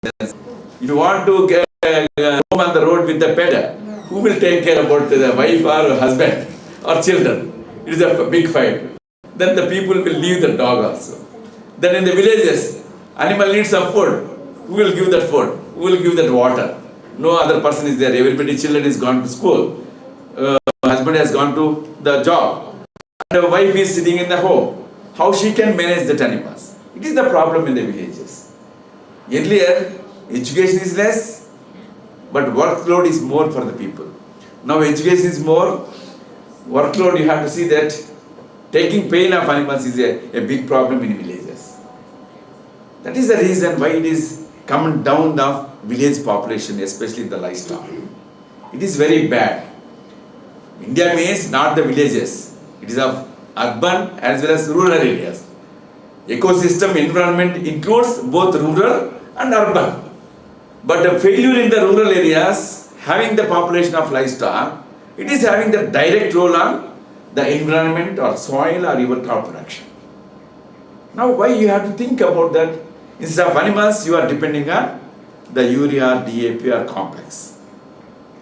If you want to get home on the road with the pet, who will take care about the wife or husband or children? It is a big fight. Then the people will leave the dog also. Then in the villages, animal needs some food. Who will give that food? Who will give that water? No other person is there. Everybody, children is gone to school. Husband has gone to the job. And the wife is sitting in the home. How she can manage that animals? It is the problem in the villages. Earlier, education is less, but workload is more for the people. Now education is more, workload you have to see that taking pain of animals is a big problem in villages. That is the reason why it is coming down the village population, especially the livestock. It is very bad. India means not the villages. It is of urban as well as rural areas. Ecosystem environment includes both rural and urban. But the failure in the rural areas, having the population of livestock, it is having the direct role on the environment or soil or even crop production. Now why you have to think about that? Instead of animals, you are depending on the urea, DAP or complex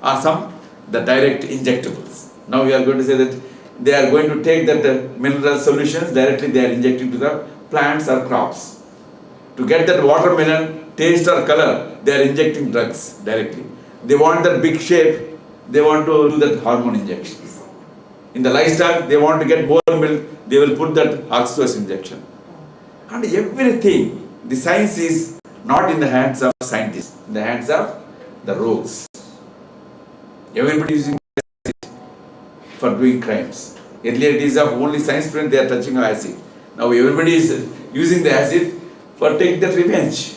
or the direct injectables. Now we are going to say that they are going to take that mineral solutions directly they are injecting to the plants or crops. To get that watermelon taste or color, they are injecting drugs directly. They want that big shape, they want to do that hormone injections. In the livestock, they want to get more milk, they will put that oxytocin injection. And everything, the science is not in the hands of scientists, in the hands of the rogues. Everybody is using acid for doing crimes. Earlier it is of only science students, they are touching acid. Now everybody is using the acid for taking that revenge.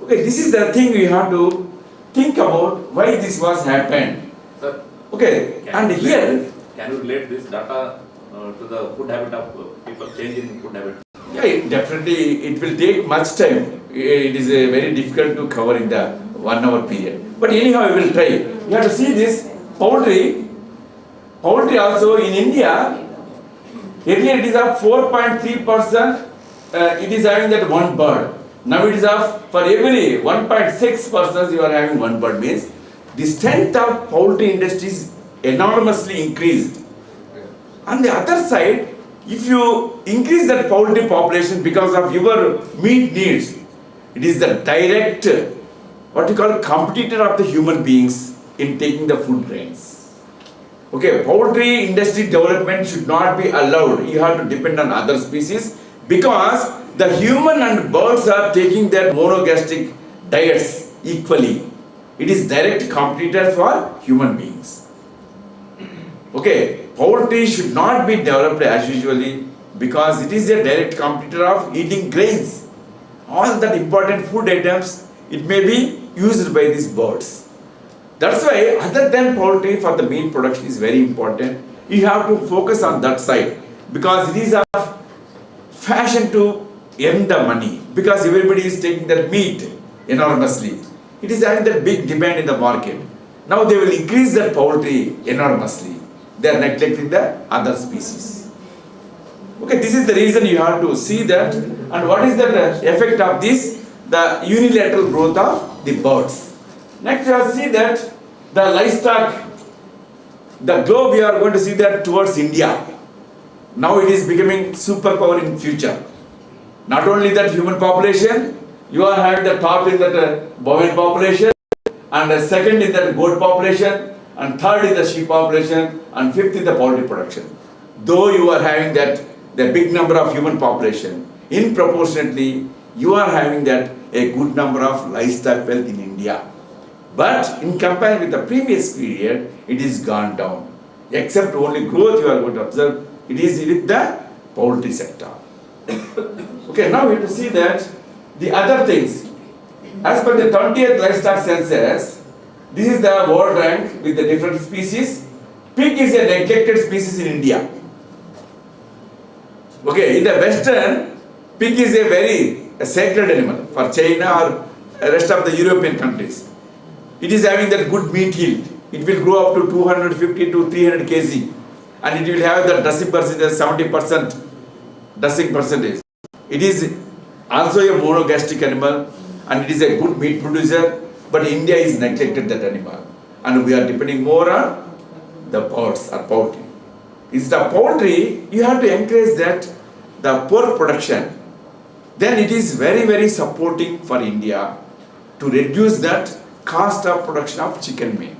Okay, this is the thing we have to think about why this was happened. Sir, okay, and here... Can you relate this data to the food habit of people changing food habit? Yeah, definitely it will take much time. It is very difficult to cover in the 1 hour period. But anyhow, we will try. You have to see this poultry. Poultry also in India, earlier it is of 4.3%, it is having that one bird. Now it is of, for every 1.6% you are having one bird, means the strength of poultry industry is enormously increased. On the other side, if you increase that poultry population because of your meat needs, it is the direct, what you call competitor of the human beings in taking the food grains. Okay, poultry industry development should not be allowed. You have to depend on other species because the human and birds are taking their monogastric diets equally. It is direct competitor for human beings. Okay, poultry should not be developed as usually because it is a direct competitor of eating grains. All that important food items, it may be used by these birds. That's why other than poultry for the meat production is very important. You have to focus on that side because it is a fashion to earn the money because everybody is taking that meat enormously. It is having that big demand in the market. Now they will increase that poultry enormously. They are neglecting the other species. Okay, this is the reason you have to see that. And what is the effect of this? The unilateral growth of the birds. Next you have to see that the livestock, the globe we are going to see that towards India. Now it is becoming superpower in future. Not only that human population, you are having the top in that bovine population, and the second in that goat population, and third in the sheep population, and fifth in the poultry production. Though you are having that the big number of human population, in proportionately you are having that a good number of livestock wealth in India. But in comparison with the previous period, it is gone down. Except only growth you are going to observe, it is with the poultry sector. Okay, now we have to see that the other things. As per the 20th livestock census, this is the world rank with the different species. Pig is a neglected species in India. Okay, in the Western, pig is a very sacred animal for China or rest of the European countries. It is having that good meat yield. It will grow up to 250 to 300 kg and it will have the dressing percentage 70% dressing percentage. It is also a monogastric animal and it is a good meat producer, but India is neglected that animal, and we are depending more on the birds or poultry. It's the poultry, you have to encourage that the pork production, then it is very, very supporting for India to reduce that cost of production of chicken meat.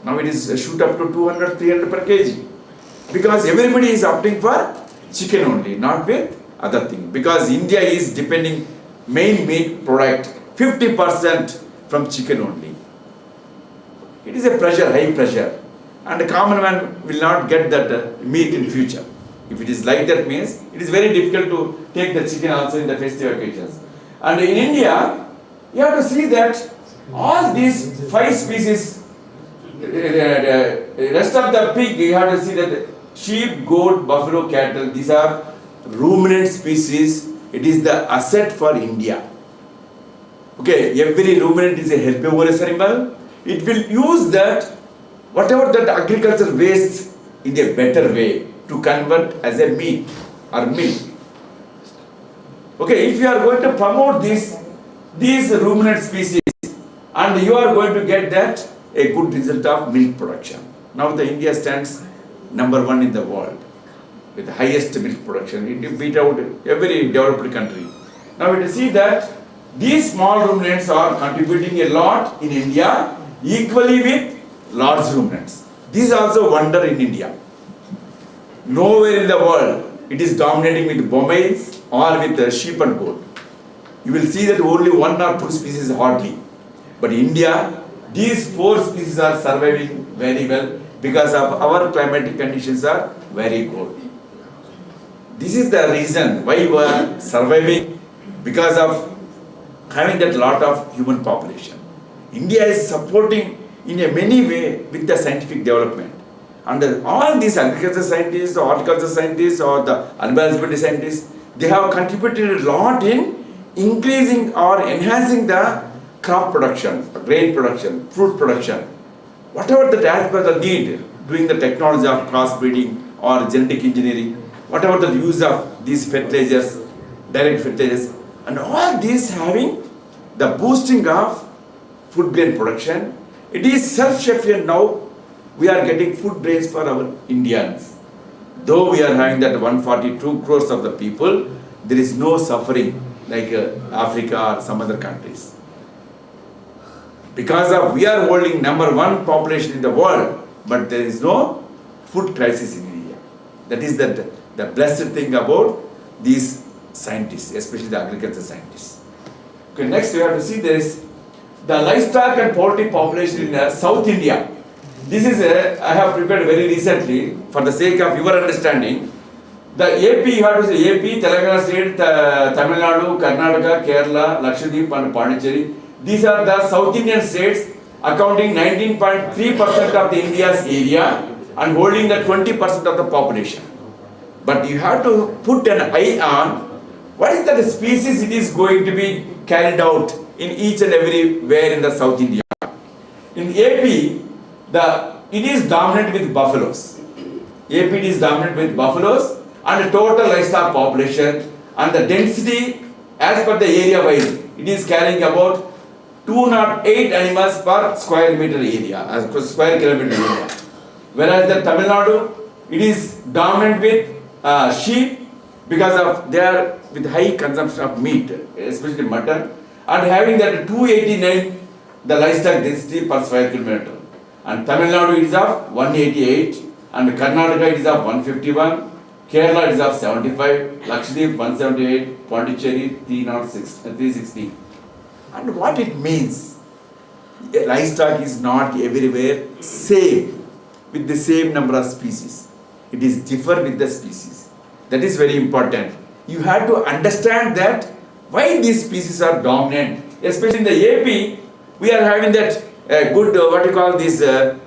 Now it is shoot up to 200, 300 per kg. Because everybody is opting for chicken only, not with other thing. Because India is depending main meat product 50% from chicken only. It is a pressure, high pressure. And the common man will not get that meat in future. If it is like that means, it is very difficult to take the chicken also in the festive occasions. And in India, you have to see that all these 5 species, rest of the pig, you have to see that sheep, goat, buffalo, cattle, these are ruminant species. It is the asset for India. Okay, every ruminant is a herbivorous animal. It will use that, whatever that agriculture waste, in a better way to convert as a meat or milk. Okay, if you are going to promote these ruminant species, and you are going to get that a good result of milk production. Now the India stands number 1 in the world with the highest milk production. It beat out every developed country. Now we see that these small ruminants are contributing a lot in India equally with large ruminants. This is also wonder in India. Nowhere in the world it is dominating with bomains or with sheep and goat. You will see that only 1 or 2 species hardly. But India, these 4 species are surviving very well because of our climatic conditions are very good. This is the reason why we are surviving, because of having that lot of human population. India is supporting in a many way with the scientific development. And all these agriculture scientists, or horticulture scientists, or the animal husbandry scientists, they have contributed a lot in increasing or enhancing the crop production, grain production, fruit production. Whatever the as per the need, doing the technology of crossbreeding or genetic engineering, whatever the use of these fertilizers, direct fertilizers, and all these having the boosting of food grain production. It is self-sufficient now. We are getting food grains for our Indians. Though we are having that 142 crores of the people, there is no suffering like Africa or some other countries. Because of we are holding number 1 population in the world, but there is no food crisis in India. That is the blessed thing about these scientists, especially the agriculture scientists. Okay, next we have to see there is the livestock and poultry population in South India. This is I have prepared very recently for the sake of your understanding. The AP, you have to say AP, Telangana state, Tamil Nadu, Karnataka, Kerala, Lakshadweep and Pondicherry. These are the South Indian states accounting 19.3% of the India's area and holding the 20% of the population. But you have to put an eye on what is the species it is going to be carried out in each and everywhere in the South India. In AP, it is dominant with buffaloes. AP is dominant with buffaloes and the total livestock population, and the density as per the area wise, it is carrying about 208 animals per square meter area, as square kilometer area. Whereas the Tamil Nadu, it is dominant with sheep because of they are with high consumption of meat, especially mutton, and having that 289 the livestock density per square kilometer. And Tamil Nadu is of 188, and Karnataka it is of 151, Kerala it is of 75, Lakshadweep 178, Pondicherry 360. And what it means, livestock is not everywhere same with the same number of species. It is differ with the species. That is very important. You have to understand that why these species are dominant. Especially in the AP, we are having that good, what you call these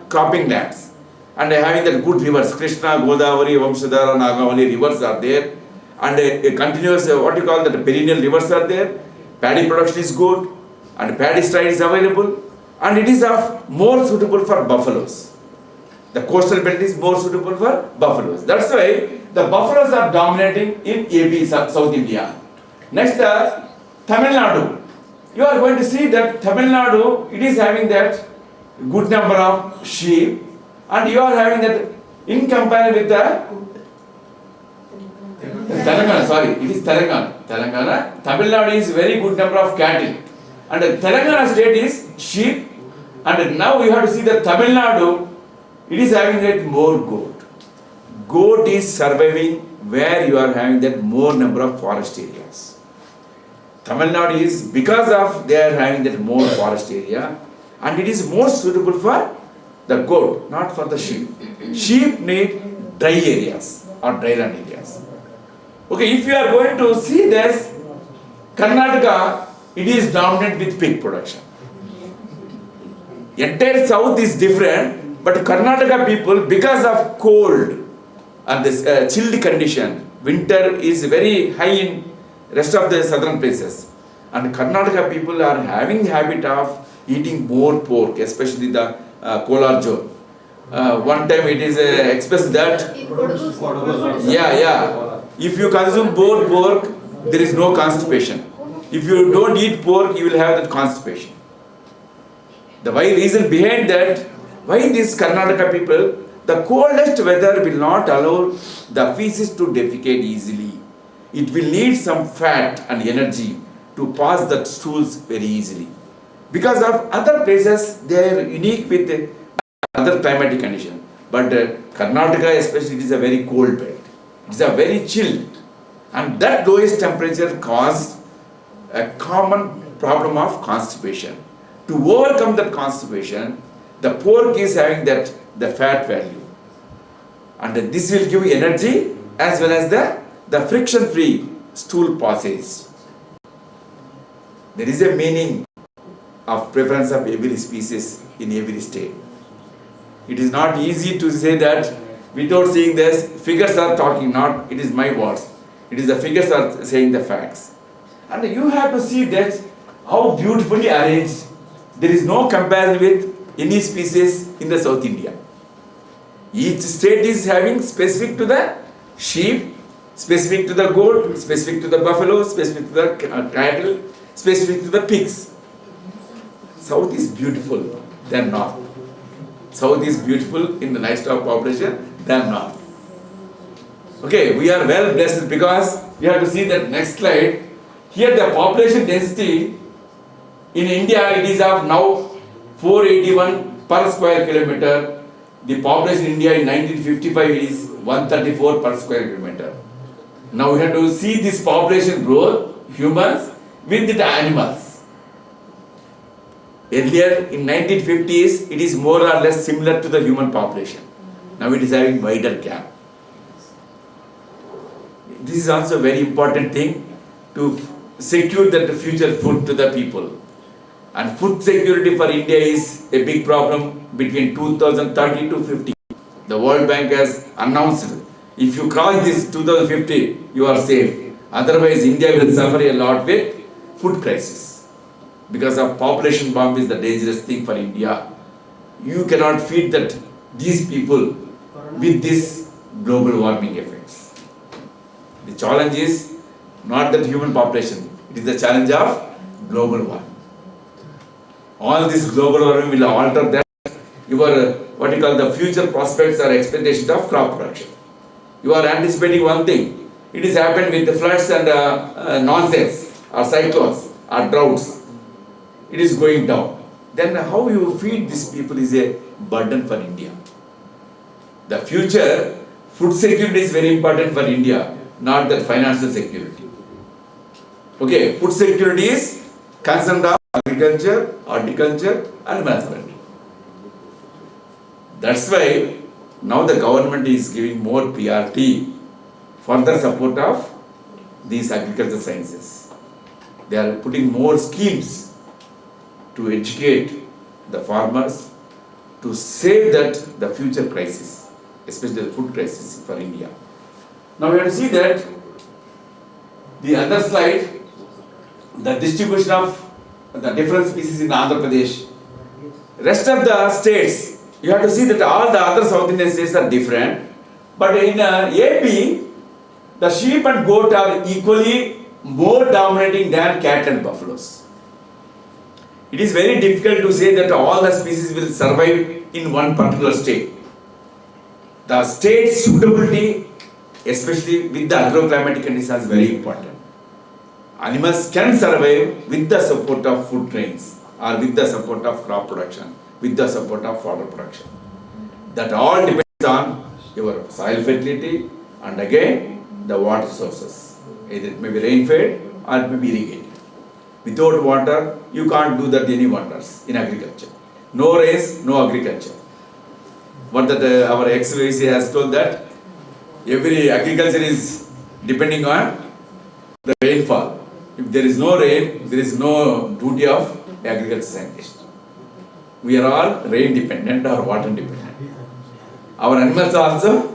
cropping lands. And having that good rivers, Krishna, Godavari, Vamshadhara, Nagavali rivers are there. And a continuous, what you call that, perennial rivers are there. Paddy production is good. And paddy stride is available. And it is of more suitable for buffaloes. The coastal belt is more suitable for buffaloes. That's why the buffaloes are dominating in AP, South India. Next, Tamil Nadu, you are going to see that Tamil Nadu, it is having that good number of sheep, and you are having that in comparison with the Telangana, sorry, it is Telangana. Telangana, Tamil Nadu is very good number of cattle, and Telangana state is sheep, and now you have to see that Tamil Nadu, it is having that more goat. Goat is surviving where you are having that more number of forest areas. Tamil Nadu is because of they are having that more forest area, and it is more suitable for the goat, not for the sheep. Sheep need dry areas or dryland areas. Okay, if you are going to see this, Karnataka, it is dominant with pig production. Entire south is different, but Karnataka people, because of cold and this chilly condition, winter is very high in rest of the southern places. And Karnataka people are having the habit of eating more pork, especially the Kolar zone. One time it is expressed that, if you consume more pork, there is no constipation. If you don't eat pork, you will have that constipation. The why reason behind that, why these Karnataka people, the coldest weather will not allow the feces to defecate easily. It will need some fat and energy to pass the stools very easily. Because of other places, they are unique with other climatic condition. But Karnataka especially, it is a very cold belt. It is a very chill. And that lowest temperature caused a common problem of constipation. To overcome that constipation, the pork is having that the fat value. And this will give energy as well as the friction-free stool passage. There is a meaning of preference of every species in every state. It is not easy to say that without seeing this, figures are talking, not it is my words. It is the figures are saying the facts. And you have to see that how beautifully arranged. There is no comparison with any species in the South India. Each state is having specific to the sheep, specific to the goat, specific to the buffalo, specific to the cattle, specific to the pigs. South is beautiful than North. South is beautiful in the livestock population than North. Okay, we are well blessed because we have to see that next slide. Here the population density in India, it is of now 481 per square kilometer. The population in India in 1955 is 134 per square kilometer. Now we have to see this population growth, humans, with the animals. Earlier in 1950s, it is more or less similar to the human population. Now it is having wider gap. This is also a very important thing to secure that the future food to the people. And food security for India is a big problem between 2030 to 50. The World Bank has announced, if you cross this 2050, you are safe. Otherwise, India will suffer a lot with food crisis. Because of population bomb is the dangerous thing for India. You cannot feed these people with this global warming effects. The challenge is not that human population, it is the challenge of global warming. All this global warming will alter that your what you call the future prospects or expectation of crop production. You are anticipating one thing. It is happened with the floods and nonsense or cyclones or droughts. It is going down. Then how you feed these people is a burden for India. The future food security is very important for India, not that financial security. Okay, food security is concerned of agriculture, horticulture and husbandry. That's why now the government is giving more priority for the support of these agricultural sciences. They are putting more schemes to educate the farmers to save the future crisis, especially the food crisis for India. Now we have to see that the other slide, the distribution of the different species in Andhra Pradesh. Rest of the states, you have to see that all the other South Indian states are different. But in AP, the sheep and goat are equally more dominating than cat and buffaloes. It is very difficult to say that all the species will survive in one particular state. The state suitability, especially with the agroclimatic conditions, is very important. Animals can survive with the support of food grains or with the support of crop production, with the support of water production. That all depends on your soil fertility and again the water sources. Either it may be rain-fed or it may be irrigated. Without water, you can't do that any wonders in agriculture. No rains, no agriculture. What that our ex-VC has told that every agriculture is depending on the rainfall. If there is no rain, there is no duty of agriculture scientist. We are all rain dependent or water dependent. Our animals are also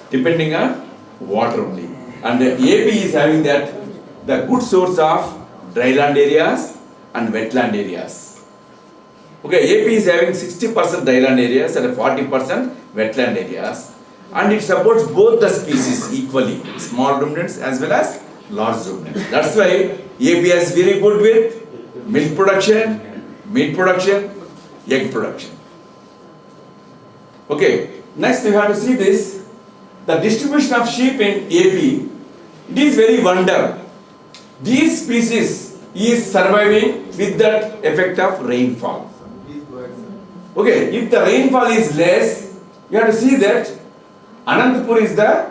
depending on water only. And the AP is having that the good source of dryland areas and wetland areas. Okay, AP is having 60% dryland areas and 40% wetland areas, and it supports both the species equally, small ruminants as well as large ruminants. That's why AP is very good with milk production, meat production, egg production. Okay, next you have to see this, the distribution of sheep in AP. It is very wonder. These species is surviving with that effect of rainfall. Okay, if the rainfall is less, you have to see that Anantapur is the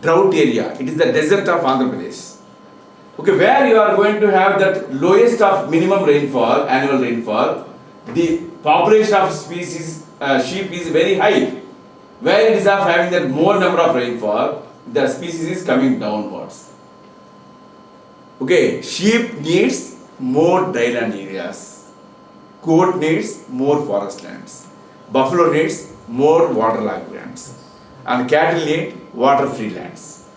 drought area. It is the desert of Andhra Pradesh. Okay, where you are going to have that lowest of minimum rainfall, annual rainfall, the population of species sheep is very high. Where it is of having that more number of rainfall, the species is coming downwards. Okay, sheep needs more dryland areas, goat needs more forest lands, buffalo needs more waterlogged lands, and cattle need water-free lands.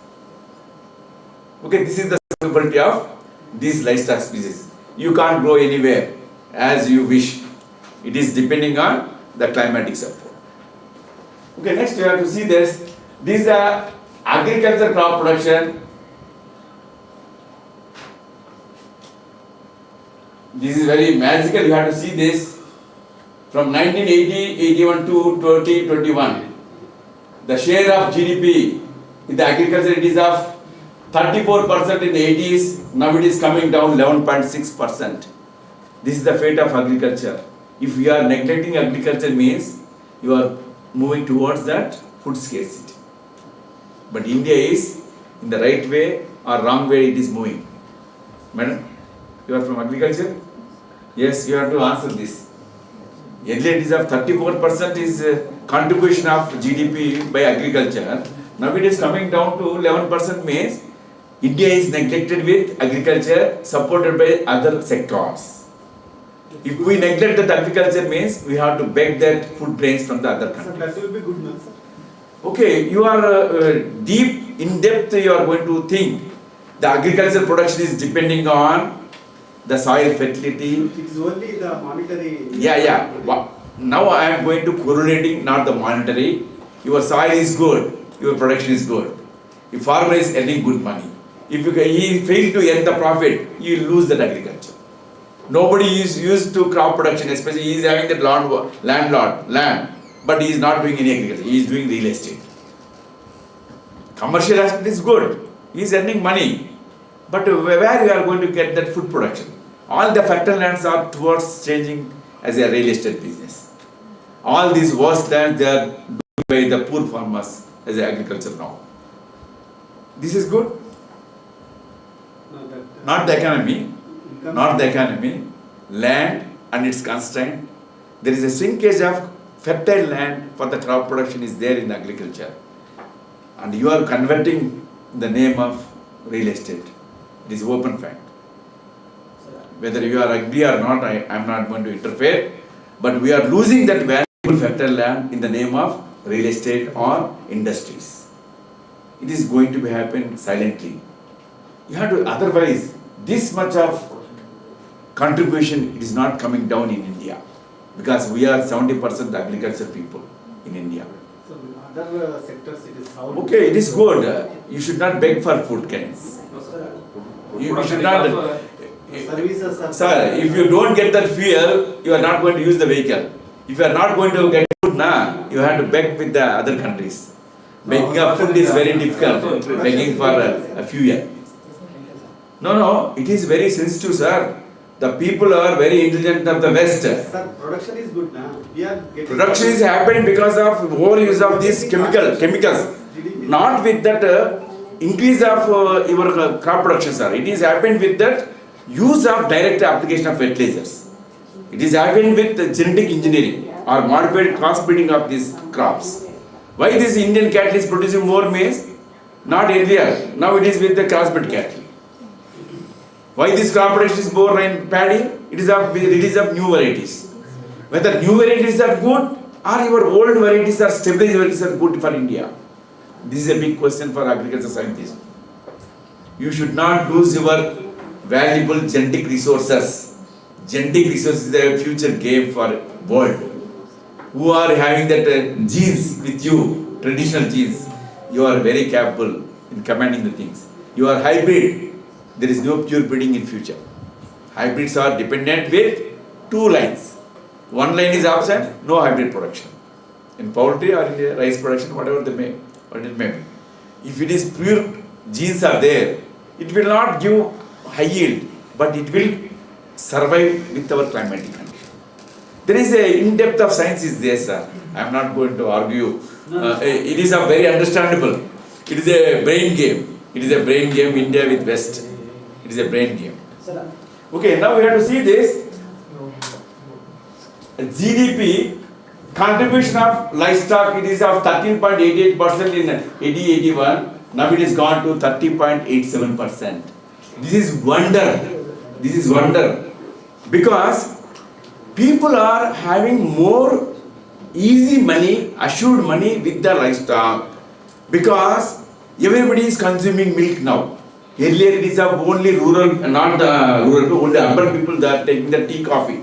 Okay, this is the suitability of these livestock species. You can't grow anywhere as you wish. It is depending on the climatic support. Okay, next you have to see this. These are agriculture crop production. This is very magical, you have to see this. From 1980-81 to 2021, the share of GDP in the agriculture, it is of 34% in the 80s, now it is coming down 11.6%. This is the fate of agriculture. If you are neglecting agriculture means you are moving towards that food scarcity. But India is in the right way or wrong way it is moving. Madam, you are from agriculture? Yes, you have to answer this. Earlier it is of 34% is contribution of GDP by agriculture. Now it is coming down to 11% means India is neglected with agriculture supported by other sectors. If we neglect that agriculture means we have to beg that food grains from the other countries. So that will be good, sir. Okay, you are deep, in depth you are going to think. The agriculture production is depending on the soil fertility. It is only the monetary. Yeah. Now I am going to correlating, not the monetary. Your soil is good, your production is good. If farmer is earning good money, if he fail to earn the profit, he will lose that agriculture. Nobody is used to crop production, especially he is having that land, but he is not doing any agriculture. He is doing real estate. Commercial aspect is good. He is earning money, but where you are going to get that food production? All the fertile lands are towards changing as a real estate business. All these vast lands they are doing by the poor farmers as a agriculture now. This is good. No, that, Not the economy. income- Not the economy, land and its constraint. There is a shrinkage of fertile land for the crop production is there in agriculture. And you are converting the name of real estate. It is open fact. Whether you are agree or not, I am not going to interfere. But we are losing that valuable fertile land in the name of real estate or industries. It is going to be happen silently. You have to, otherwise, this much of contribution it is not coming down in India because we are 70% agriculture people in India. So in other sectors it is how. Okay, it is good. You should not beg for food grains. No, sir. Food You production should is not. also- Services are. Sir, if you don't get that fuel, you are not going to use the vehicle. If you are not going to get food now, you have to beg with the other countries. Begging of food is very difficult, begging for a fuel. No, it is very sensitive, sir. The people are very intelligent of the West. Sir, production is good now. We are getting. Production is happening because of overuse of these chemicals. Not with that increase of your crop production, sir. It is happened with that use of direct application of fertilizers. It is happening with the genetic engineering or modified crossbreeding of these crops. Why this Indian cattle is producing more maize? Not earlier. Now it is with the crossbred cattle. Why this crop production is more in paddy? It is of new varieties. Whether new varieties are good or your old varieties or stabilized varieties are good for India. This is a big question for agriculture scientists. You should not lose your valuable genetic resources. Genetic resources is the future game for world. Who are having that genes with you, traditional genes, you are very capable in commanding the things. You are hybrid, there is no pure breeding in future. Hybrids are dependent with two lines. One line is absent, no hybrid production. In poultry or in rice production, whatever it may be. If it is pure genes are there, it will not give high yield, but it will survive with our climatic condition. There is a in-depth of science is there, sir. I am not going to argue. It is a very understandable. It is a brain game. It is a brain game, India with West. It is a brain game. Okay, now we have to see this. GDP contribution of livestock, it is of 13.88% in 80-81. Now it is gone to 30.87%. This is wonder. This is wonder. Because people are having more easy money, assured money with the livestock. Because everybody is consuming milk now. Earlier it is of only rural, not the rural, only urban people that are taking the tea, coffee.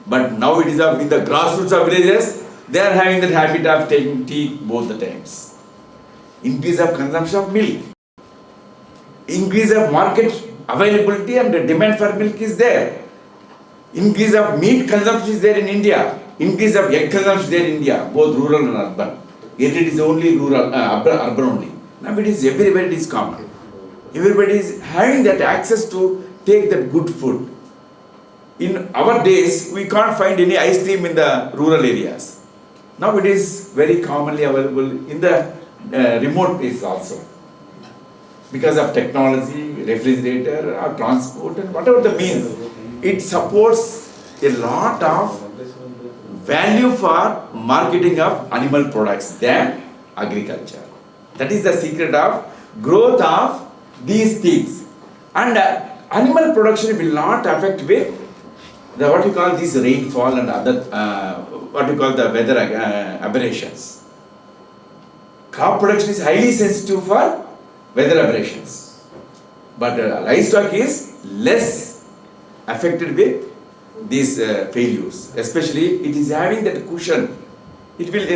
But now it is of in the grassroots of villages, they are having that habit of taking tea both the times. Increase of consumption of milk. Increase of market availability and the demand for milk is there. Increase of meat consumption is there in India. Increase of egg consumption is there in India, both rural and urban. Yet it is only rural, urban only. Now it is everywhere it is common. Everybody is having that access to take that good food. In our days, we can't find any ice cream in the rural areas. Now it is very commonly available in the remote places also. Because of technology, refrigerator or transport and whatever the means, it supports a lot of value for marketing of animal products than agriculture. That is the secret of growth of these things. And animal production will not affect with the what you call this rainfall and other what you call the weather aberrations. Crop production is highly sensitive for weather aberrations, but livestock is less affected with these failures. Especially, it is having that cushion. It will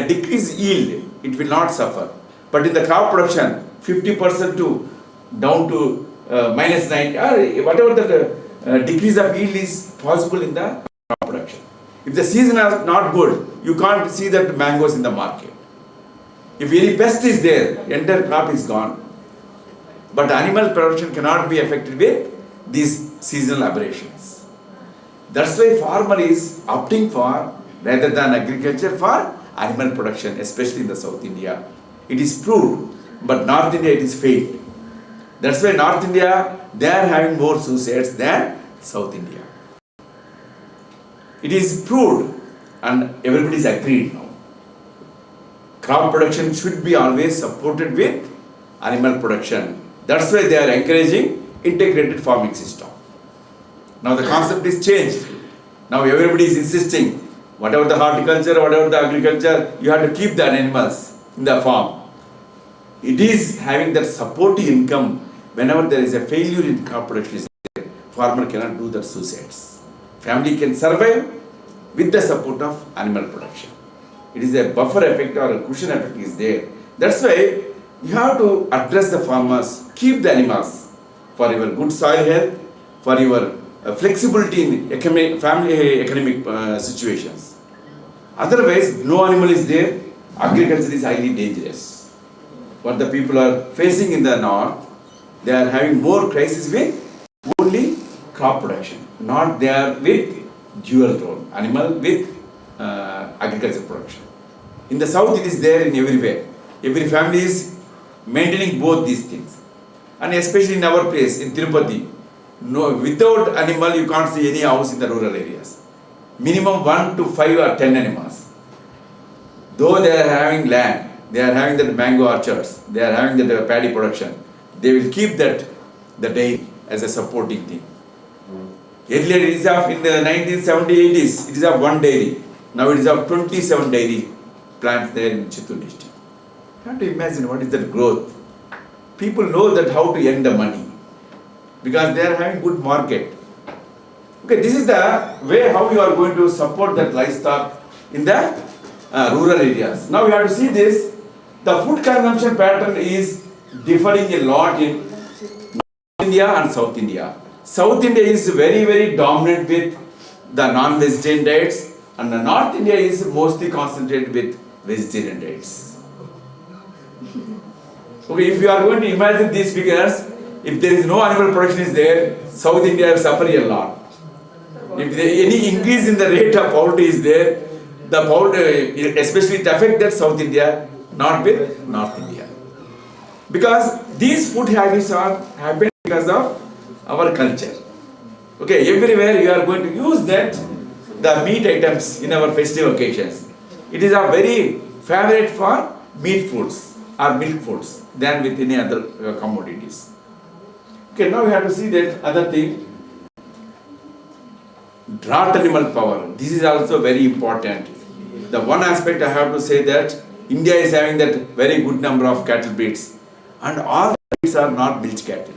decrease yield. It will not suffer. But in the crop production, 50% to down to -9 or whatever the decrease of yield is possible in the crop production. If the season is not good, you can't see that mangoes in the market. If any pest is there, entire crop is gone. But animal production cannot be affected with these seasonal aberrations. That's why farmer is opting for, rather than agriculture, for animal production, especially in the South India. It is proved, but North India it is failed. That's why North India, they are having more suicides than South India. It is proved and everybody is agreed now. Crop production should be always supported with animal production. That's why they are encouraging integrated farming system. Now the concept is changed. Now everybody is insisting, whatever the horticulture, whatever the agriculture, you have to keep the animals in the farm. It is having that supportive income. Whenever there is a failure in crop production, farmer cannot do the suicides. Family can survive with the support of animal production. It is a buffer effect or a cushion effect is there. That's why you have to address the farmers, keep the animals. for your good soil health, for your flexibility in family economic situations. Otherwise, no animal is there, agriculture is highly dangerous. What the people are facing in the north, they are having more crisis with only crop production, not they are with dual role, animal with agriculture production. In the south it is there in everywhere. Every family is maintaining both these things. And especially in our place, in Tirupati, no, without animal you can't see any house in the rural areas. Minimum 1 to 5 or 10 animals. Though they are having land, they are having the mango orchards, they are having the paddy production, they will keep that the dairy as a supporting thing. Earlier it is of in the 1970s, 80s, it is of one dairy. Now it is of 27 dairy plants there in Chittoor district. You have to imagine what is that growth. People know that how to earn the money because they are having good market. Okay, this is the way how you are going to support that livestock in the rural areas. Now you have to see this. The food consumption pattern is differing a lot in North India and South India. South India is very, very dominant with the non-vegetarian diets, and the North India is mostly concentrated with vegetarian diets. Okay, if you are going to imagine these figures, if there is no animal production is there, South India will suffer a lot. If there any increase in the rate of poverty is there, the poverty, especially it affects that South India, not with North India. Because these food habits are happening because of our culture. Okay, everywhere you are going to use that, the meat items in our festive occasions. It is a very favorite for meat foods or milk foods than with any other commodities. Okay, now we have to see that other thing. Draught animal power. This is also very important. The one aspect I have to say that India is having that very good number of cattle breeds, and all breeds are not milch cattle.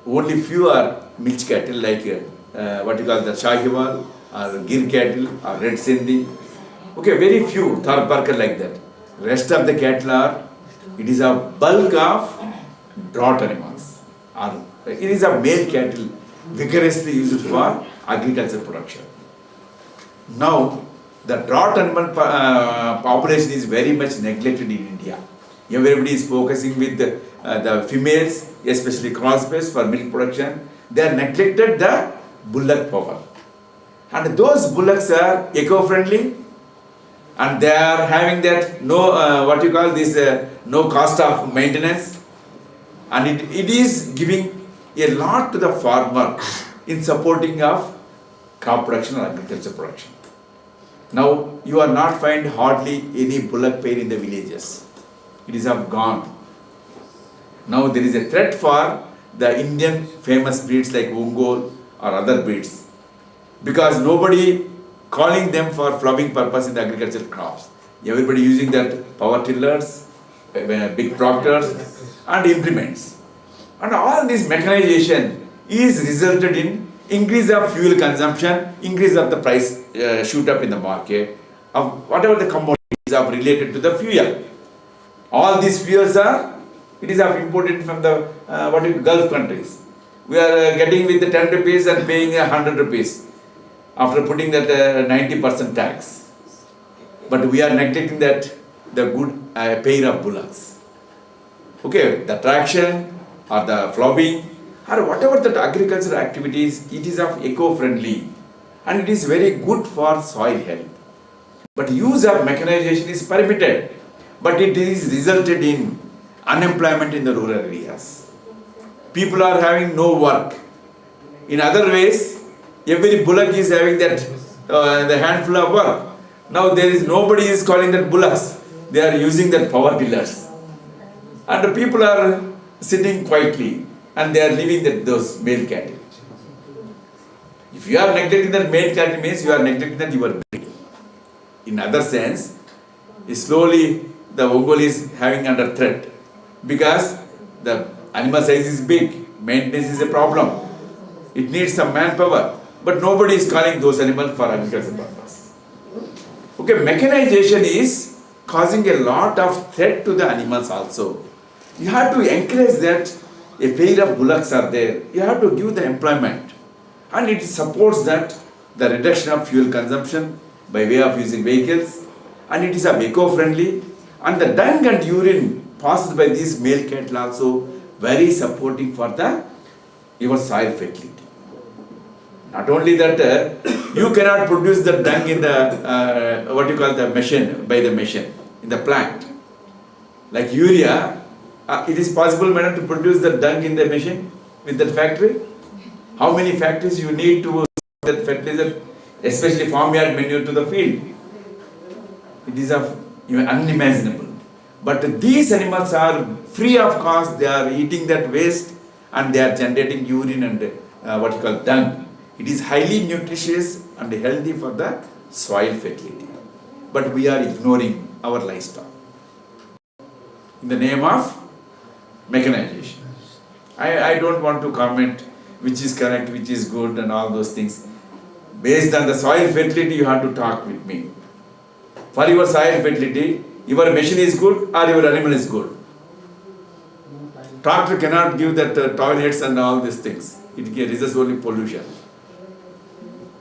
Only few are milch cattle like what you call the Shahiwal or Gir cattle or Red Sindhi. Okay, very few Tharparkar like that. Rest of the cattle are, it is a bulk of draught animals. Or it is a male cattle vigorously used for agriculture production. Now, the draught animal population is very much neglected in India. Everybody is focusing with the females, especially crossbreeds for milk production. They are neglected the bullock power. And those bullocks are eco-friendly and they are having that no, what you call this, no cost of maintenance. And it is giving a lot to the farmer in supporting of crop production or agriculture production. Now, you are not find hardly any bullock pair in the villages. It is gone. Now, there is a threat for the Indian famous breeds like Ongol or other breeds, because nobody calling them for ploughing purpose in the agricultural crops. Everybody using that power tillers, big tractors and implements. And all this mechanization is resulted in increase of fuel consumption, increase of the price shoot up in the market of whatever the commodities are related to the fuel. All these fuels are, it is imported from the Gulf countries. We are getting with the 10 rupees and paying 100 rupees after putting that 90% tax. But we are neglecting that the good pair of bullocks. Okay, the traction or the ploughing or whatever that agricultural activities, it is of eco-friendly and it is very good for soil health. But use of mechanization is permitted, but it is resulted in unemployment in the rural areas. People are having no work. In other ways, every bullock is having that the handful of work. Now there is nobody is calling that bullocks. They are using that power tillers. And the people are sitting quietly and they are leaving those male cattle. If you are neglecting that male cattle means you are neglecting that your breed. In other sense, slowly the Ongol is having under threat because the animal size is big, maintenance is a problem. It needs some manpower, but nobody is calling those animals for agricultural purpose. Okay, mechanization is causing a lot of threat to the animals also. You have to encourage that a pair of bullocks are there, you have to give the employment. And it supports that the reduction of fuel consumption by way of using vehicles, and it is a eco-friendly, and the dung and urine passed by these male cattle also very supporting for the your soil fertility. Not only that, you cannot produce the dung in the what you call the machine, by the machine in the plant. Like urea, it is possible, madam, to produce the dung in the machine with that factory. How many factories you need to that fertilizer, especially farmyard manure to the field? It is unimaginable. But these animals are free of cost. They are eating that waste and they are generating urine and what you call dung. It is highly nutritious and healthy for the soil fertility. But we are ignoring our livestock in the name of mechanization. I don't want to comment which is correct, which is good and all those things. Based on the soil fertility, you have to talk with me. For your soil fertility, your machine is good or your animal is good. Tractor cannot give that toilets and all these things. It results only pollution.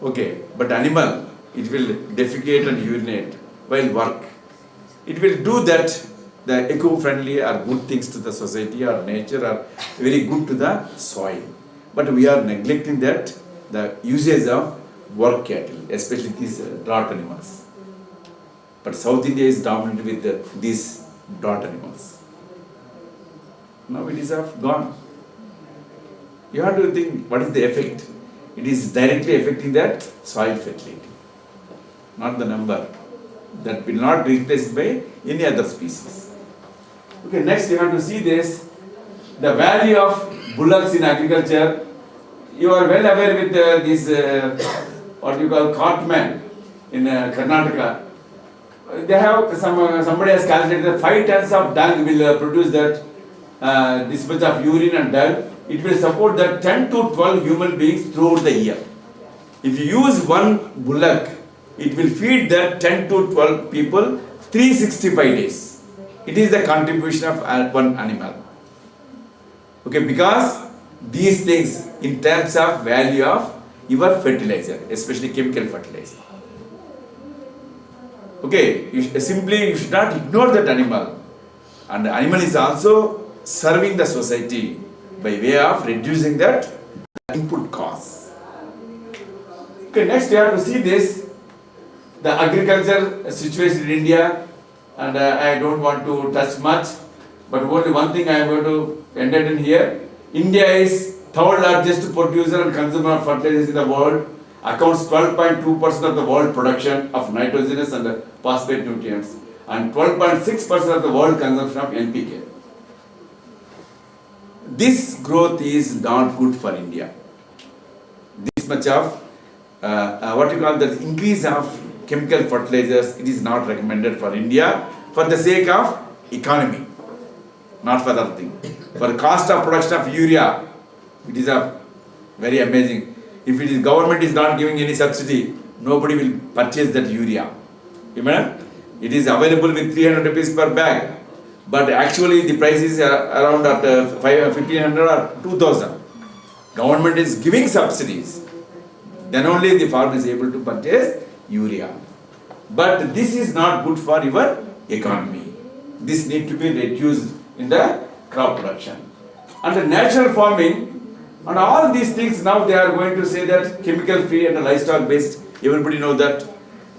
Okay, but animal, it will defecate and urinate while work. It will do that. The eco-friendly are good things to the society or nature are very good to the soil. But we are neglecting that, the usage of work cattle, especially these draught animals. But South India is dominant with these draught animals. Now it is gone. You have to think what is the effect. It is directly affecting that soil fertility, not the number. That will not be replaced by any other species. Okay, next you have to see this, the value of bullocks in agriculture. You are well aware with this, what you call cartmen in Karnataka. They have somebody has calculated that 5 tons of dung will produce that this much of urine and dung. It will support that 10 to 12 human beings throughout the year. If you use one bullock, it will feed that 10 to 12 people 365 days. It is the contribution of one animal. Okay, because these things in terms of value of your fertilizer, especially chemical fertilizer. Okay, you should not ignore that animal. And the animal is also serving the society by way of reducing that input costs. Okay, next you have to see this, the agriculture situation in India, and I don't want to touch much, but only one thing I am going to entertain here. India is third largest producer and consumer of fertilizers in the world, accounts 12.2% of the world production of nitrogenous and phosphate nutrients, and 12.6% of the world consumption of NPK. This growth is not good for India. This much of what you call the increase of chemical fertilizers, it is not recommended for India for the sake of economy, not for other thing. For cost of production of urea, it is very amazing. If it is government is not giving any subsidy, nobody will purchase that urea. Remember? It is available with 300 rupees per bag. But actually the price is around at 1500 or 2000. Government is giving subsidies. Then only the farmer is able to purchase urea. But this is not good for your economy. This needs to be reduced in the crop production. And the natural farming and all these things, now they are going to say that chemical free and livestock based. Everybody know that.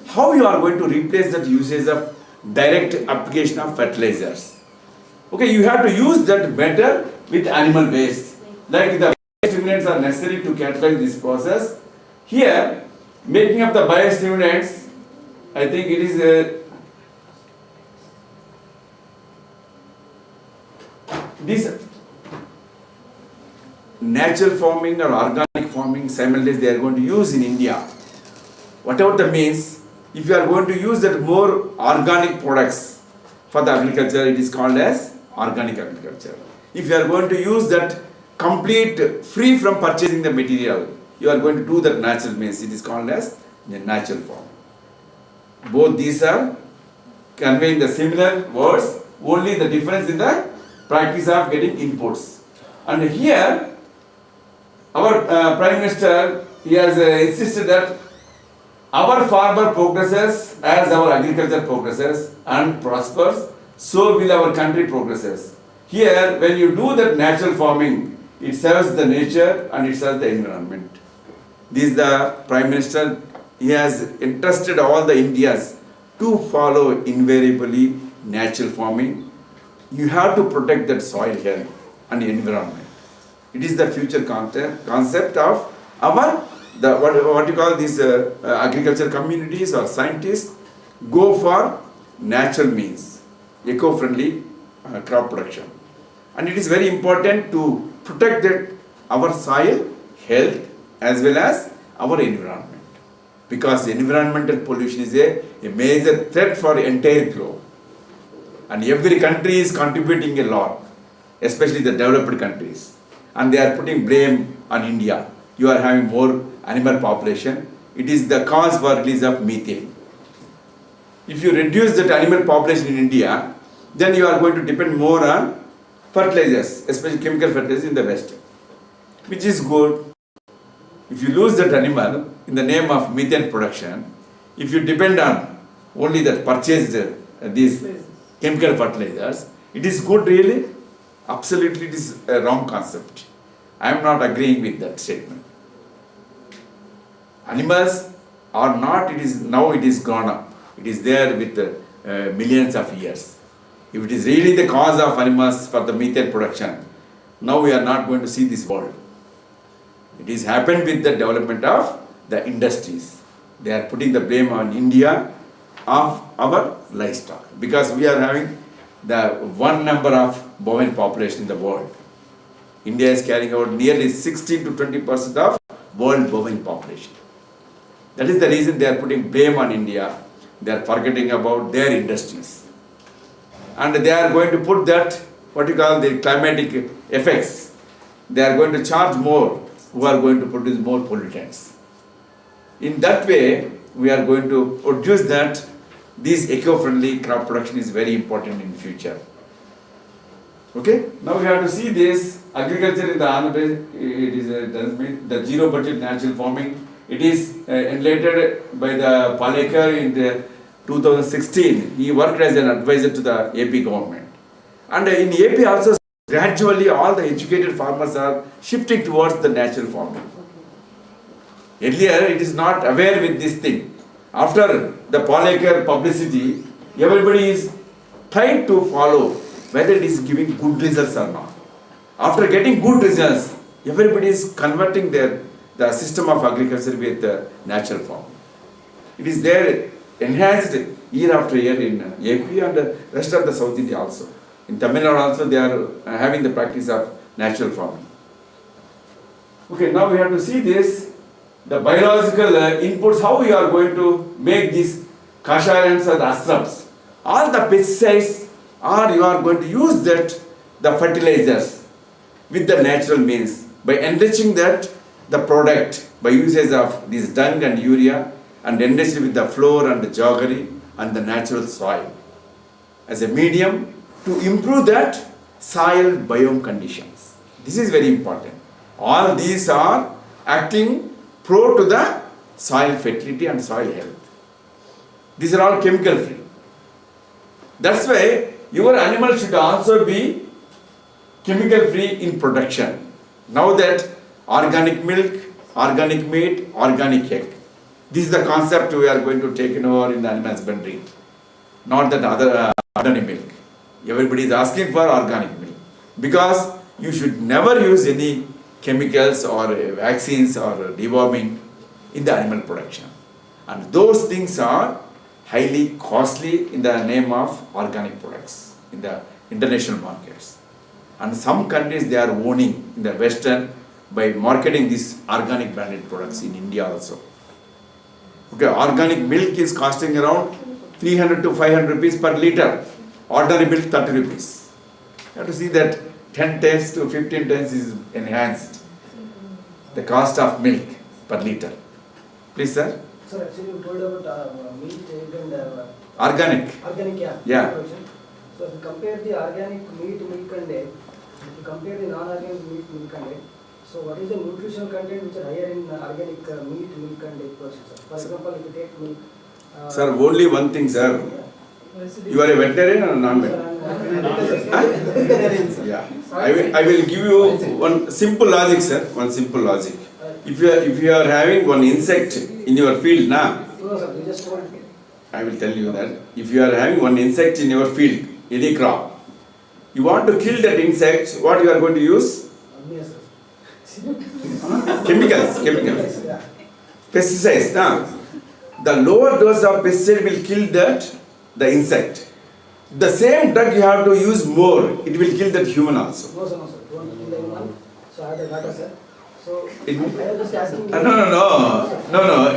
How you are going to replace that usage of direct application of fertilizers? Okay, you have to use that better with animal waste. Like the biostimulants are necessary to catalyze this process. Here, making of the biostimulants, I think it is this natural farming or organic farming simultaneously they are going to use in India. Whatever that means, if you are going to use that more organic products for the agriculture, it is called as organic agriculture. If you are going to use that complete free from purchasing the material, you are going to do that natural means, it is called as the natural form. Both these are conveying the similar words, only the difference in the practice of getting inputs. And here, our Prime Minister, he has insisted that our farmer progresses as our agriculture progresses and prospers, so will our country progresses. Here, when you do that natural farming, it serves the nature and it serves the environment. This is the Prime Minister, he has entrusted all the Indias to follow invariably natural farming. You have to protect that soil health and environment. It is the future concept of our, what you call these agriculture communities or scientists go for natural means, eco-friendly crop production. And it is very important to protect that our soil health as well as our environment. Because environmental pollution is a major threat for the entire globe. And every country is contributing a lot, especially the developed countries. And they are putting blame on India. You are having more animal population. It is the cause for release of methane. If you reduce that animal population in India, then you are going to depend more on fertilizers, especially chemical fertilizers in the West, which is good. If you lose that animal in the name of methane production, if you depend on only that purchased these chemical fertilizers, it is good really? Absolutely it is a wrong concept. I am not agreeing with that statement. Animals are not, it is now it is gone up. It is there with millions of years. If it is really the cause of animals for the methane production, now we are not going to see this world. It is happened with the development of the industries. They are putting the blame on India of our livestock because we are having the one number of bovine population in the world. India is carrying out nearly 16 to 20% of world bovine population. That is the reason they are putting blame on India. They are forgetting about their industries. And they are going to put that, what you call the climatic effects. They are going to charge more, who are going to produce more pollutants. In that way, we are going to produce that this eco-friendly crop production is very important in future. Okay, now we have to see this agriculture in the Andhra Pradesh. It is the zero budget natural farming. It is enlisted by the Palekar in the 2016. He worked as an advisor to the AP government. And in AP also, gradually all the educated farmers are shifting towards the natural farming. Earlier, it is not aware with this thing. After the Palekar publicity, everybody is trying to follow whether it is giving good results or not. After getting good results, everybody is converting the system of agriculture with natural farming. It is there enhanced year after year in AP and the rest of the South India also. In Tamil Nadu also they are having the practice of natural farming. Okay, now we have to see this, the biological inputs, how we are going to make these kashayans and astrams. All the pesticides, or you are going to use that, the fertilizers with the natural means by enriching that, the product by usage of this dung and urea and enriched with the flour and the jaggery and the natural soil as a medium to improve that soil biome conditions. This is very important. All these are acting pro to the soil fertility and soil health. These are all chemical free. That's why your animal should also be chemical free in production. Now that organic milk, organic meat, organic egg. This is the concept we are going to take over in the animal husbandry. Not that other organic milk. Everybody is asking for organic milk. Because you should never use any chemicals or vaccines or deworming in the animal production. And those things are highly costly in the name of organic products in the international markets. And some countries they are owning in the Western by marketing these organic branded products in India also. Okay, organic milk is costing around 300 to 500 rupees per liter. Ordinary milk 30 rupees. You have to see that 10 times to 15 times is enhanced the cost of milk per liter. Please, sir. Sir, actually you told about meat, egg and Organic. organic, yeah. Yeah. Production. So if you compare the organic meat, milk and egg, If you compare the non-organic meat milk content, so what is the nutritional content which are higher in organic meat milk and egg production, sir? For example, if you take milk. Sir, only one thing, sir. You are a vegetarian or non-vegetarian? Yeah. I will give you one simple logic, sir. One simple logic. If you are having one insect in your field, na, No, sir, you just told. I will tell you that if you are having one insect in your field, any crop, you want to kill that insect, what you are going to use? Yes, sir. Chemicals. Yeah. Pesticides. Na? The lower dose of pesticide will kill the insect. The same drug you have to use more, it will kill that human also. No, sir, no, sir. You want to kill the human, so I have the data, sir. So, It- I am just asking. No.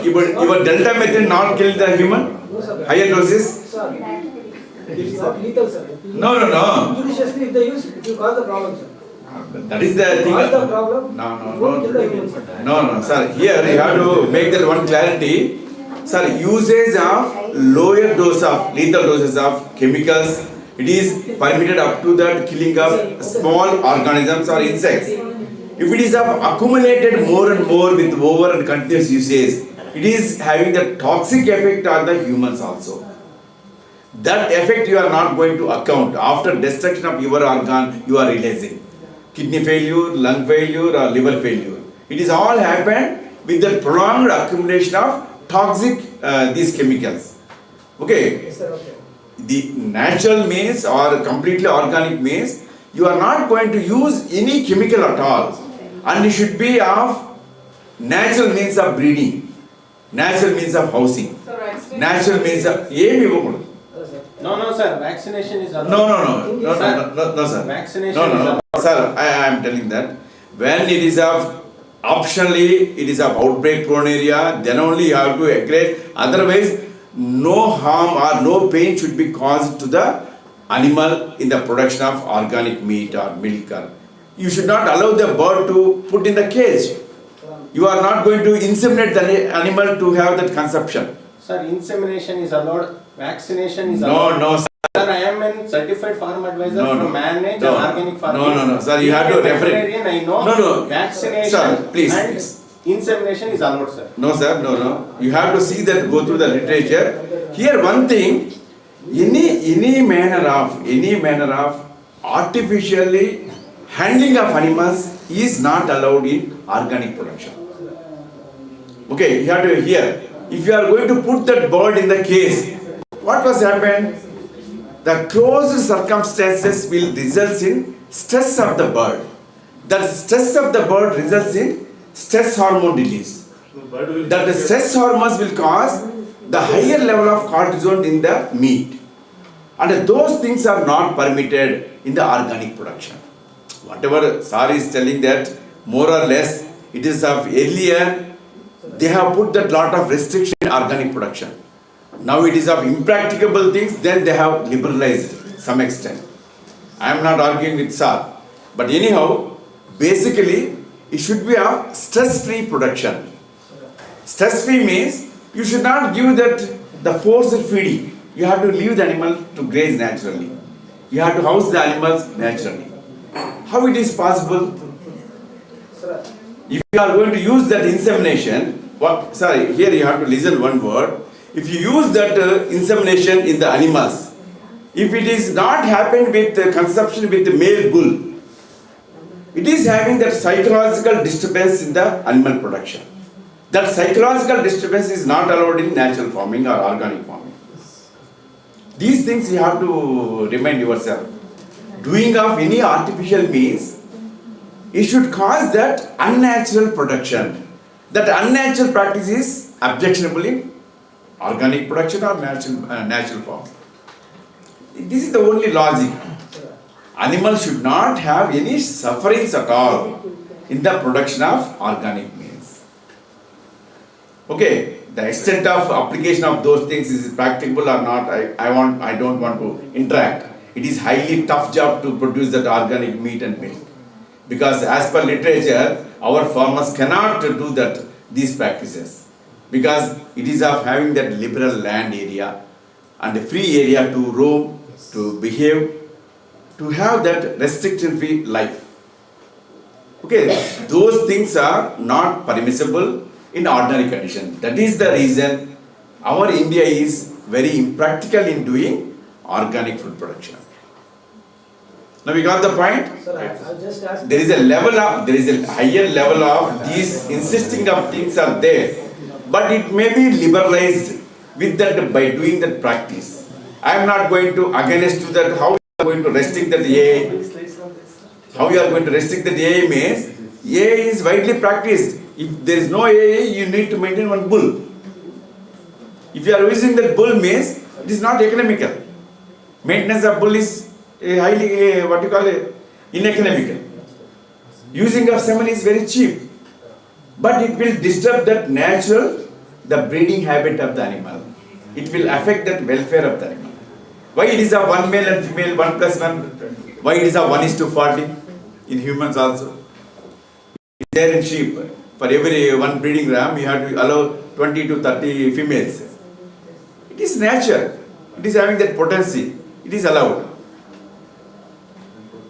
Your delta method not kill the human? No, sir. Higher doses? Sir, it's not lethal, sir. No. Judiciously, if they use, it will cause the problem, sir. That is the thing. Cause the problem. Don't kill the humans, sir. No, sir. Here you have to make that one clarity. Sir, usage of lower dose of lethal doses of chemicals, it is permitted up to the killing of small organisms or insects. If it is of accumulated more and more with over and continuous usage, it is having the toxic effect on the humans also. That effect you are not going to account. After destruction of your organ, you are releasing kidney failure, lung failure or liver failure. It is all happened with the prolonged accumulation of toxic these chemicals. Okay. Yes, sir, okay. The natural means or completely organic means you are not going to use any chemical at all, and it should be of natural means of breeding, natural means of housing, natural means of Hello, sir. No, sir. Vaccination is allowed. No, sir. Vaccination No, is allowed. sir. I am telling that when it is of optionally, it is of outbreak prone area, then only you have to agree. Otherwise, no harm or no pain should be caused to the animal in the production of organic meat or milk. You should not allow the bird to put in the cage. You are not going to inseminate the animal to have that consumption. Sir, insemination is allowed. Vaccination is allowed. No, sir. Sir, I am a certified farm advisor from managed No. and organic farming. No, sir, you have to Being a refer it. veterinarian, I know. No. Vaccination Sir, please, and please. insemination is allowed, sir. No, sir, no. You have to see that, go through the literature. Here, one thing, any manner of artificially handling of animals is not allowed in organic production. Okay, you have to hear. If you are going to put that bird in the cage, what was happened? The closed circumstances will result in stress of the bird. That stress of the bird results in stress hormone release. That the stress hormones will cause the higher level of cortisol in the meat. And those things are not permitted in the organic production. Whatever Sir is telling that, more or less, it is of earlier, they have put that lot of restriction in organic production. Now it is of impracticable things, then they have liberalized some extent. I am not arguing with Sir. But anyhow, basically, it should be a stress-free production. Stress-free means you should not give that the forced feeding. You have to leave the animal to graze naturally. You have to house the animals naturally. How it is possible? Sir, If you are going to use that insemination, here you have to listen one word. If you use that insemination in the animals, if it is not happened with consumption with the male bull, it is having that psychological disturbance in the animal production. That psychological disturbance is not allowed in natural farming or organic farming. These things you have to remind yourself. Doing of any artificial means, it should cause that unnatural production. That unnatural practice is objectionable in organic production or natural form. This is the only logic. Animals should not have any sufferings at all in the production of organic means. Okay, the extent of application of those things is practicable or not, I don't want to interact. It is highly tough job to produce that organic meat and milk. Because as per literature, our farmers cannot do these practices. Because it is of having that liberal land area and a free area to roam, to behave, to have that restriction-free life. Okay, those things are not permissible in ordinary condition. That is the reason our India is very impractical in doing organic food production. Now we got the point? Sir, I just asked. There is a higher level of these insisting of things are there, but it may be liberalized with that by doing that practice. I am not going to against to that how you are going to restrict that AA. How you are going to restrict that AA means AA is widely practiced. If there is no AA, you need to maintain one bull. If you are using that bull means it is not economical. Maintenance of bull is highly uneconomical. Using of semen is very cheap, but it will disturb that the breeding habit of the animal. It will affect that welfare of the animal. Why it is a one male and female 1+1? Why it is a 1:40 in humans also? It's there in sheep. For every one breeding ram, you have to allow 20 to 30 females. It is nature. It is having that potency. It is allowed.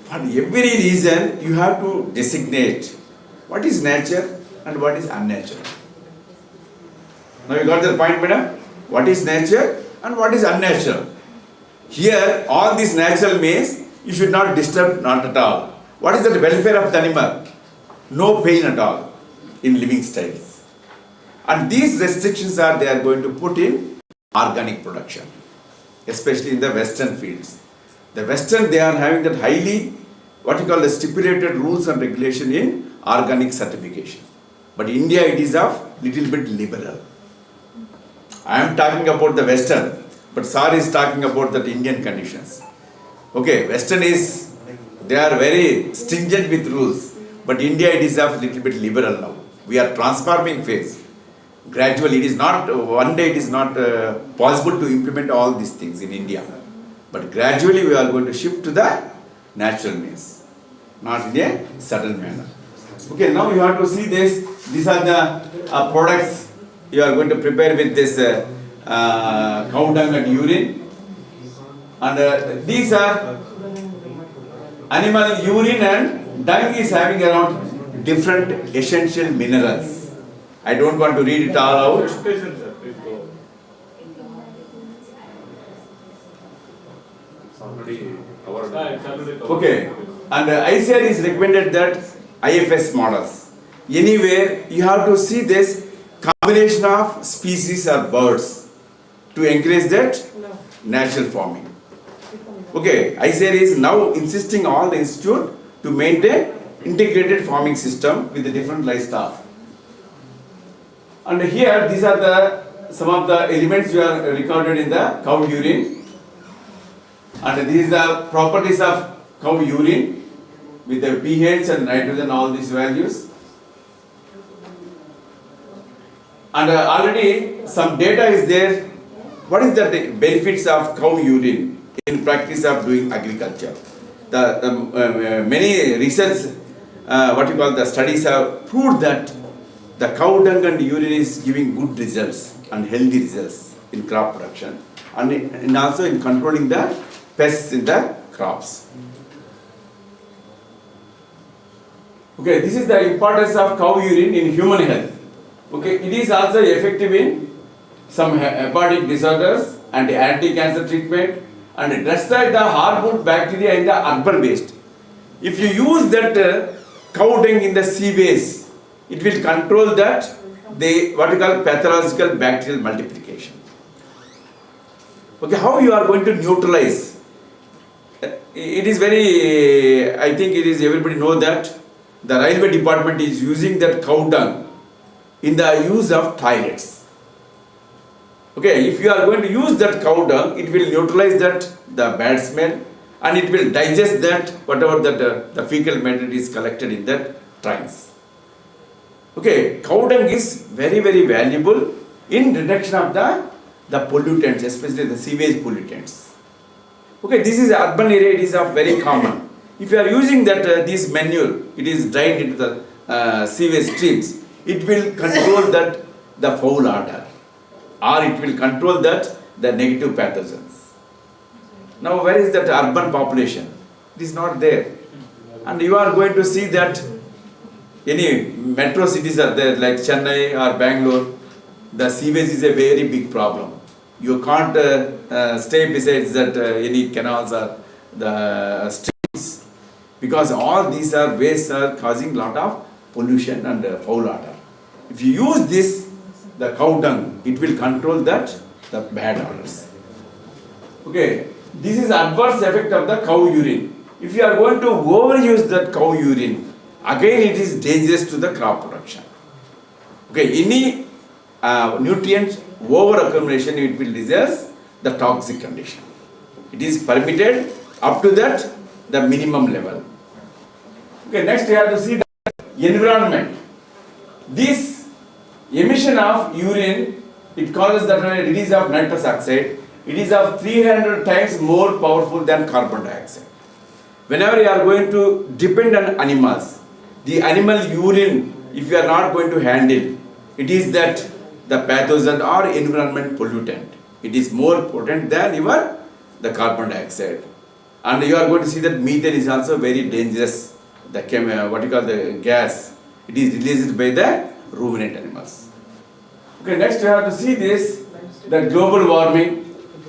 For every reason, you have to designate what is nature and what is unnatural. Now you got the point, madam? What is nature and what is unnatural? Here, all this natural means you should not disturb, not at all. What is the welfare of the animal? No pain at all in living styles. And these restrictions they are going to put in organic production, especially in the western fields. The western, they are having that highly, the stipulated rules and regulation in organic certification. But India, it is of little bit liberal. I am talking about the western, but Sir is talking about the Indian conditions. Okay, western is, they are very stringent with rules, but India, it is of little bit liberal now. We are transforming phase. Gradually, it is not, one day it is not possible to implement all these things in India. But gradually we are going to shift to the natural means, not in a sudden manner. Okay, now you have to see this. These are the products you are going to prepare with this cow dung and urine. And these are animal urine and dung is having around different essential minerals. I don't want to read it all out. Already covered. Okay, and ICR is recommended that IFS models. Anywhere you have to see this combination of species or birds to encourage that natural farming. Okay, ICR is now insisting all the institute to maintain integrated farming system with the different livestock. And here these are some of the elements you are recorded in the cow urine. And these are the properties of cow urine with the pH and nitrogen, all these values. And already some data is there. What is the benefits of cow urine in practice of doing agriculture? Many research, the studies have proved that the cow dung and urine is giving good results and healthy results in crop production and also in controlling the pests in the crops. Okay, this is the importance of cow urine in human health. Okay, it is also effective in some hepatic disorders and anti-cancer treatment and destroy the harmful bacteria in the urban waste. If you use that cow dung in the sewage, it will control that pathological bacterial multiplication. Okay, how you are going to neutralize? It is very, I think it is everybody know that the railway department is using that cow dung in the use of toilets. Okay, if you are going to use that cow dung, it will neutralize the bad smell and it will digest whatever the fecal matter is collected in that trains. Okay, cow dung is very, very valuable in reduction of the pollutants, especially the sewage pollutants. Okay, this is urban area, it is very common. If you are using this manure, it is drained into the sewage streams, it will control the foul odor, or it will control the negative pathogens. Now, where is that urban population? It is not there. And you are going to see that any metro cities are there like Chennai or Bangalore, the sewage is a very big problem. You can't stay besides that any canals or the streets, because all these are wastes are causing lot of pollution and foul odor. If you use this, the cow dung, it will control that, the bad odors. Okay, this is adverse effect of the cow urine. If you are going to overuse that cow urine, again it is dangerous to the crop production. Okay, any nutrient over accumulation, it will result the toxic condition. It is permitted up to that the minimum level. Okay, next we have to see the environment. This emission of urine, it causes the release of nitrous oxide. It is of 300 times more powerful than carbon dioxide. Whenever you are going to depend on animals, the animal urine, if you are not going to handle, it is that the pathogen or environment pollutant. It is more potent than the carbon dioxide. And you are going to see that methane is also very dangerous. The what you call the gas, it is released by the ruminant animals. Okay, next you have to see this, the global warming,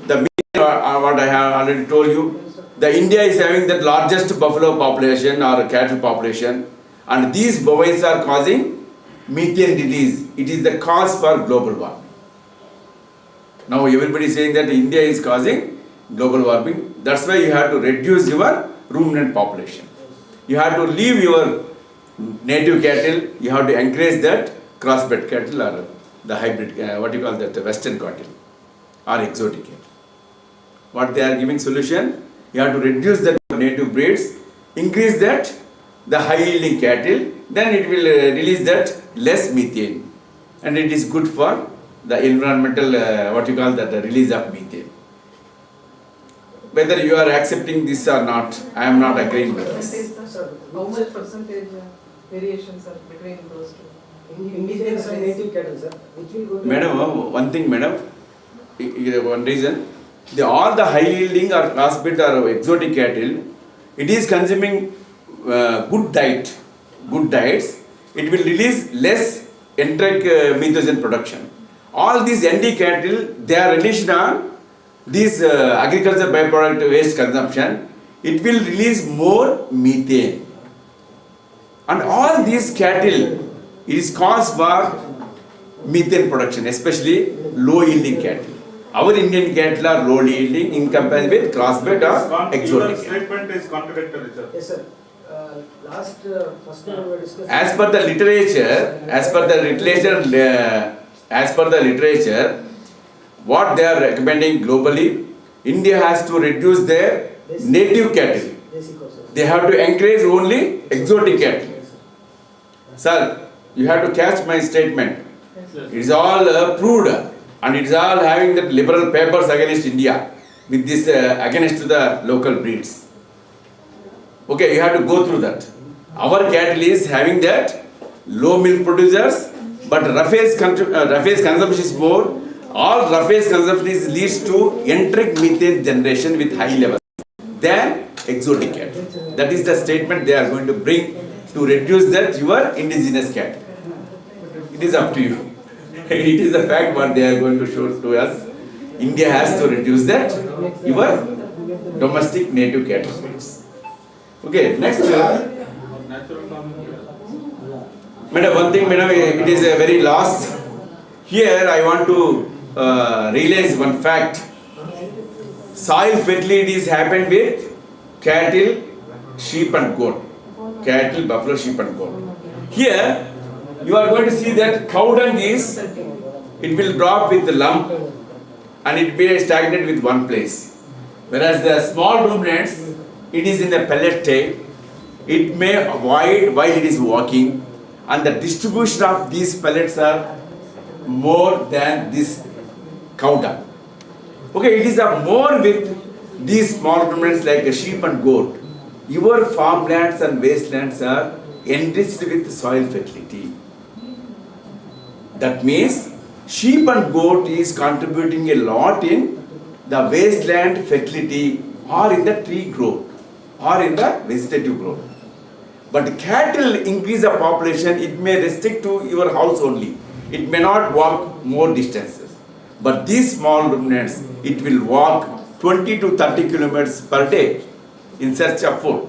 the methane, what I have already told you. The India is having the largest buffalo population or cattle population, and these bovines are causing methane release. It is the cause for global warming. Now everybody is saying that India is causing global warming. That's why you have to reduce your ruminant population. You have to leave your native cattle. You have to encourage that crossbred cattle or the hybrid, what you call that, western cattle or exotic cattle. What they are giving solution? You have to reduce the native breeds, increase that the high yielding cattle, then it will release that less methane, and it is good for the environmental, what you call that, the release of methane. Whether you are accepting this or not, I am not agreeing with this. How much percentage variations are between those two? Indigenous and native cattle, sir, which will go to... Madam, one thing, madam, one reason, all the high yielding or crossbred or exotic cattle, it is consuming good diets, it will release less enteric methogen production. All these ND cattle, they are released on this agriculture byproduct waste consumption, it will release more methane. And all these cattle is cause for methane production, especially low yielding cattle. Our Indian cattle are low yielding in comparison with crossbred or exotic. Your statement is contradictory, sir. Yes, sir. First time we were discussing... As per the literature, what they are recommending globally, India has to reduce their native cattle. They have to encourage only exotic cattle. Sir, you have to catch my statement. It is all proved. And it is all having that liberal papers against India with this against the local breeds. Okay, you have to go through that. Our cattle is having that low milk producers, but roughage consumption is more. All roughage consumption leads to enteric methane generation with high levels than exotic cattle. That is the statement they are going to bring to reduce that your indigenous cattle. It is up to you. It is the fact what they are going to show to us. India has to reduce that your domestic native cattle breeds. Okay, next. Madam, one thing, madam, it is a very last. Here I want to realize one fact. Soil fertility is happened with cattle, sheep and goat. Cattle, buffalo, sheep and goat. Here you are going to see that cow dung is, it will drop with the lump and it will be stagnant with one place. Whereas the small ruminants, it is in a pellet type. It may avoid while it is walking, and the distribution of these pellets are more than this cow dung. Okay, it is more with these small ruminants like a sheep and goat. Your farmlands and wastelands are enriched with soil fertility. That means sheep and goat is contributing a lot in the wasteland fertility or in the tree growth or in the vegetative growth. But cattle increase the population, it may restrict to your house only. It may not walk more distances. But these small ruminants, it will walk 20 to 30 kilometers per day in search of food.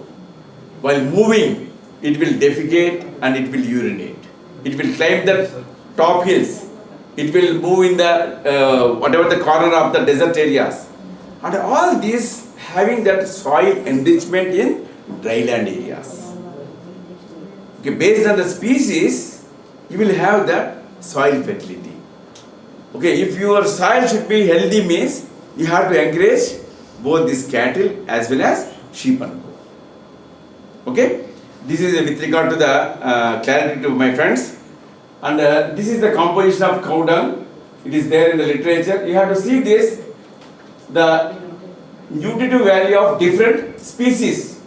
While moving, it will defecate and it will urinate. It will climb the top hills. It will move in the whatever the corner of the desert areas. And all these having that soil enrichment in dryland areas. Okay, based on the species, you will have that soil fertility. Okay, if your soil should be healthy means you have to encourage both this cattle as well as sheep and goat. Okay, this is with regard to the clarity to my friends. And this is the composition of cow dung. It is there in the literature. You have to see this, the nutritive value of different species.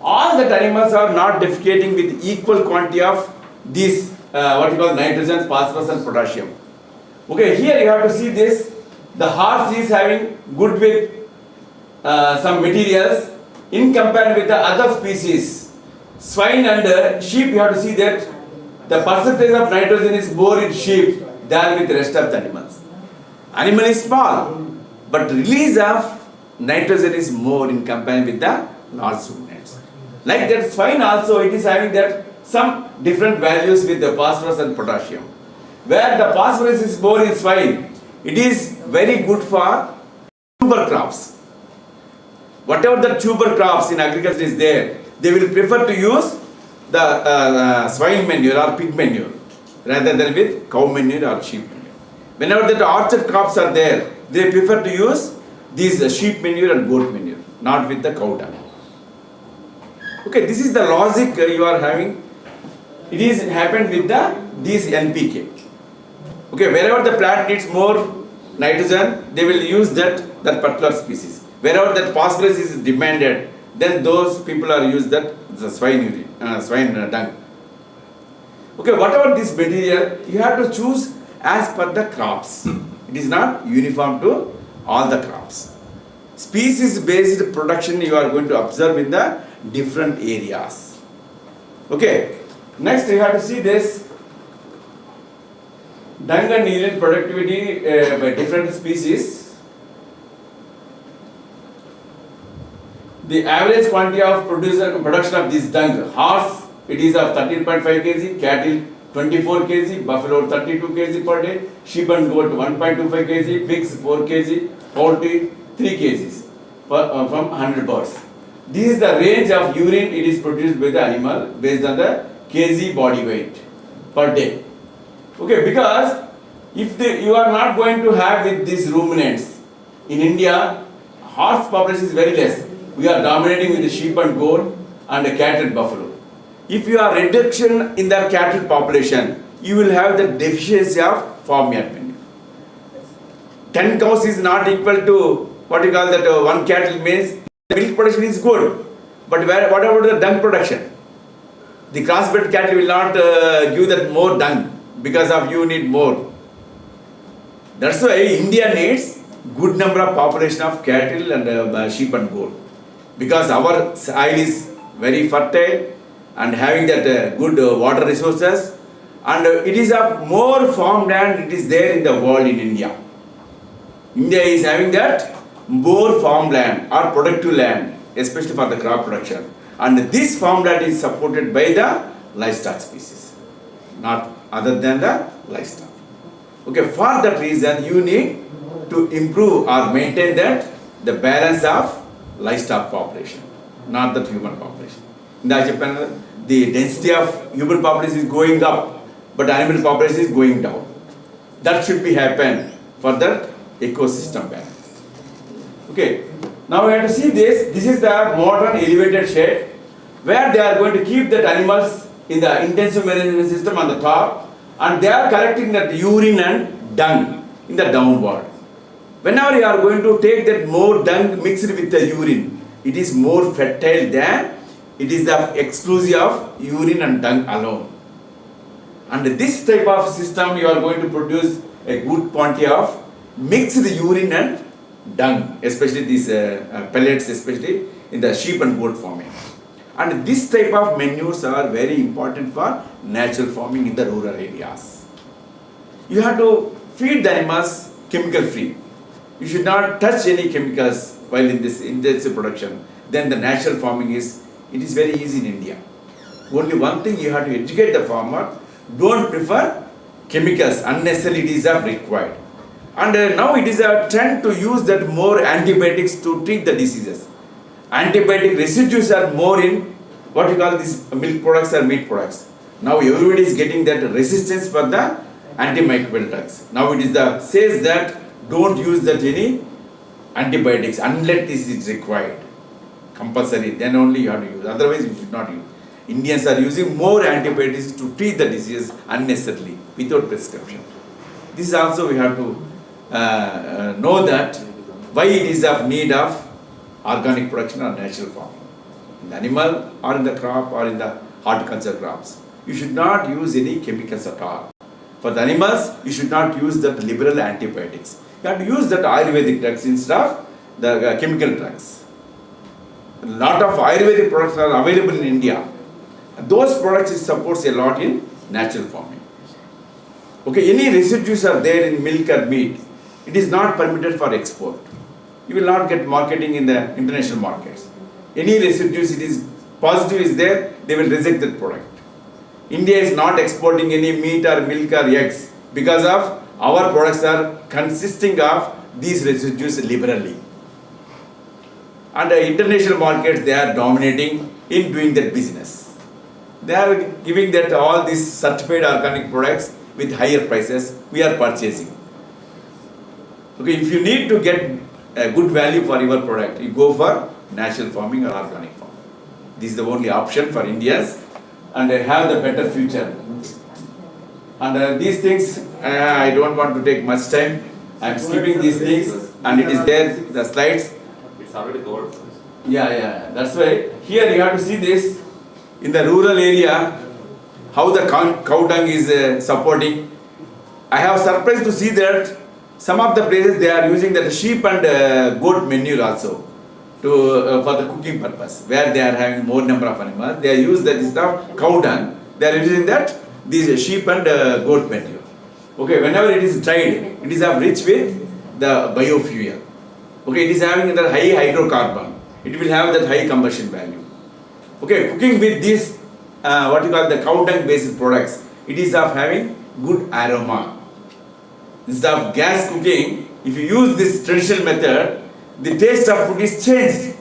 All the animals are not defecating with equal quantity of these what you call nitrogen, phosphorus and potassium. Okay, here you have to see this. The horse is having good with some materials in comparison with the other species. Swine and sheep, you have to see that the percentage of nitrogen is more in sheep than with the rest of the animals. Animal is small, but release of nitrogen is more in comparison with the large ruminants. Like that swine also, it is having that some different values with the phosphorus and potassium. Where the phosphorus is more in swine, it is very good for tuber crops. Whatever the tuber crops in agriculture is there, they will prefer to use the swine manure or pig manure rather than with cow manure or sheep manure. Whenever the orchard crops are there, they prefer to use these sheep manure and goat manure, not with the cow dung. Okay, this is the logic you are having. It is happened with these NPK. Okay, wherever the plant needs more nitrogen, they will use that particular species. Wherever that phosphorus is demanded, then those people are used the swine urine, swine dung. Okay, whatever this material, you have to choose as per the crops. It is not uniform to all the crops. Species based production you are going to observe in the different areas. Okay, next you have to see this dung and urine productivity by different species. The average quantity of production of this dung, horse it is of 13.5 kg, cattle 24 kg, buffalo 32 kg per day, sheep and goat 1.25 kg, pigs 4 kg, poultry 3 kg from 100 birds. This is the range of urine it is produced by the animal based on the kg body weight per day. Okay, because if you are not going to have with these ruminants, in India, horse population is very less. We are dominating with the sheep and goat and the cattle and buffalo. If you are reduction in the cattle population, you will have the deficiency of farmyard manure. 10 cows is not equal to what you call that 1 cattle means the milk production is good. But what about the dung production? The crossbred cattle will not give that more dung because of you need more. That's why India needs good number of population of cattle and sheep and goat. Because our soil is very fertile and having that good water resources, and it is of more farmland it is there in the world in India. India is having that more farmland or productive land, especially for the crop production, and this farmland is supported by the livestock species, not other than the livestock. Okay, for that reason you need to improve or maintain that the balance of livestock population, not the human population. In the density of human population is going up, but animal population is going down. That should be happen for that ecosystem balance. Okay, now we have to see this. This is the modern elevated shed where they are going to keep that animals in the intensive management system on the top, and they are collecting that urine and dung in the downward. Whenever you are going to take that more dung mixed with the urine, it is more fertile than it is the exclusive of urine and dung alone. And this type of system you are going to produce a good quantity of mixed urine and dung, especially these pellets, especially in the sheep and goat farming. And this type of manures are very important for natural farming in the rural areas. You have to feed the animals chemical free. You should not touch any chemicals while in this intensive production. Then the natural farming is very easy in India. Only one thing you have to educate the farmer, don't prefer chemicals, unnecessarily it is required. And now it is a trend to use that more antibiotics to treat the diseases. Antibiotic residues are more in what you call these milk products or meat products. Now everybody is getting that resistance for the antimicrobial drugs. Now it is says that don't use that any antibiotics unless this is required. Compulsory, then only you have to use. Otherwise you should not use. Indians are using more antibiotics to treat the disease unnecessarily without prescription. This also we have to know that why it is of need of organic production or natural farming. In the animal or in the crop or in the horticulture crops. You should not use any chemicals at all. For the animals, you should not use that liberal antibiotics. You have to use that Ayurvedic drugs instead of the chemical drugs. A lot of Ayurvedic products are available in India. Those products it supports a lot in natural farming. Okay, any residues are there in milk or meat, it is not permitted for export. You will not get marketing in the international markets. Any residues, it is positive is there, they will reject that product. India is not exporting any meat or milk or eggs because of our products are consisting of these residues liberally. And the international markets, they are dominating in doing that business. They are giving that all these certified organic products with higher prices, we are purchasing. Okay, if you need to get a good value for your product, you go for natural farming or organic farming. This is the only option for Indians and have the better future. And these things, I don't want to take much time. I am skipping these things and it is there, the slides. It's already covered. Yeah, that's why here you have to see this in the rural area, how the cow dung is supporting. I have surprised to see that some of the places they are using that sheep and goat manure also to for the cooking purpose, where they are having more number of animals. They use that stuff cow dung. They are using that these sheep and goat manure. Okay, whenever it is dried, it is rich with the biofuel. Okay, it is having that high hydrocarbon. It will have that high combustion value. Okay, cooking with these what you call the cow dung based products, it is of having good aroma. Instead of gas cooking, if you use this traditional method, the taste of food is changed.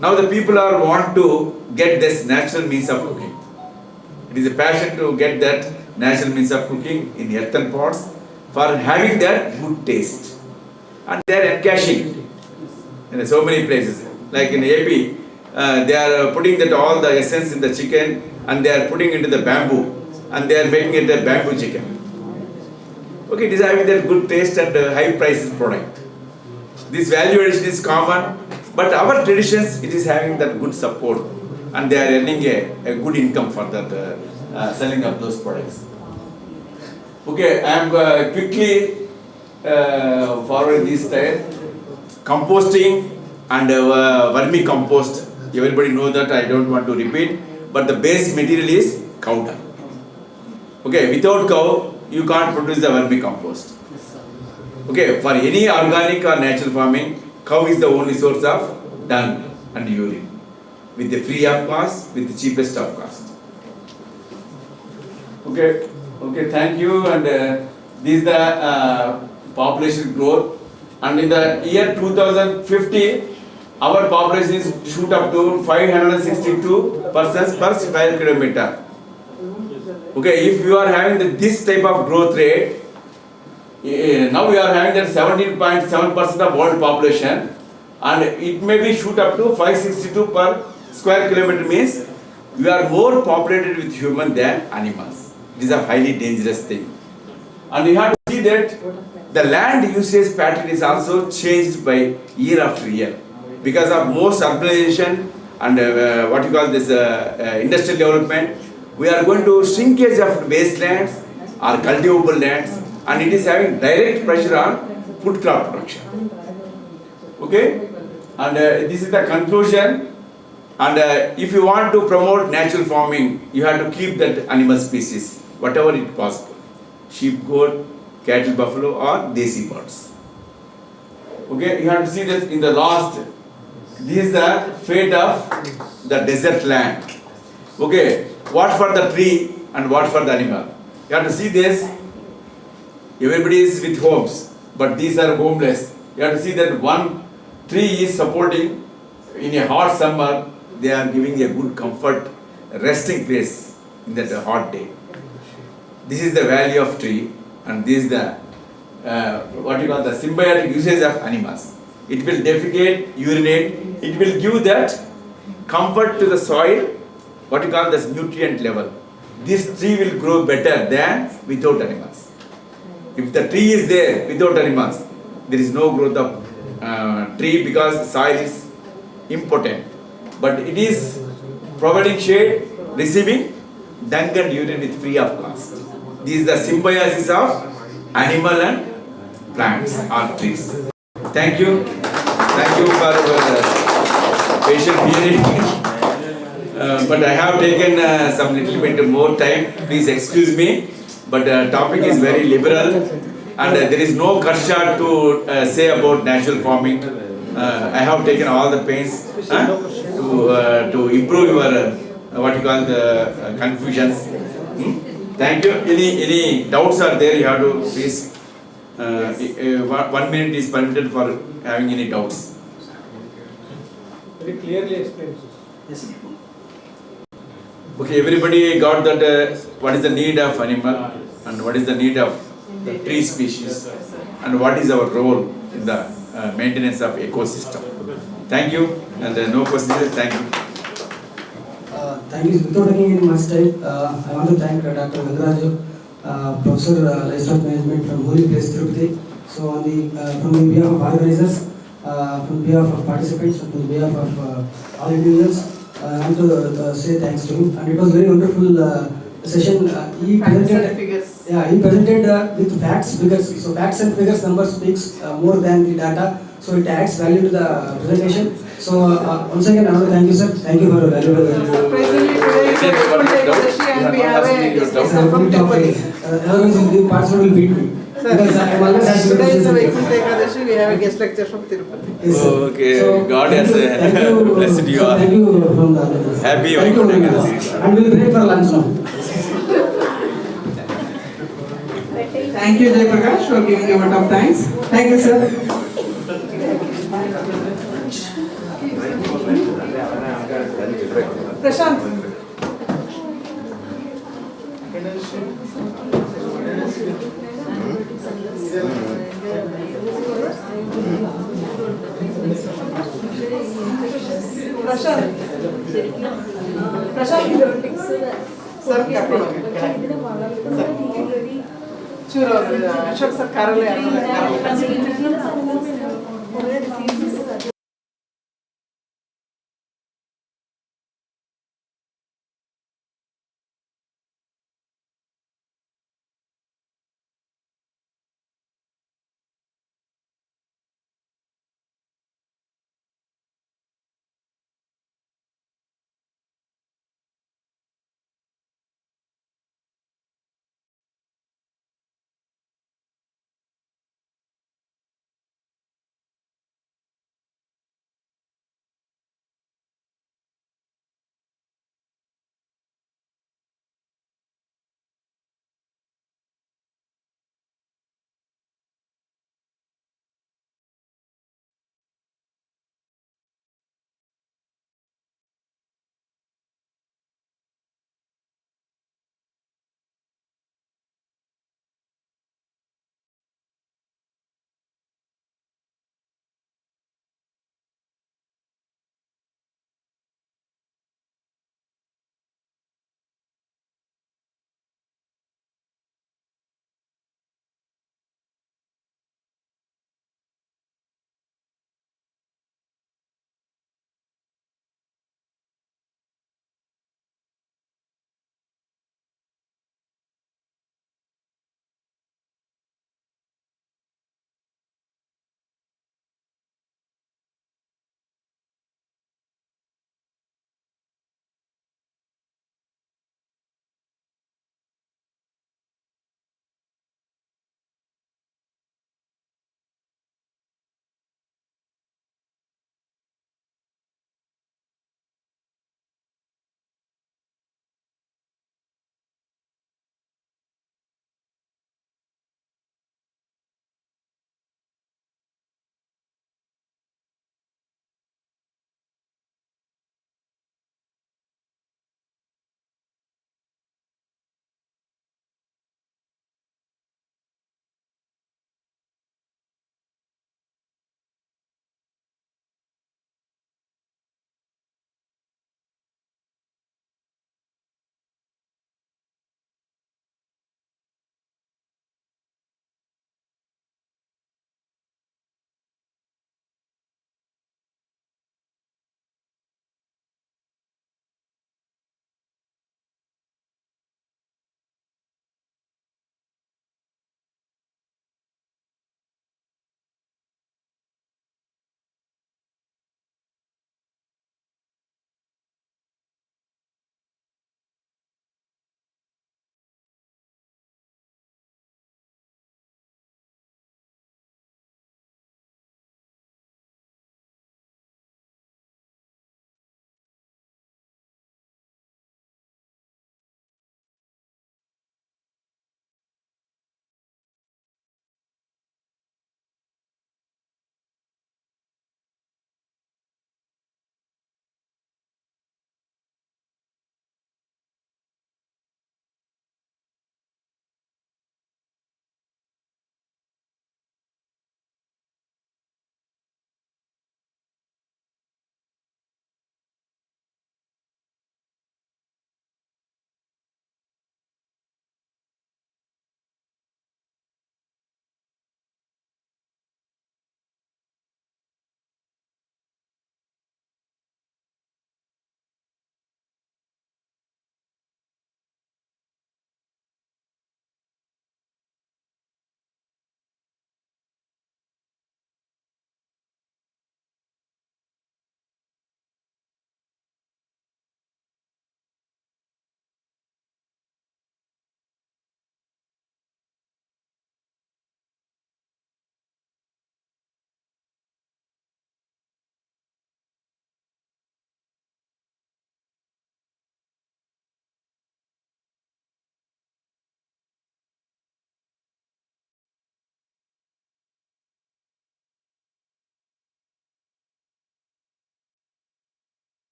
Now the people are want to get this natural means of cooking. It is a passion to get that natural means of cooking in earthen pots for having that good taste. And they are encashing in so many places. Like in AP, they are putting that all the essence in the chicken and they are putting into the bamboo and they are making it a bamboo chicken. Okay, it is having that good taste and high priced product. This value addition is common, but our traditions, it is having that good support and they are earning a good income for that selling of those products. Okay, I am quickly forwarding this slide. Composting and vermicompost. Everybody knows that, I don't want to repeat, but the base material is cow dung. Okay, without cow, you can't produce the vermicompost. Okay, for any organic or natural farming, cow is the only source of dung and urine, with the free of cost, with the cheapest of cost. Okay, thank you. And this is the population growth. And in the year 2050, our population is shoot up to 562 persons per square kilometer. Okay, if you are having this type of growth rate, now we are having that 17.7% of world population, and it may be shoot up to 562 per square kilometer, means we are more populated with human than animals. It is a highly dangerous thing. And you have to see that the land usage pattern is also changed by year after year because of more urbanization and what you call this industrial development. We are going to shrinkage of wastelands or cultivable lands, and it is having direct pressure on food crop production. Okay, And this is the conclusion. And if you want to promote natural farming, you have to keep that animal species, whatever it possible. Sheep, goat, cattle, buffalo, or desi birds. Okay, you have to see this in the last. This is the fate of the desert land. Okay, what for the tree and what for the animal. You have to see this. Everybody is with homes, but these are homeless. You have to see that one tree is supporting in a hot summer. They are giving a good comfort, resting place in that hot day. This is the value of tree, and this is the what you call the symbiotic usage of animals. It will defecate, urinate. It will give that comfort to the soil. What you call this nutrient level. This tree will grow better than without animals. If the tree is there without animals, there is no growth of tree because soil is impotent. But it is providing shade, receiving dung and urine with free of cost. This is the symbiosis of animal and plants or trees. Thank you. Thank you for your patient hearing. But I have taken some little bit more time. Please excuse me. But the topic is very liberal, and there is no karsha to say about natural farming. I have taken all the pains to improve your what you call the confusions. Thank you. Any doubts are there? You have to please. 1 minute is permitted for having any doubts. Very clearly explained. Yes. Okay, everybody got that what is the need of animal and what is the need of the tree species and what is our role in the maintenance of ecosystem. Thank you, and no questions. Thank you. Thank you. Without taking any much time, I want to thank Dr. Gangaraju, Professor Livestock Management from Holy Place Tirupati. So on the from the behalf of organizers, from behalf of participants, and from behalf of all individuals, I want to say thanks to him. And it was very wonderful session. He presented Figures. Yeah, he presented with facts, figures. So facts and figures number speaks more than the data. So it adds value to the presentation. So once again, I want to thank you, sir. Thank you for your valuable. Surprisingly today is a Ekadashi and we have a guest lecture from Tirupati. Otherwise, the participant will beat me. Because I am always asking Today is a questions. Ekadashi, we have a guest lecture from Tirupati. Yes, sir. Okay, So, God thank has you, thank you, blessed you so all. Thank you from the Happy Thank you, Ekadashi. and we'll break for lunch now. Thank you, Jay Prakash, for giving a vote of thanks. Thank you, sir. Prashant. Prashant. Sir, ಚೂರು Ashok sir ಕಾರಲ್ಲಿ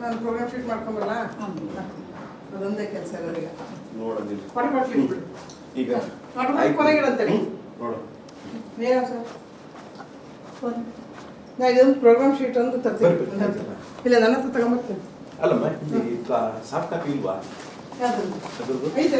ನಾನು program sheet ಮಾಡ್ಕೊಂಬಲ್ಲ ಅದೊಂದೇ ಕೆಲಸ ಇರೋರಿಗೆ ನೋಡೋದಿಲ್ಲ ಪಟ ಬಿಡು ಈಗ ಕೊನೆಗಿಡಂತೇಳಿ ನೋಡು ಏನ ಸರ್ ನಾ ಇದೊಂದು ಪ್ರೋಗ್ರಾಮ್ ಶೀಟ್ ಒಂದು ತರ್ತೀನಿ ಇಲ್ಲ ನನ್ನ ಹತ್ರ ತಗೊಂಬರ್ತೀನಿ ಅಲ್ಲಮ್ಮ ಸಾಫ್ಟ್ ಕಾಪಿ ಇಲ್ವಾ ಯಾವ್ದು ಅದ್ರದ್ದು ಐತೆ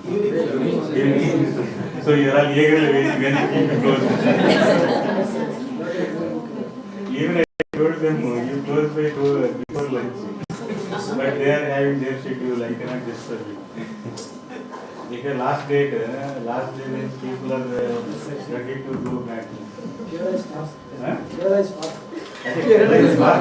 So you are all eagerly waiting when you keep it closed. Even I told them, you close by 2 before lunch. But they are having their schedule, I cannot disturb you. Because last day when people are ready to go back. Huh? Kerala is far.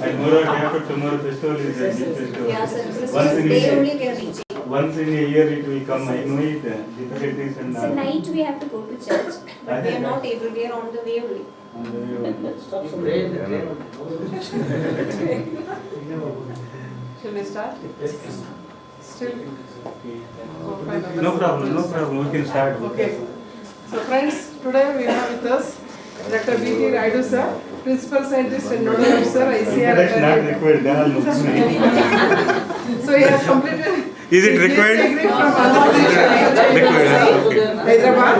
And moreover, day after tomorrow festival is a big festival. Yeah, sir. Once in a They year. only they are reaching. Once in a year it will come, I know it, difficulties and So night we have to go to church, but we are not able. We are on the way only. Shall we start? Still? No problem, we can start. Okay. So friends, today we have with us Dr. B.T. Raidu sir, Principal Scientist and Nodal Officer, ICR. Introduction not required, they all look same. So he has completed. Is it his required? degree from Andhra Pradesh Required, Hyderabad.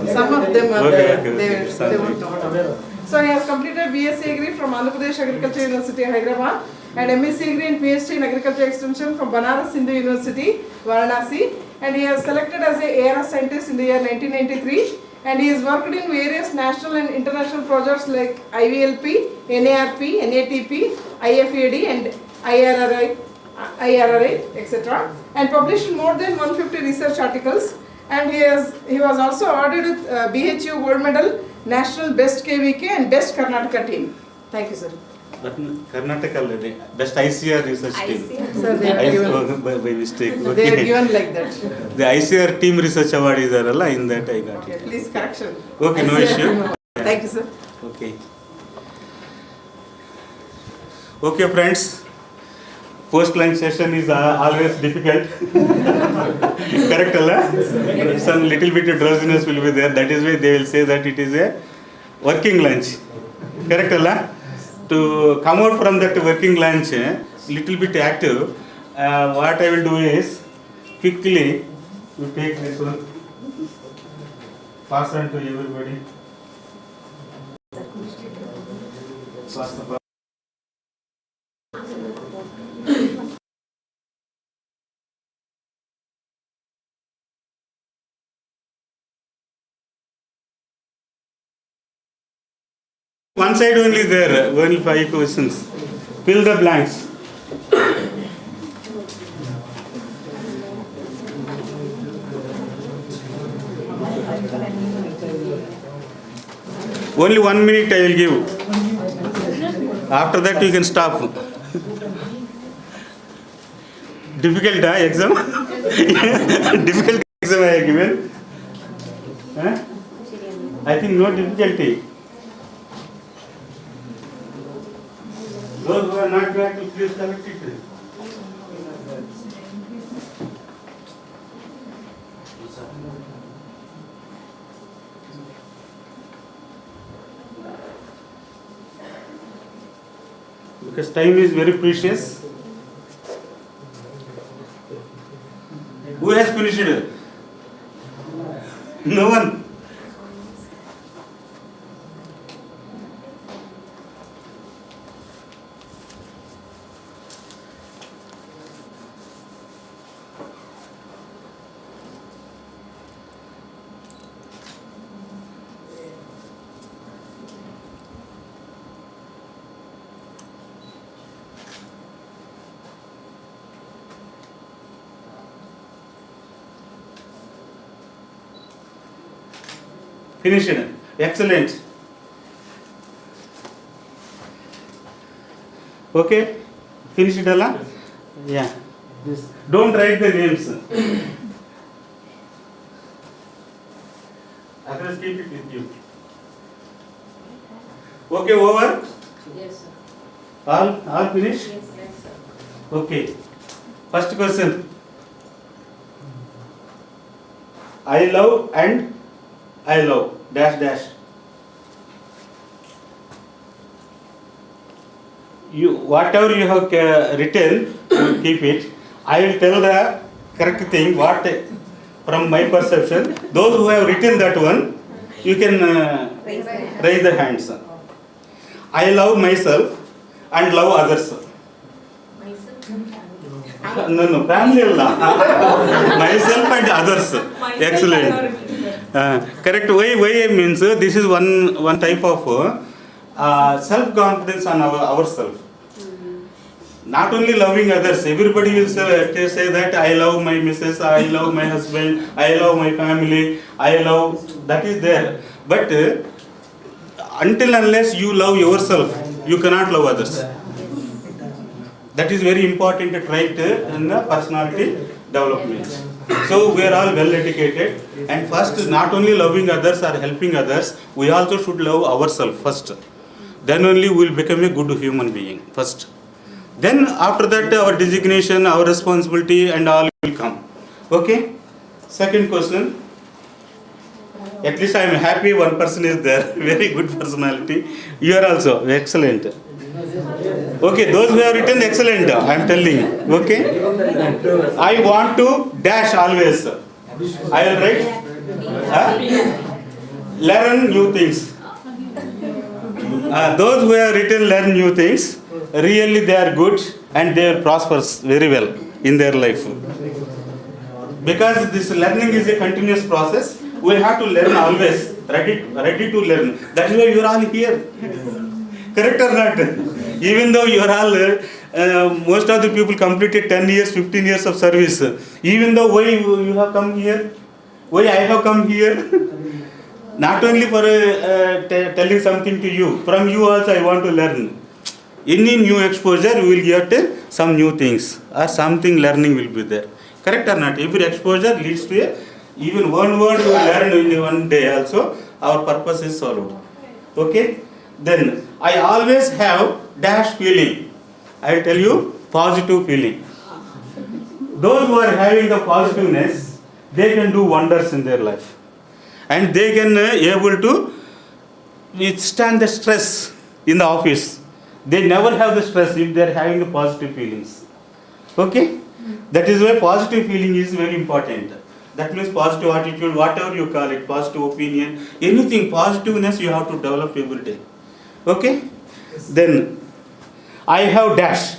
Some of them are there. Okay. They won't know. So he has completed BSc degree from Andhra Pradesh Agriculture University, Hyderabad, and MSc degree and PhD in Agriculture Extension from Banaras Hindu University, Varanasi, and he has selected as a ARS scientist in the year 1993, and he has worked in various national and international projects like IVLP, NARP, NATP, IFAD, and IRRI, etc., and published more than 150 research articles, and he was also awarded with BHU Gold Medal, National Best KVK and Best Karnataka Team. Thank you, sir. But Karnataka, best ICR research team. Sir, they are given, By mistake. they are given like that. The ICR team research award is there, in that I got Okay, it. please correction. Okay, no ICR issue. team award. Thank you, sir. Okay. Okay, friends. Post-lunch session is always difficult. Correct, Allah? Some little bit of drowsiness will be there. That is why they will say that it is a working lunch. Correct, Allah? To come out from that working lunch, little bit active, what I will do is, quickly, you take this one, pass on to everybody. Pass the. One side only there, only 5 questions. Fill the blanks. Only 1 minute I will give. After that you can stop. Difficult exam? Difficult exam I have given? Huh? I think no difficulty. Those who are not back, please collect it. Because time is very precious. Who has finished it? No one. Finished. Excellent. Okay? Finished, Allah? Yeah. Don't write the names. Others keep it with you. Okay, over? Yes, sir. All finished? Yes, sir. Okay. First question. I love and I love dash dash. You whatever you have written, you keep it. I will tell the correct thing. What from my perception, those who have written that one, you can raise the hands. I love myself and love others. Myself. No, family alla. Myself and others. Excellent. Correct. Why means this is one type of self-confidence on ourselves. Not only loving others, everybody will say that I love my missus, I love my husband, I love my family, that is there. But until unless you love yourself, you cannot love others. That is very important trait in the personality development. So we are all well educated, and first not only loving others or helping others, we also should love ourselves first. Then only we will become a good human being first. Then after that our designation, our responsibility and all will come. Okay? Second question. At least I am happy one person is there. Very good personality. You are also excellent. Okay, those who have written excellent, I am telling. Okay? I want to dash always. I will write. Learn new things. Those who have written learn new things, really they are good and they will prosper very well in their life. Because this learning is a continuous process, we have to learn always, ready to learn. That is why you are all here. Correct or not? Even though you are all, most of the people completed 10 years, 15 years of service. Even though why you have come here, why I have come here, not only for telling something to you, from you also I want to learn. Any new exposure, we will get some new things or something learning will be there. Correct or not? Every exposure leads to even one word we learn in one day also, our purpose is solved. Okay? Then I always have dash feeling. I will tell you positive feeling. Those who are having the positiveness, they can do wonders in their life. And they can able to withstand the stress in the office. They never have the stress if they are having the positive feelings. Okay? That is why positive feeling is very important. That means positive attitude, whatever you call it, positive opinion, anything, positiveness you have to develop every day. Okay? Then, I have dash.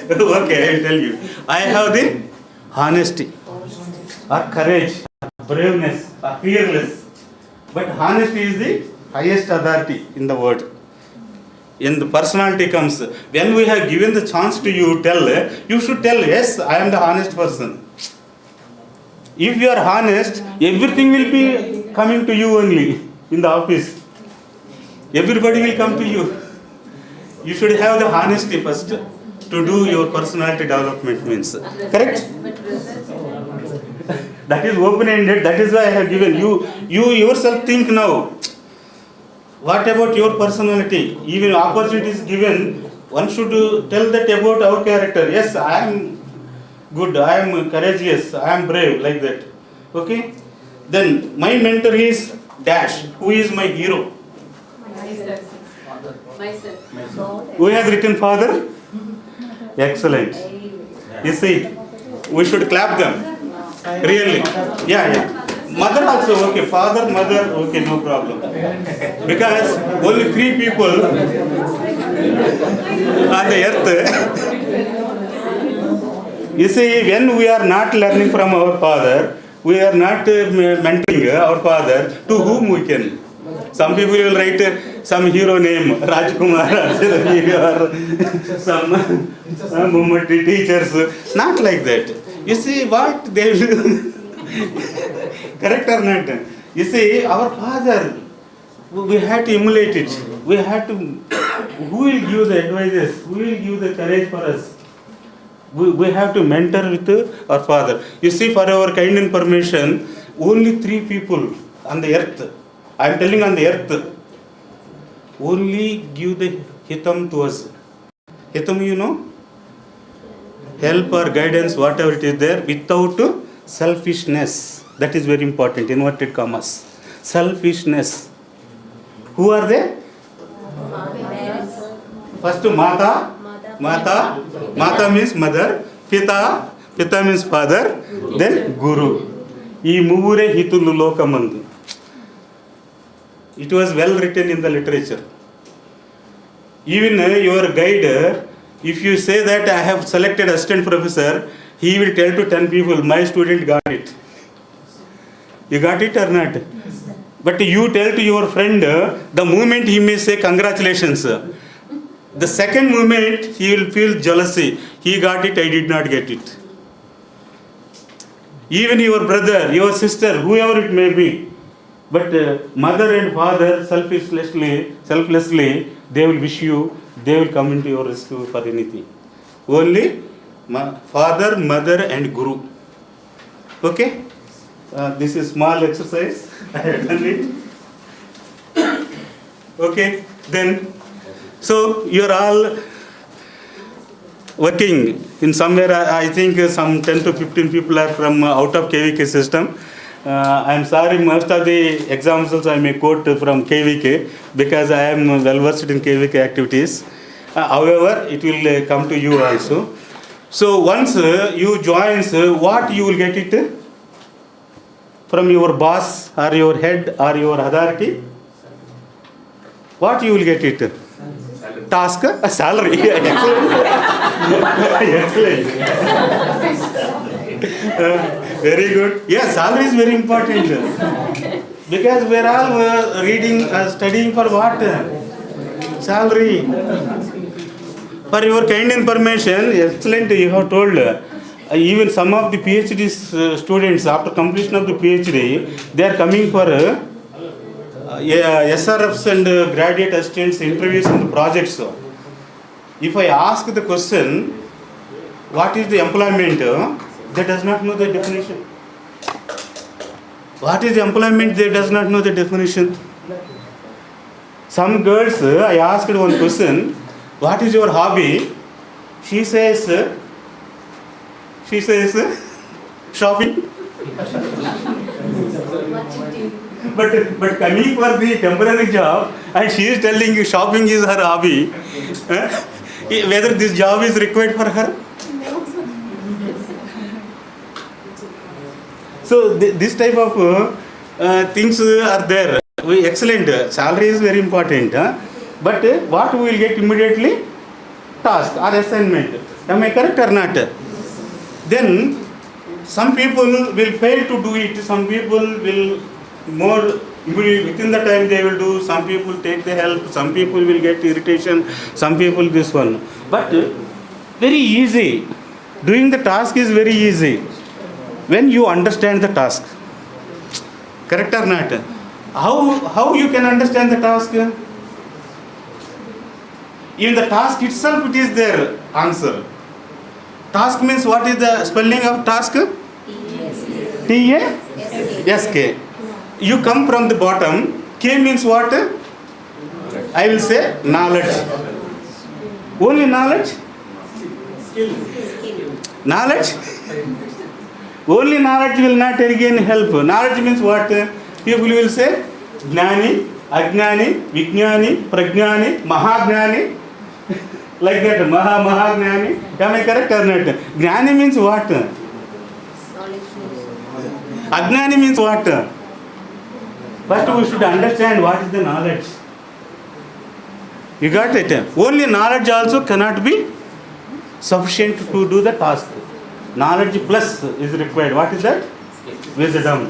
Okay, I will tell you. I have the honesty, or courage, braveness, or fearless. But honesty is the highest authority in the world. In the personality comes, when we have given the chance to you, you should tell, yes, I am the honest person. If you are honest, everything will be coming to you only in the office. Everybody will come to you. You should have the honesty first to do your personality development means. Correct? That is open-ended. That is why I have given you. You yourself think now. What about your personality? Even opportunity is given, one should tell that about our character. Yes, I am good, I am courageous, I am brave, like that. Okay? Then my mentor is dash. Who is my hero? Myself. Who has written father? Excellent. You see, we should clap them. Really. Yeah. Mother also, okay. Father, mother, okay, no problem. Because only 3 people on the earth. You see, when we are not learning from our father, we are not mentoring our father, to whom we can. Some people will write some hero name, Rajkumar, or some Mummy teachers. Not like that. You see what they will. Correct or not? You see, our father, we had to emulate it. We had to. Who will give the advices? Who will give the courage for us? We have to mentor with our father. You see, for our kind information, only 3 people on the earth. I am telling on the earth. Only give the hitam to us. Hitam, you know? Help or guidance, whatever it is there, without selfishness. That is very important, inverted commas. Selfishness. Who are they? First, Mata. Mata means mother. Pita means father. Then Guru. Ee muvure hitulu lokamandu. It was well written in the literature. Even your guide, if you say that I have selected assistant professor, he will tell to 10 people, my student got it. You got it or not? But you tell to your friend, the moment he may say congratulations, the second moment he will feel jealousy. He got it, I did not get it. Even your brother, your sister, whoever it may be. But mother and father selflessly, they will wish you, they will come into your rescue for anything. Only father, mother and guru. Okay? This is small exercise. I have done it. Okay, then. So you are all working in somewhere. I think some 10 to 15 people are from out of KVK system. I am sorry, most of the examples I may quote from KVK because I am well versed in KVK activities. However, it will come to you also. So once you join, what you will get it from your boss or your head or your authority? What you will get it? Task, a salary. Excellent. Very good. Yes, salary is very important because we are all reading, studying for what? Salary. For your kind information, excellent. You have told. Even some of the PhD students, after completion of the PhD, they are coming for SRFs and graduate assistants interviews in the projects. If I ask the question, what is the employment? They does not know the definition. What is the employment? They does not know the definition. Some girls, I asked one question, what is your hobby? She says shopping. But coming for the temporary job, and she is telling you shopping is her hobby. Whether this job is required for her? So this type of things are there. Excellent. Salary is very important. But what we will get immediately? Task or assignment. Am I correct or not? Then some people will fail to do it. Some people will more within the time they will do. Some people take the help. Some people will get irritation. Some people this one. But very easy. Doing the task is very easy when you understand the task. Correct or not? How you can understand the task? In the task itself it is their answer. Task means what is the spelling of task? T-A-S-K. You come from the bottom. K means what? I will say knowledge. Only knowledge? Knowledge? Only knowledge will not again help. Knowledge means what? People will say Jnani, Ajnani, Vijnani, Prajnani, Mahagnani. Like that, Mahagnani. Am I correct or not? Jnani means what? Ajnani means what? First we should understand what is the knowledge. You got it? Only knowledge also cannot be sufficient to do the task. Knowledge plus is required. What is that? Wisdom.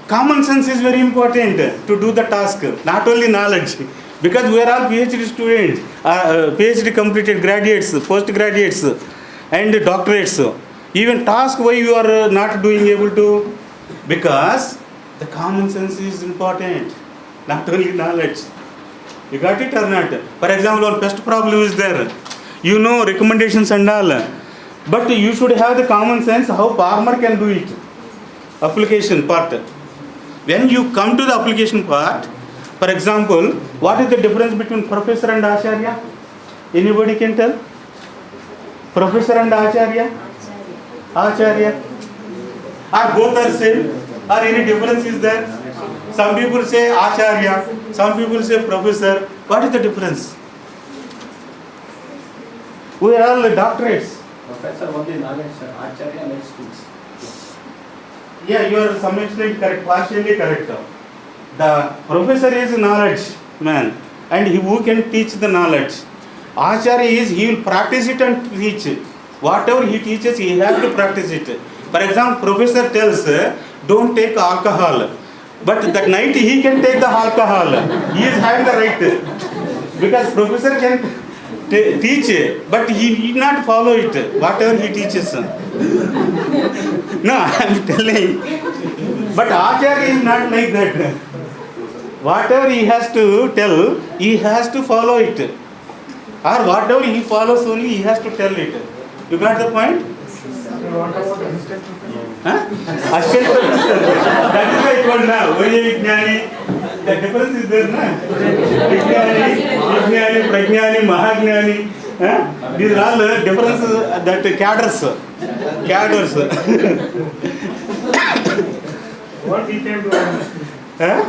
Common sense is very important to do the task. Not only knowledge. Because we are all PhD students, PhD completed graduates, postgraduates and doctorates. Even task why you are not doing able to? Because the common sense is important. Not only knowledge. You got it or not? For example, one pest problem is there. You know recommendations and all. But you should have the common sense how farmer can do it. Application part. When you come to the application part, for example, what is the difference between professor and acharya? Anybody can tell? Professor and acharya? Acharya. Or both are same? Or any difference is there? Some people say acharya, some people say professor. What is the difference? We are all doctorates. Professor only knowledge, acharya makes schools. Yeah, you are partially correct. The professor is knowledge man, and who can teach the knowledge. Acharya is, he will practice it and teach. Whatever he teaches, he has to practice it. For example, professor tells, don't take alcohol. But that night he can take the alcohol. He is having the right. Because professor can teach, but he need not follow it, whatever he teaches. No, I am telling. But Acharya is not like that. Whatever he has to tell, he has to follow it. Or whatever he follows only, he has to tell it. You got the point? Huh? Assistant professor. That is why I told now. Vijnani. The difference is there, na? Vijnani, Prajnani, Mahagnani. Huh? These are all the differences that cadres. What he can do, I am asking. Huh?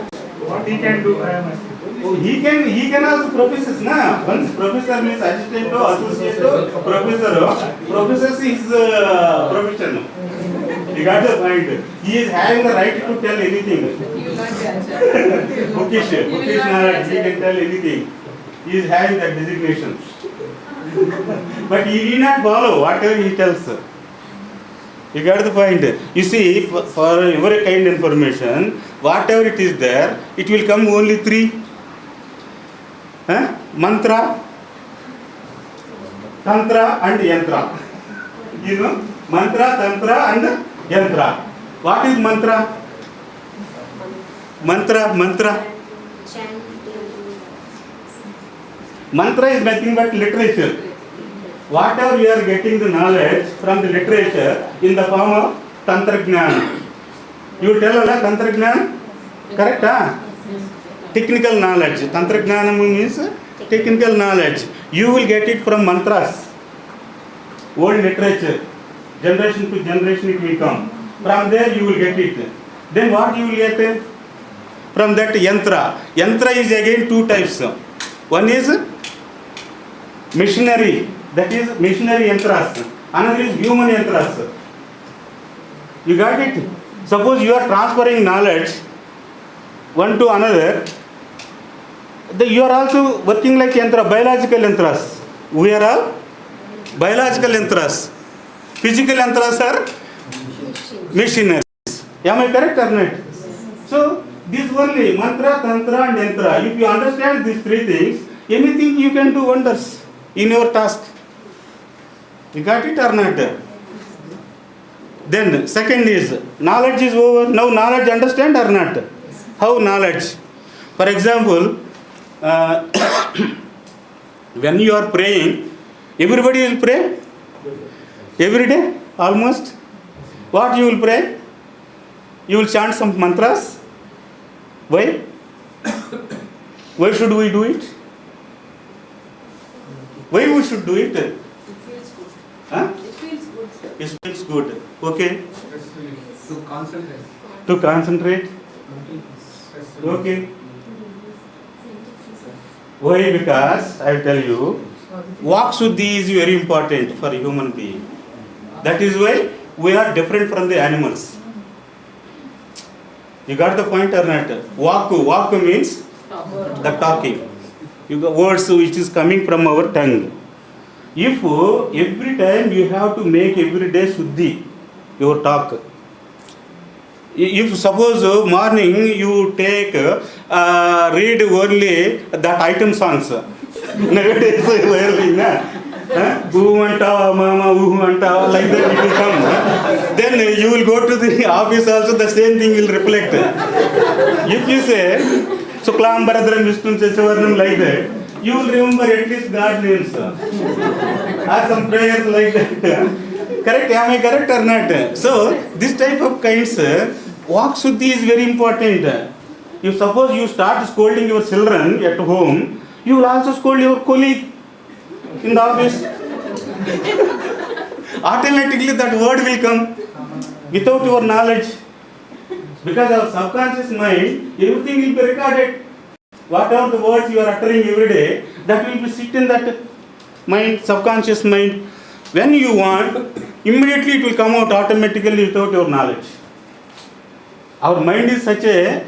What he can do, I am asking. Oh, he can also professors, na? Once professor means assistant to associate to professor. Professor is professional. You got the point. He is having the right to tell anything. Bookish knowledge, he can tell anything. He is having that designation. But he need not follow whatever he tells. You got the point. You see, for every kind of information, whatever it is there, it will come only three. Mantra, Tantra and Yantra. You know? Mantra, Tantra and Yantra. What is mantra? Mantra. Mantra is nothing but literature. Whatever you are getting the knowledge from the literature in the form of Tantra Jnana. You tell Allah Tantra Jnana? Correct? Technical knowledge. Tantra Jnana means technical knowledge. You will get it from mantras. Old literature. Generation to generation it will come. From there you will get it. Then what you will get? From that yantra. Yantra is again two types. One is missionary. That is missionary yantras. Another is human yantras. You got it? Suppose you are transferring knowledge one to another. You are also working like yantra, biological yantras. We are all biological yantras. Physical yantras are missionaries. Am I correct or not? So, this only mantra, tantra and yantra. If you understand these three things, anything you can do wonders in your task. You got it or not? Then, second is, knowledge is over. Now, knowledge understand or not? How knowledge? For example, when you are praying, everybody will pray? Every day? Almost? What you will pray? You will chant some mantras? Why? Why should we do it? Why we should do it? It feels good. Huh? It feels good, sir. It feels good. Okay. To concentrate. To concentrate? Okay. Why? Because I will tell you, Vak Shuddhi is very important for a human being. That is why we are different from the animals. You got the point or not? Vaku means the talking. You got words which is coming from our tongue. If every time you have to make every day Shuddhi, your talk. If suppose morning you take read only that item songs. Nowadays early, mama, like that it will come. Then you will go to the office also, the same thing will reflect. If you say Suklam Bharadram Vishnu Chesavarnam like that, you will remember at least God names. Or some prayers like that. Correct? Am I correct or not? So, this type of kinds, Vak Shuddhi is very important. If suppose you start scolding your children at home, you will also scold your colleague in the office. Automatically that word will come without your knowledge. Because our subconscious mind, everything will be recorded. Whatever the words you are uttering every day, that will be sit in that mind, subconscious mind. When you want, immediately it will come out automatically without your knowledge. Our mind is such a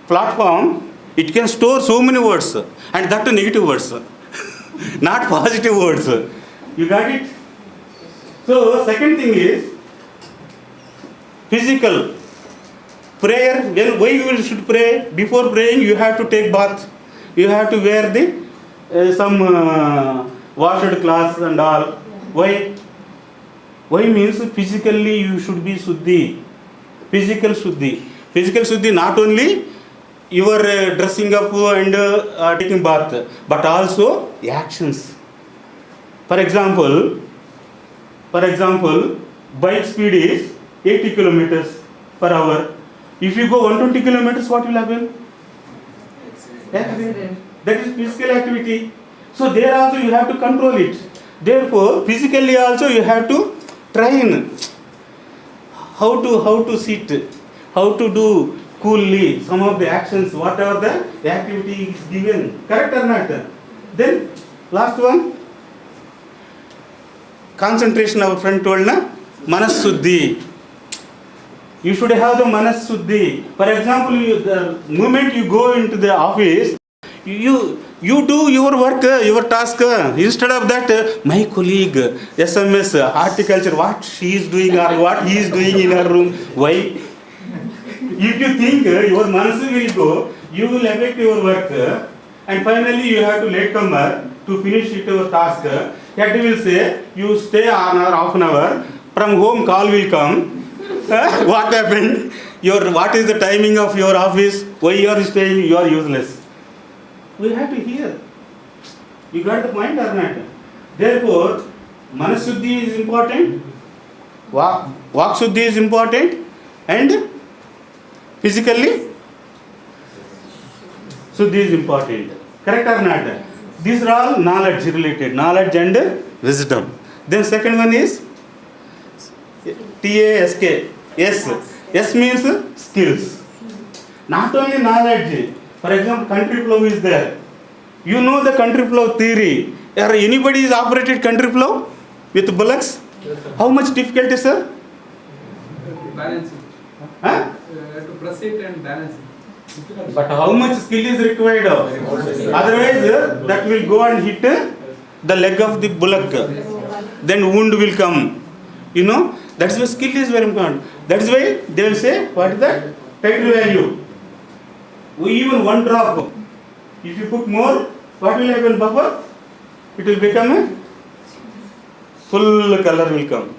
platform, It can store so many words, and that too negative words, not positive words. You got it? So second thing is physical. Prayer, why you should pray? Before praying, you have to take bath. You have to wear the some washed clothes and all. Why? Why means physically you should be suddhi. Physical suddhi. Physical suddhi not only your dressing up and taking bath, but also actions. For example, bike speed is 80 kilometers per hour. If you go 120 kilometers, what will happen? Accident. That is physical activity. So there also you have to control it. Therefore, physically also you have to train how to sit, how to do coolly some of the actions, whatever the activity is given. Correct or not? Then last one, concentration. Our friend told na, manas suddhi. You should have the manas suddhi. For example, the moment you go into the office, you do your work, your task. Instead of that, my colleague, SMS, horticulture, what she is doing or what he is doing in her room. Why? If you think your manas will go, you will affect your work, and finally you have to latecomer to finish your task. Yet will say, you stay an hour, half an hour, from home call will come. What happened? What is the timing of your office? Why you are staying? You are useless. We have to hear. You got the point or not? Therefore, manas suddhi is important, vak suddhi is important, and physically suddhi is important. Correct or not? These are all knowledge related, knowledge and wisdom. Then second one is TASK. S means skills. Not only knowledge. For example, country plow is there. You know the country plow theory. Anybody is operated country plow with bullocks? How much difficulty, sir? Balancing. Huh? To press it and balance it. But how much skill is required? Otherwise, that will go and hit the leg of the bullock. Then wound will come. You know, that's why skill is very important. That's why they will say, what is that? Tidal value. Even one drop. If you put more, what will happen, buffer? It will become a full color will come.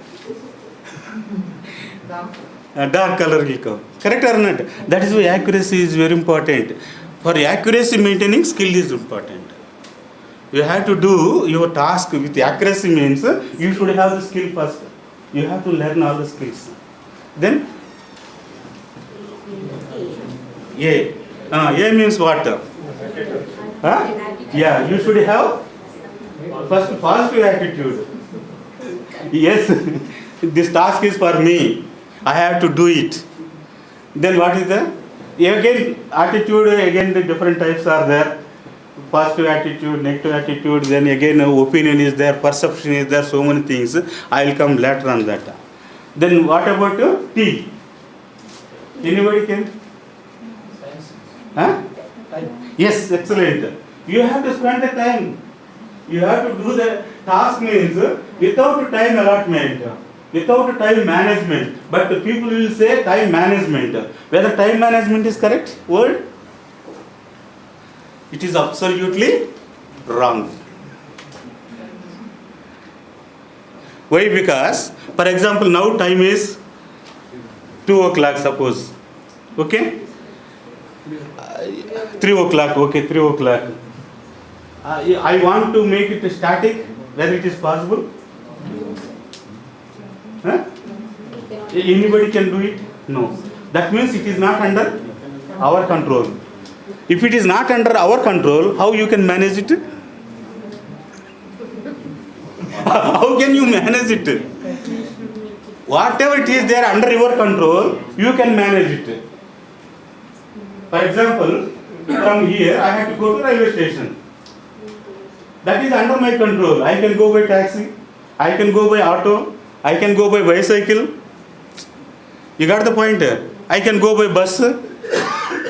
A dark color will come. Correct or not? That is why accuracy is very important. For accuracy maintaining, skill is important. You have to do your task with accuracy means you should have the skill first. You have to learn all the skills. Then A. A means what? Huh? Yeah, you should have first positive attitude. Yes, this task is for me. I have to do it. Then what is the? Again, attitude, again the different types are there. Positive attitude, negative attitude, then again opinion is there, perception is there, so many things. I will come later on that. Then what about T? Anybody can? Huh? Yes, excellent. You have to spend the time. You have to do the task means without time allotment, without time management. But people will say time management. Whether time management is correct word? It is absolutely wrong. Why? Because, for example, now time is 2 o'clock, suppose. Okay? 3 o'clock, okay, 3 o'clock. I want to make it static, whether it is possible. Huh? Anybody can do it? No. That means it is not under our control. If it is not under our control, how you can manage it? How can you manage it? Whatever it is there under your control, you can manage it. For example, from here I have to go to railway station. That is under my control. I can go by taxi, I can go by auto, I can go by bicycle. You got the point? I can go by bus.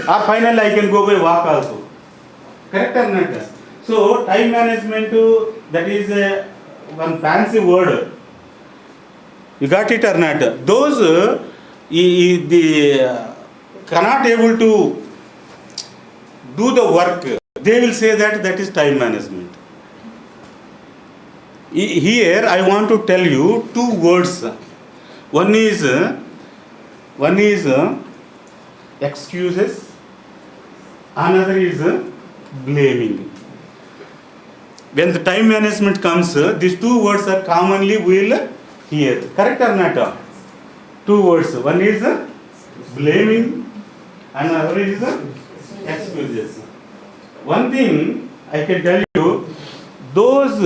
or finally I can go by walk also. Correct or not? So time management, that is one fancy word. You got it or not? Those cannot able to do the work, they will say that that is time management. Here I want to tell you two words. One is excuses, another is blaming. When the time management comes, these two words are commonly will hear. Correct or not? Two words. One is blaming, another is excuses. One thing I can tell you, those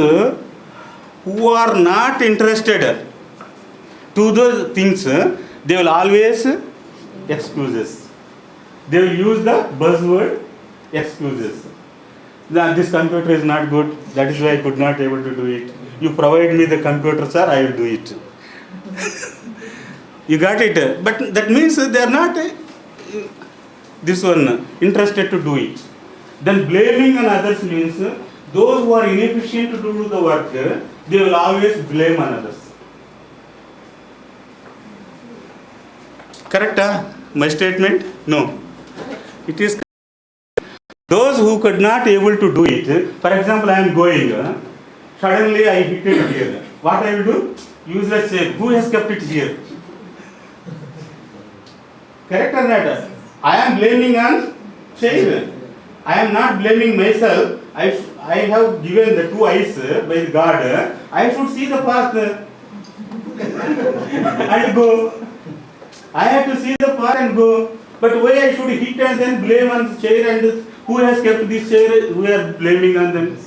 who are not interested to those things, they will always excuses. They will use the buzzword excuses. This computer is not good, that is why I could not able to do it. You provide me the computer, sir, I will do it. You got it? But that means they are not interested to do it. Then blaming on others means those who are inefficient to do the work, they will always blame on others. Correct? My statement? No. It is those who could not able to do it. For example, I am going, suddenly I hit it here. What I will do? Use the shape. Who has kept it here? Correct or not? I am blaming on chair. I am not blaming myself. I have given the two eyes by the God. I should see the path and go. I have to see the path and go. But why I should hit and then blame on the chair, and who has kept this chair? We are blaming on them.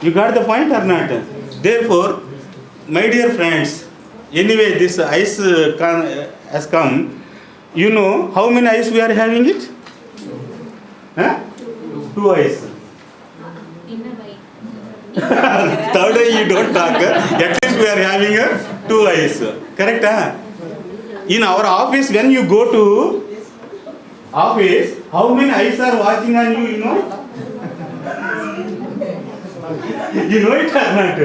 You got the point or not? Therefore, my dear friends, anyway, this ice has come. You know how many eyes we are having it? Huh? 2 eyes. Third eye you don't talk. At least we are having 2 eyes. Correct? In our office, when you go to office, how many eyes are watching on you, you know? You know it or not?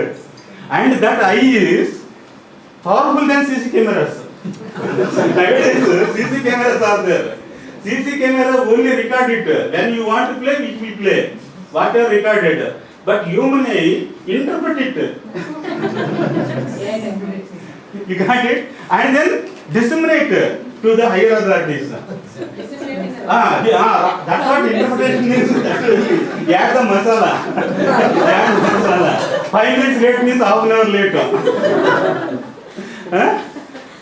And that eye is powerful than CC cameras. CC cameras are there. CC camera only record it. When you want to play, it will play. Whatever recorded. But human eye interpret it. You got it? And then disseminate to the higher authorities. That's what interpretation means. Add the masala. Add masala. 5 minutes late means half an hour later.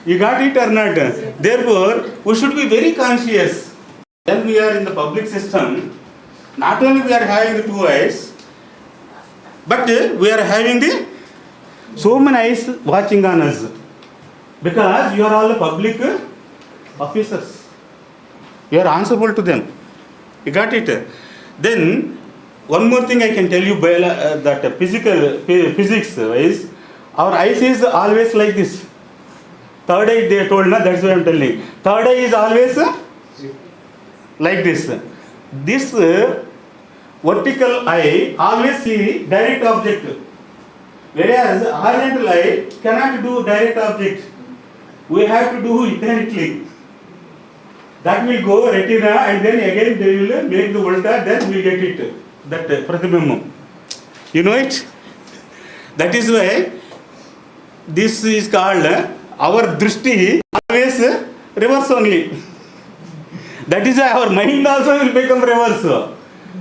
You got it or not? Therefore, we should be very conscious. When we are in the public system, not only we are having the 2 eyes, but we are having the so many eyes watching on us. Because you are all the public officers. You are answerable to them. You got it? Then, one more thing I can tell you, that physics is, our eyes is always like this. Third eye they told, that's why I am telling. Third eye is always like this. This vertical eye always see direct object. Whereas horizontal eye cannot do direct object. We have to do indirectly. That will go retina and then again they will make the volta, then we get it. That pratibhimbam. You know it? That is why this is called our drishti always reverse only. That is why our mind also will become reverse.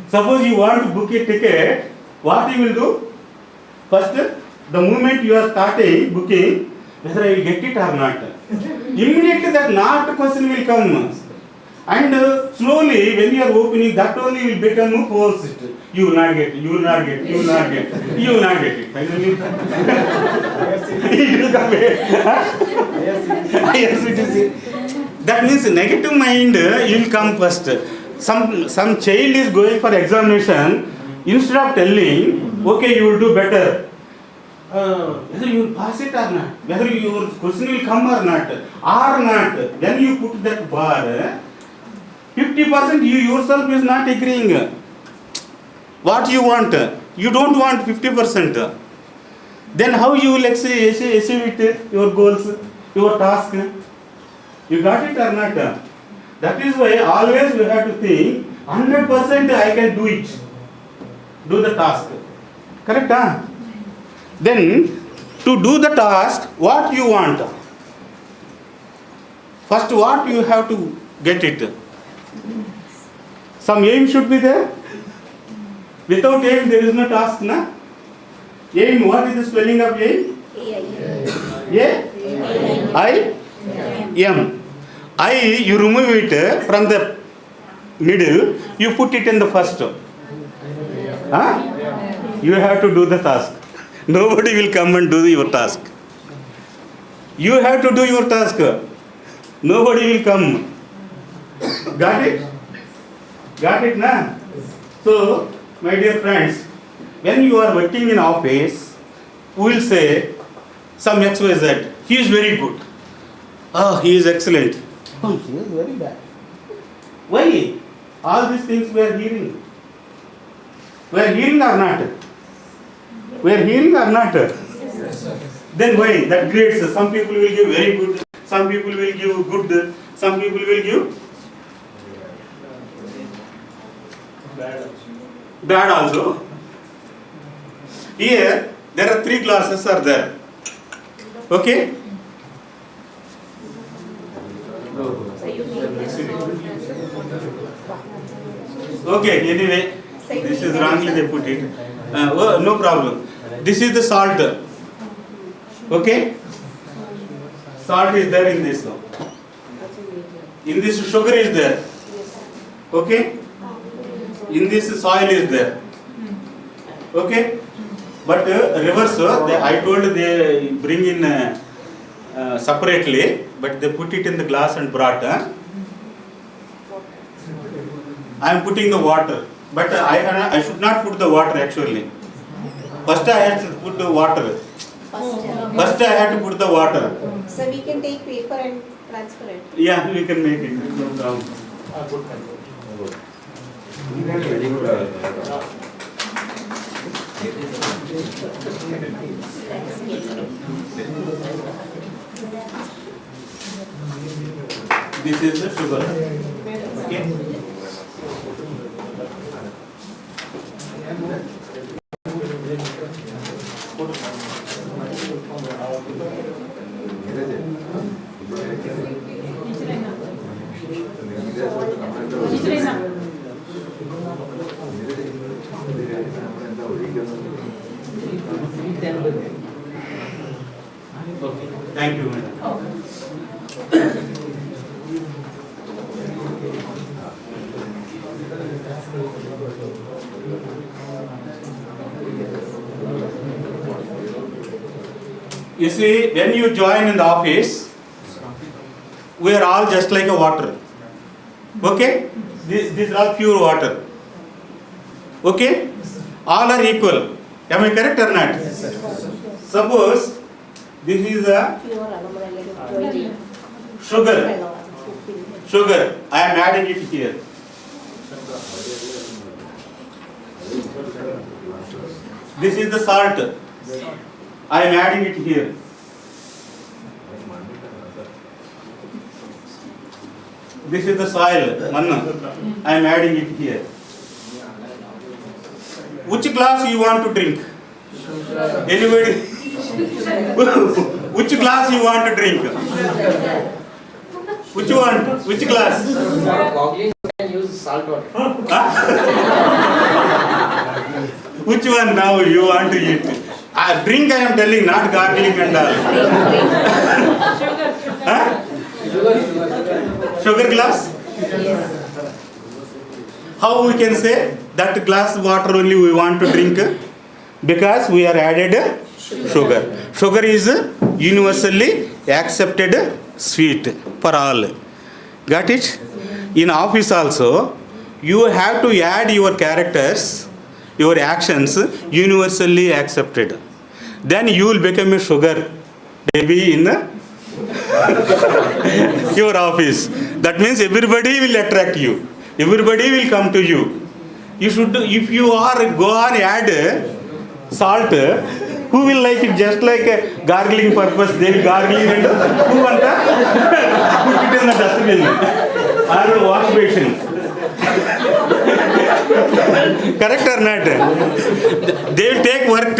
Suppose you want to book a ticket, what you will do? First, the moment you are starting booking, whether I will get it or not. Immediately that not question will come. And slowly when you are opening, that only will become false. You will not get it, you will not get it, you will not get it, you will not get it. Finally, it will come back. Yes, it is. That means negative mind will come first. Some child is going for examination, instead of telling, okay, you will do better, whether you will pass it or not, whether your question will come or not, when you put that bar, 50% you yourself is not agreeing. What you want? You don't want 50%. Then how you will achieve it, your goals, your task? You got it or not? That is why always we have to think 100% I can do it. Do the task. Correct? Huh? Then to do the task, what you want? First, what you have to get it? Some aim should be there. Without aim, there is no task, na? Aim, what is the spelling of aim? A-I-M. I, you remove it from the middle, you put it in the first. Huh? You have to do the task. Nobody will come and do your task. You have to do your task. Nobody will come. Got it? Got it, na? So, my dear friends, when you are working in office, we will say some XYZ. He is very good. Oh, he is excellent. Oh, he is very bad. Why? All these things we are hearing. We are hearing or not? We are hearing or not? Then why? That grades. Some people will give very good. Some people will give good. Some people will give bad also. Here, there are 3 classes are there. Okay? Okay, anyway, this is wrongly they put it. No problem. This is the salt. Okay? Salt is there in this. In this sugar is there. Okay? In this soil is there. Okay? But reverse, I told they bring in separately, but they put it in the glass and brought. I am putting the water, but I should not put the water actually. First I had to put the water. First I had to put the water. So we can take paper and transfer it. Yeah, we can make it. No problem. This is the sugar. Okay. Thank you, madam. You see, when you join in the office, we are all just like a water. Okay? These are all pure water. Okay? All are equal. Am I correct or not? Suppose this is a sugar. Sugar. I am adding it here. This is the salt. I am adding it here. This is the soil. Manna. I am adding it here. Which glass you want to drink? Anybody? Which glass you want to drink? Which one? Which glass? Goggling can use salt water. Which one now you want to eat? Drink I am telling, not gargling and all. Sugar glass? How we can say that glass water only we want to drink? Because we are added sugar. Sugar is universally accepted sweet for all. Got it? In office also, you have to add your characters, your actions universally accepted. Then you will become a sugar baby in your office. That means everybody will attract you. Everybody will come to you. You should, if you are go on add salt, who will like it? Just like a gargling purpose, they will gargling and who want to put it in the dustbin or wash basin. Correct or not? They will take work.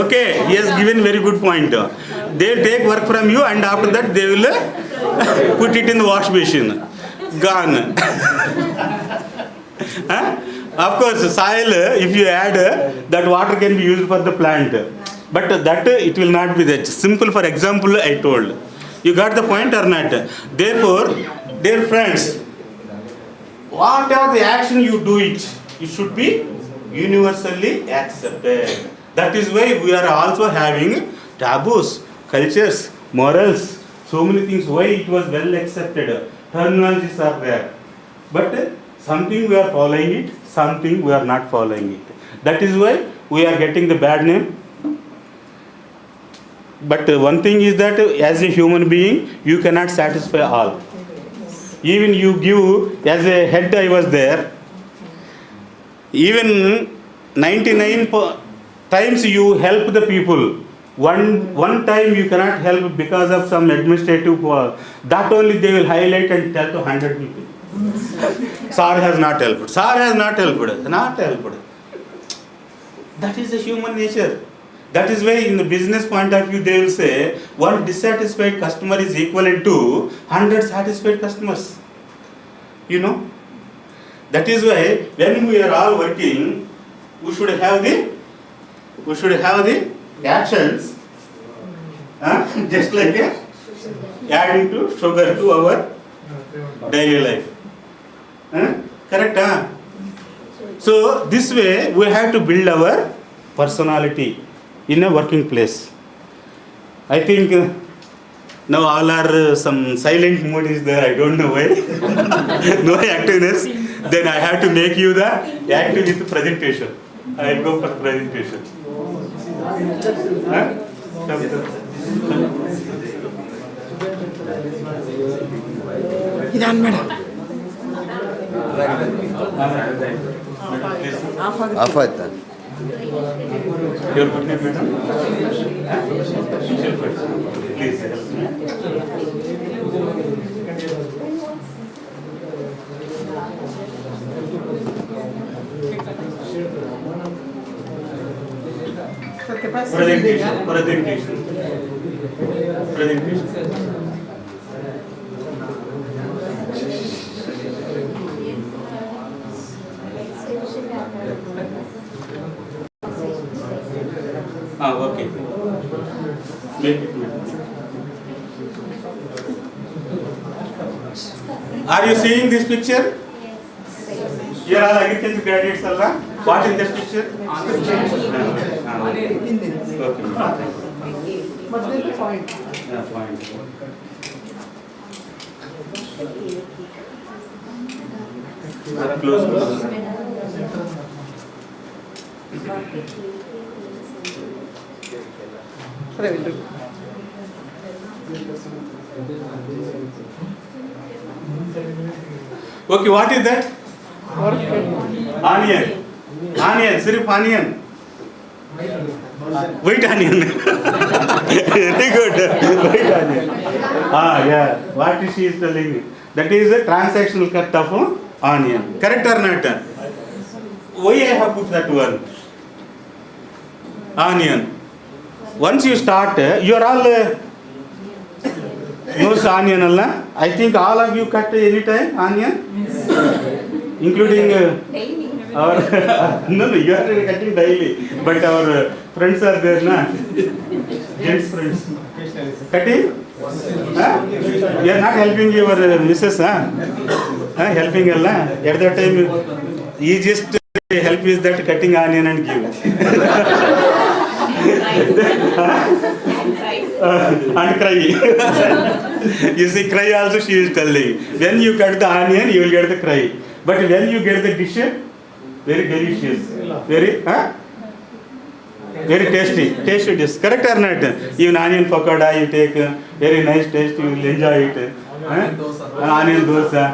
Okay, he has given very good point. They will take work from you and after that they will put it in the wash basin. Gone. Of course, soil, if you add, that water can be used for the plant. But that it will not be that. Simple, for example, I told. You got the point or not? Therefore, dear friends, whatever the action you do it should be universally accepted. That is why we are also having taboos, cultures, morals, so many things. Why it was well accepted. Terminologies are there. But something we are following it, something we are not following it. That is why we are getting the bad name. But one thing is that as a human being, you cannot satisfy all. Even you give, as a head I was there, even 99 times you help the people. One time you cannot help because of some administrative, that only they will highlight and tell to 100 people. Sir has not helped. Sir has not helped. Not helped. That is the human nature. That is why in the business point of view they will say one dissatisfied customer is equivalent to 100 satisfied customers. You know. That is why when we are all working, we should have the actions, just like adding to sugar to our daily life. Correct? So this way we have to build our personality in a working place. I think now all are some silent mood is there. I don't know why. No activeness. Then I have to make you the active with presentation. I will go for presentation. Idan madam. Off ಆಯ್ತಾ? Your good name, madam? Please help me. Presentation. Okay. Make it. Are you seeing this picture? You are all agriculture graduates, Allah. What is this picture? Okay. But there is a point. Yeah, fine. Close. I will do. Okay, what is that? Onion. Onion, sirf onion. White onion. Very good. White onion. Yeah. What she is telling me? That is a transactional cut of onion. Correct or not? Why I have put that one? Onion. Once you start, you are all knows onion, Allah. I think all of you cut any time onion, including our no, you are cutting daily, but our friends are there, na? Gents friends. Cutting? You are not helping your missus, helping Allah. At that time, easiest help is that cutting onion and give. And cry. You see, cry also she is telling. When you cut the onion, you will get the cry. But when you get the dish, very delicious, very tasty dish. Correct or not? Even onion pakoda you take, very nice taste. You will enjoy it. Onion dosa.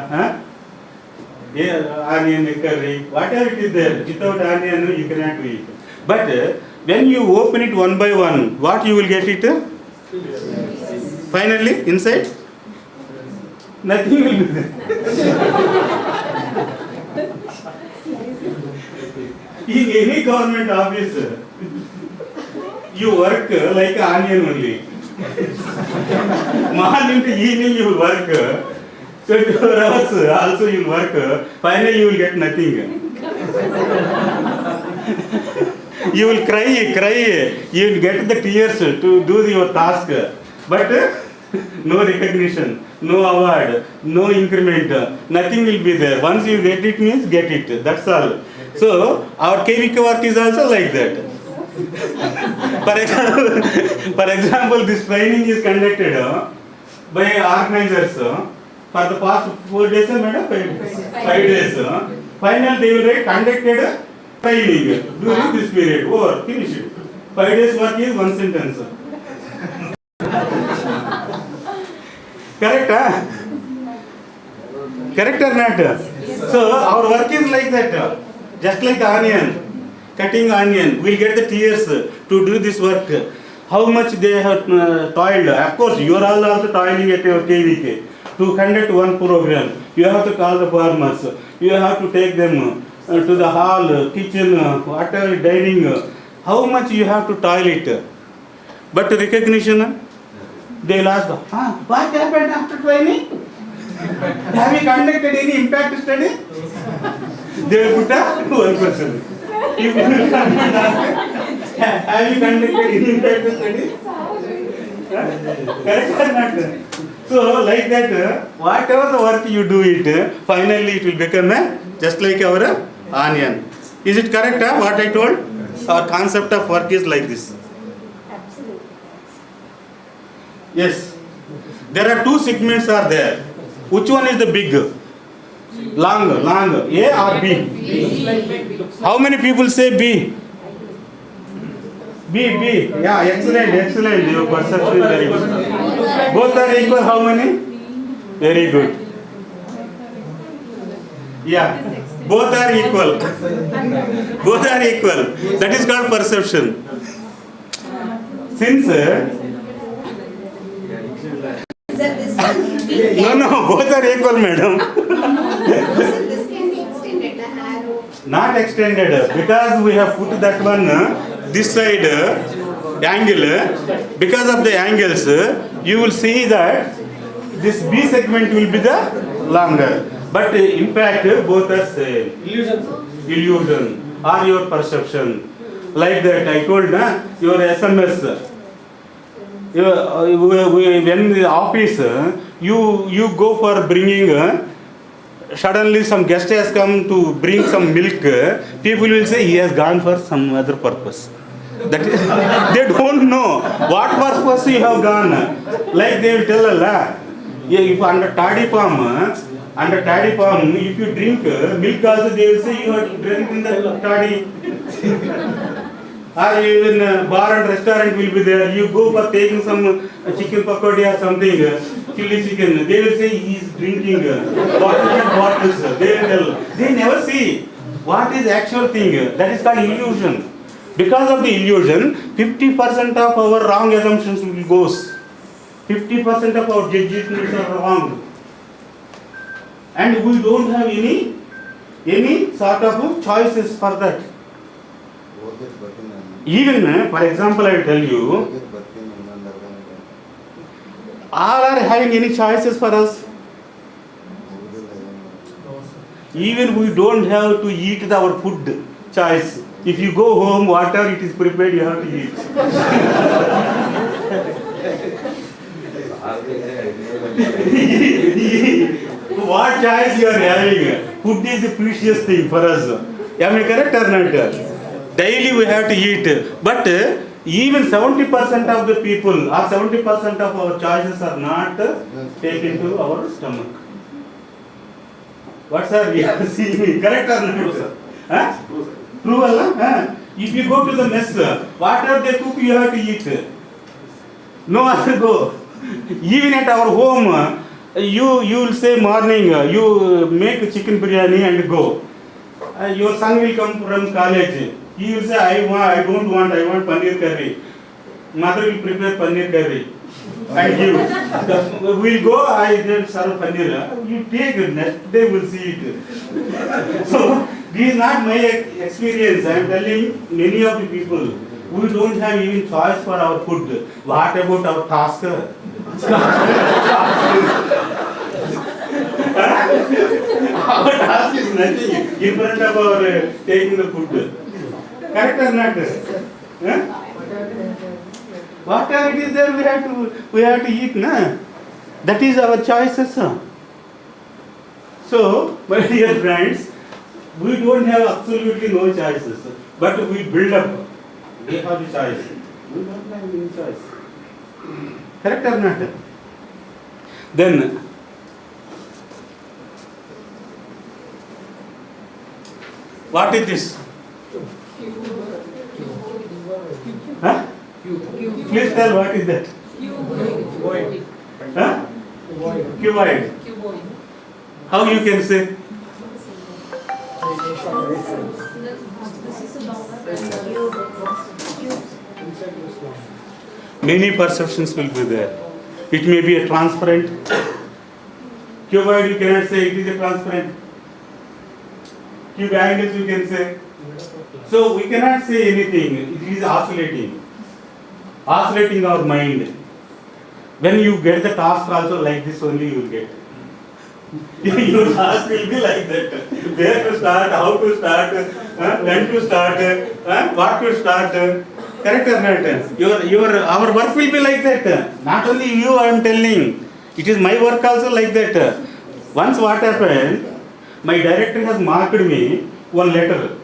onion curry, whatever it is there, without onion you cannot eat. But when you open it one by one, what you will get it? Finally, inside? Nothing will be there. In any government office, you work like an onion only. Morning to evening you will work, 24 hours also you will work, finally you will get nothing. You will cry, you will get the tears to do your task, but no recognition, no award, no increment, nothing will be there. Once you get it means get it, that's all. So our KVK work is also like that. For example, this training is conducted by organizers for the past 4 days, madam, 5 days. Finally, they will write conducted training during this period. Over, finish it. 5 days work is one sentence. Correct, huh? Correct or not? So our work is like that. Just like onion. Cutting onion, we'll get the tears to do this work. How much they have toiled. Of course, you are all also toiling at your KVK. To conduct one program, you have to call the farmers. You have to take them to the hall, kitchen, whatever, dining. How much you have to toil it. But recognition, they will ask, what happened after training? Have you conducted any impact study? They will put up 1%. If you have you conducted any impact study? Correct or not? So like that, whatever the work you do it, finally it will become just like our onion. Is it correct, what I told? Our concept of work is like this. Absolutely. Yes. There are 2 segments are there. Which one is the big? Long, A or B? How many people say B? B. Yeah, excellent. Your perception is very good. Both are equal, how many? Very good. Yeah, both are equal. That is called perception. Since no, both are equal, madam. This can be extended, the arrow. Not extended, because we have put that one this side angle. Because of the angles, you will see that this B segment will be the longer. But in fact, both are same. Illusion or your perception. Like that, I told your SMS. When in the office, you go for bringing. Suddenly some guest has come to bring some milk. People will say he has gone for some other purpose. That is, they don't know what purpose you have gone. Like they will tell Allah, if under toddy palm, if you drink milk also they will say you have drink in the toddy. Or even bar and restaurant will be there. You go for taking some chicken pakodi or something, chili chicken. They will say he is drinking bottles. They will tell. They never see what is actual thing. That is called illusion. Because of the illusion, 50% of our wrong assumptions will go. 50% of our judgments are wrong. And we don't have any sort of choices for that. Even, for example, I will tell you, all are having any choices for us. Even we don't have to eat our food choice. If you go home, whatever it is prepared, you have to eat. What choice you are having? Food is a precious thing for us. Am I correct or not? Daily we have to eat. But even 70% of the people or 70% of our choices are not taken to our stomach. What sir? You have seen me. Correct or not? Huh? True, Allah? If you go to the mess, whatever they cook, you have to eat. No other go. Even at our home, You will say morning, you make chicken biryani and go. Your son will come from college. He will say, I don't want, I want paneer curry. Mother will prepare paneer curry and give. We'll go, I then serve paneer. You take it, next day we'll see it. So, this is not my experience. I am telling many of the people, we don't have even choice for our food. What about our task? Our task is nothing in front of our taking the food. Correct or not? Whatever it is there, we have to eat, na? That is our choices. So, my dear friends, we don't have absolutely no choices, but we build up. We have the choice. We don't have any choice. Correct or not? Then, what is this? Huh? Please tell what is that? Huh? Cuboid. How you can say? Many perceptions will be there. It may be a transparent. Cuboid you cannot say it is a transparent. Cube angles you can say. So we cannot say anything. It is oscillating. Oscillating our mind. When you get the task also like this only you will get. Your task will be like that. Where to start, how to start, when to start, what to start. Correct or not? Our work will be like that. Not only you I am telling. It is my work also like that. Once what happened, my director has marked me one letter,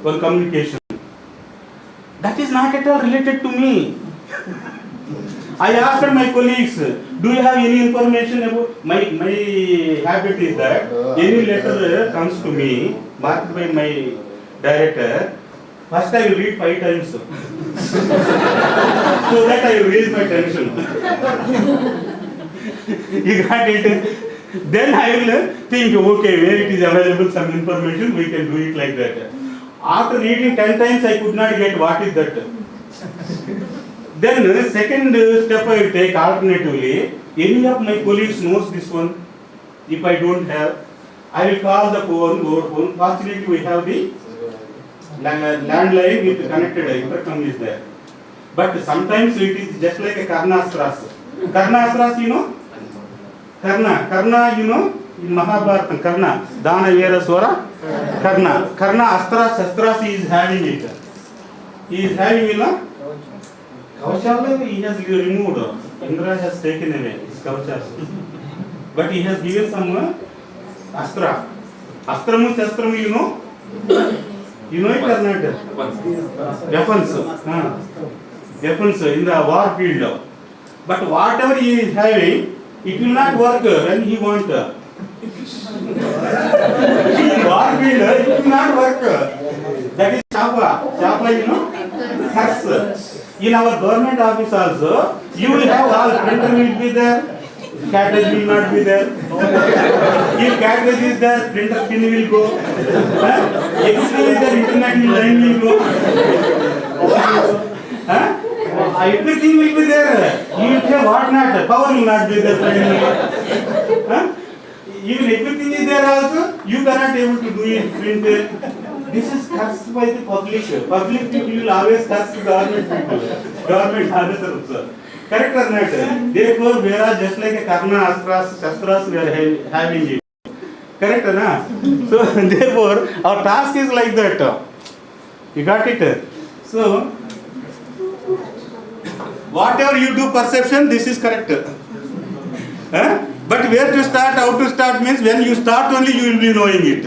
one communication. That is not at all related to me. I asked my colleagues, do you have any information about my habit is that any letter comes to me marked by my director, first I will read 5 times so that I will raise my tension. You got it? Then I will think, okay, where it is available some information, we can do it like that. After reading 10 times, I could not get what is that. Then second step I will take alternatively. Any of my colleagues knows this one. If I don't have, I will call the phone. Fortunately, we have the landline with connected intercom is there. But sometimes it is just like a Karnastras. Karnastras, you know? Karna, you know? In Mahabharata, Karna. Dana Vera Swara. Karna Astras, Shastras he is having it. He is having it. Kavachala he has removed. Indra has taken away his Kavachas. But he has given some Astra. Astramu, Shastramu, you know? You know it or not? Weapons in the war field. But whatever he is having, it will not work when he wants. In war field, it will not work. That is Chapa. Chapa, you know? Curse. In our government office also, you will have all printer will be there, cartridge will not be there. If cartridge is there, printer pin will go. Everything is there, internet line will go. Everything will be there. You will say what not, power will not be there. Even everything is there also, you cannot able to do it, print. This is cursed by the public. Public people will always curse the government people. Government officers. Correct or not? Therefore, we are just like a Karna, Astras, Shastras, we are having it. Correct or not? So, therefore, our task is like that. You got it? So, whatever you do perception, this is correct. But where to start, how to start means when you start only you will be knowing it.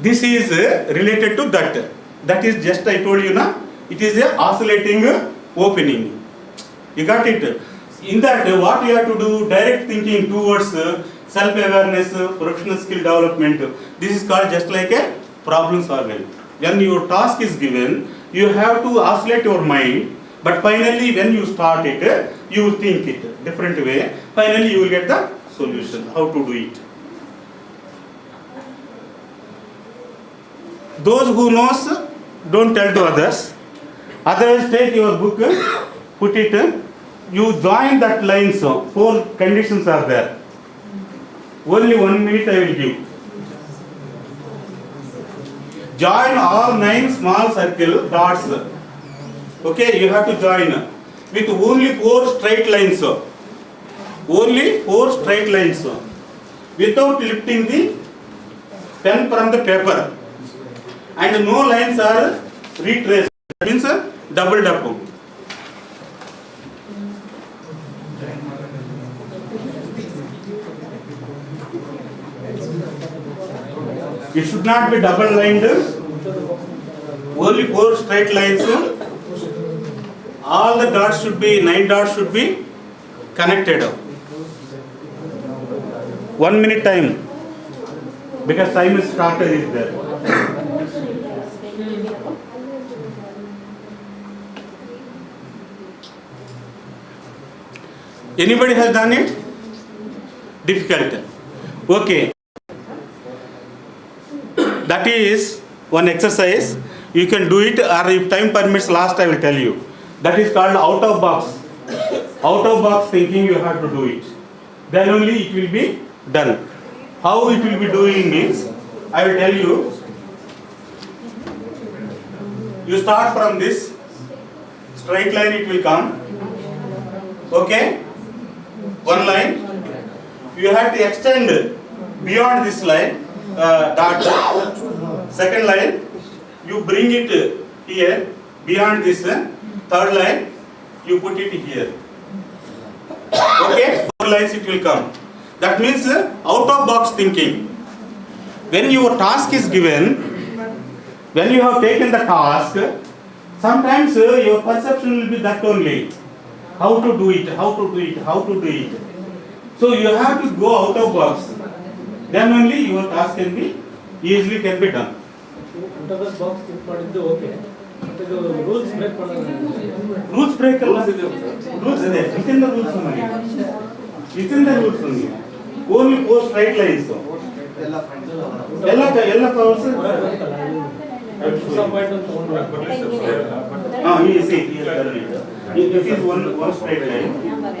This is related to that. That is just I told you na. It is a oscillating opening. You got it? In that what you have to do, direct thinking towards self-awareness, professional skill development. This is called just like a problem solving. When your task is given, You have to oscillate your mind, but finally when you start it, you will think it different way. Finally you will get the solution, how to do it. Those who knows, don't tell to others. Otherwise take your book, put it, you join that line, so 4 conditions are there. Only 1 minute I will give. Join all 9 small circle dots. Okay, you have to join with only 4 straight lines. Only 4 straight lines. Without lifting the pen from the paper. And no lines are retraced. That means doubled up. It should not be double lined. Only 4 straight lines. All the dots should be, 9 dots should be connected. 1 minute time. Because time is started is there. Anybody has done it? Difficult. Okay. That is one exercise. You can do it, or if time permits, last I will tell you. That is called out of box. Out of box thinking you have to do it. Then only it will be done. How it will be doing means, I will tell you. You start from this straight line, it will come. Okay? 1 line. You have to extend beyond this line. Dot. Second line, you bring it here beyond this. Third line, you put it here. Okay, 4 lines it will come. That means out of box thinking. When your task is given, when you have taken the task, sometimes your perception will be that only. How to do it, how to do it, how to do it. So you have to go out of box. Then only your task can be easily can be done. rules break Rules break rules there. Within the rules only. Within the rules only. Only 4 straight lines. Yellow powers. You see, it is one straight line,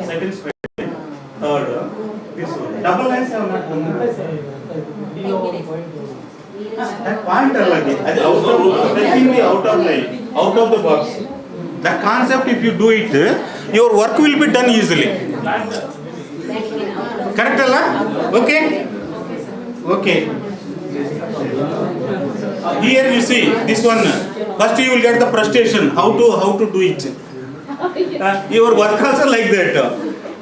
second straight line, third, this one. Double lines have not done. That point out of line, out of the box. That concept, if you do it, your work will be done easily. Correct, Allah? Okay? Okay. Here you see this one. First you will get the frustration. How to do it. Your work also like that.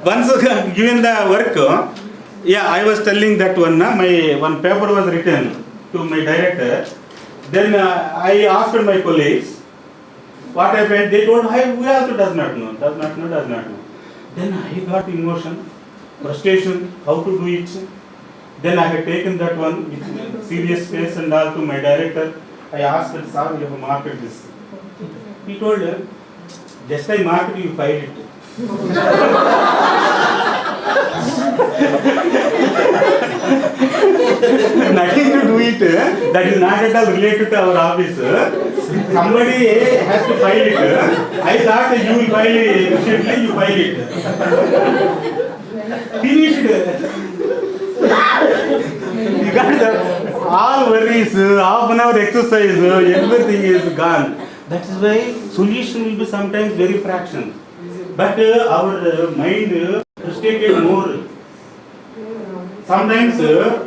Once given the work, I was telling that one. My one paper was written to my director. Then I asked my colleagues what happened. They told, we also does not know. Then I got emotion, frustration, how to do it. Then I had taken that one with serious face and all to my director. I asked, sir, you have marked this. He told, just I marked, you file it. Nothing to do it. That is not at all related to our office. Somebody has to file it. I thought you will file it. Immediately you file it. Finished. You got the all worries, half an hour exercise, everything is gone. That is why solution will be sometimes very fraction. But our mind frustrated more. Sometimes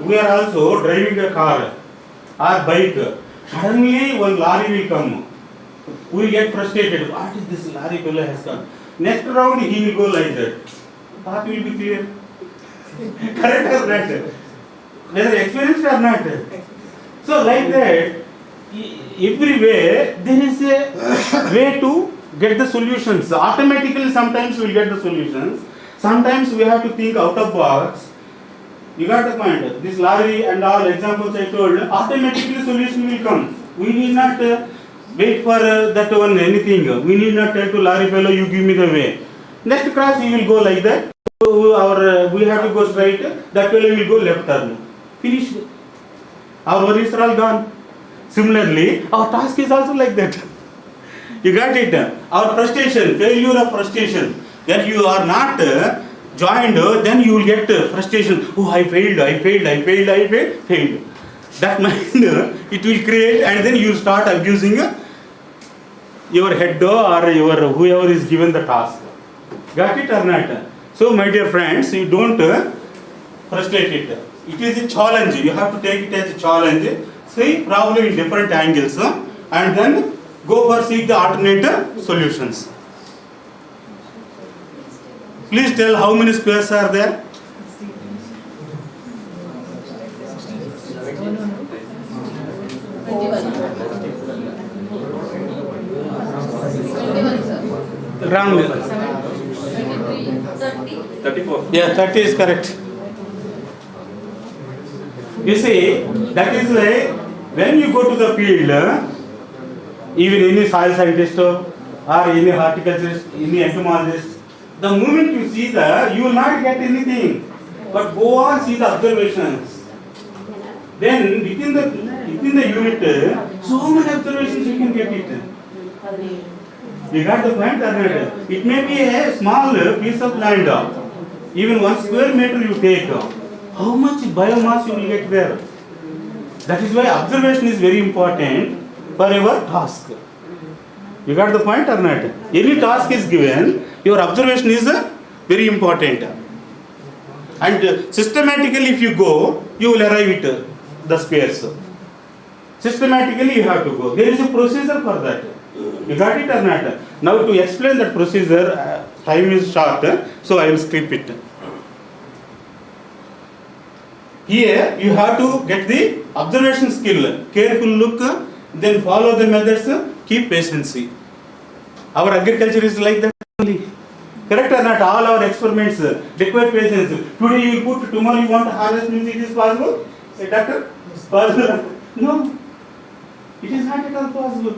we are also driving a car or bike. Suddenly one lorry will come. We will get frustrated. What is this lorry fellow has come? Next round he will go like that. Thought will be clear. Correct or not? Whether experienced or not. So like that, everywhere there is a way to get the solutions. Automatically sometimes we will get the solutions. Sometimes we have to think out of box. You got the point. This lorry and all examples I told, automatically solution will come. We need not wait for that one anything. We need not tell to lorry fellow, you give me the way. Next cross he will go like that. We have to go straight. That fellow will go left turn. Finished. Our worries are all gone. Similarly, our task is also like that. You got it? Our frustration, failure of frustration. When you are not joined, then you will get frustration. Oh, I failed. That mind it will create, and then you start abusing your head or your whoever is given the task. Got it or not? So, my dear friends, you don't frustrate it. It is a challenge. You have to take it as a challenge. See problem in different angles, and then go for seek the alternate solutions. Please tell how many squares are there? Wrong. 34. Yeah, 30 is correct. You see, that is why when you go to the field, even any soil scientist or any horticulturist, any entomologist, the moment you see you will not get anything. But go on, see the observations. Then within the unit, so many observations you can get it. You got the point or not? It may be a small piece of land, even 1 square meter you take. How much biomass you will get there? That is why observation is very important for your task. You got the point or not? Any task is given, your observation is very important. And systematically if you go, you will arrive at the squares. Systematically you have to go. There is a procedure for that. You got it or not? Now to explain that procedure, time is short, so I will skip it. Here you have to get the observation skill. Careful look, then follow the methods, keep patience. Our agriculture is like that only. Correct or not? All our experiments require patience. Today you will put, tomorrow you want to harvest, means it is possible? Say, doctor? Possible? No. It is not at all possible.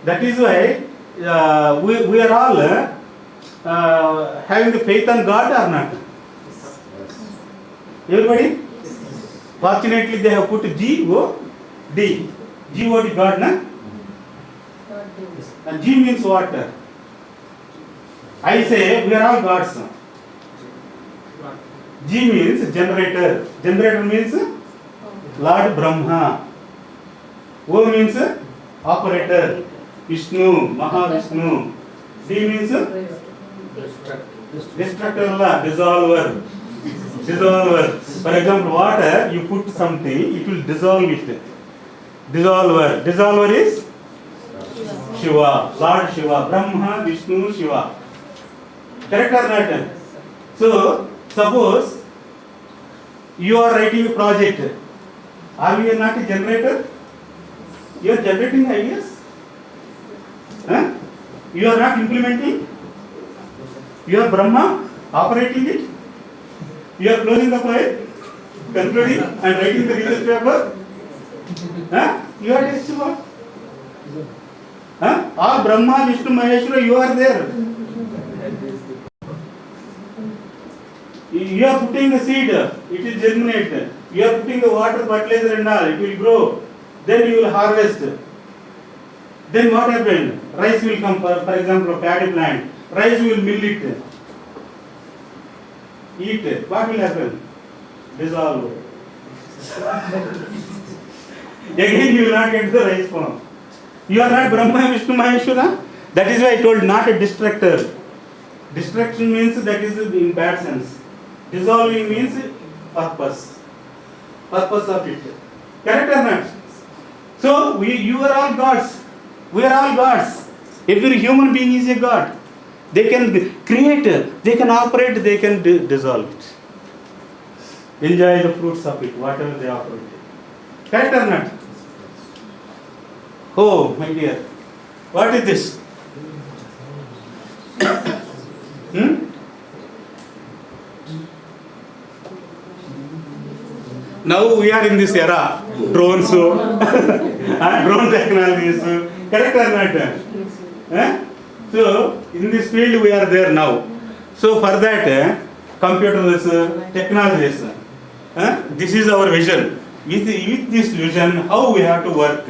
That is why we are all having the faith on God or not? Everybody? Fortunately, they have put G-O-D. G-O-D, God, na? And G means what? I say we are all gods. G means generator. Generator means Lord Brahma. O means operator. Vishnu, Mahavishnu. D means destructor, dissolver. Dissolver. For example, water, you put something, it will dissolve it. Dissolver. Dissolver is Shiva. Lord Shiva. Brahma, Vishnu, Shiva. Correct or not? So, suppose you are writing a project. Are you not a generator? You are generating ideas? Huh? You are not implementing? You are Brahma, operating it? You are closing the file, concluding and writing the research paper? Huh? You are a Shiva. Huh? All Brahma, Vishnu, Maheshwara, you are there. You are putting the seed, it will germinate. You are putting the water, fertilizer and all, it will grow. Then you will harvest. Then what happened? Rice will come, for example, a paddy plant. Rice will mill it. Eat it. What will happen? Dissolve. Again you will not get the rice form. You are not Brahma, Vishnu, Maheshwara. That is why I told not a distractor. Distraction means that is in bad sense. Dissolving means purpose. Purpose of it. Correct or not? So you are all gods. We are all gods. Every human being is a god. They can create, they can operate, they can dissolve it. Enjoy the fruits of it, whatever they operate. Correct or not? Oh, my dear. What is this? Now we are in this era, drones, drone technologies, correct or not? So in this field we are there now. So for that, computers, technologies, this is our vision. With this vision, how we have to work.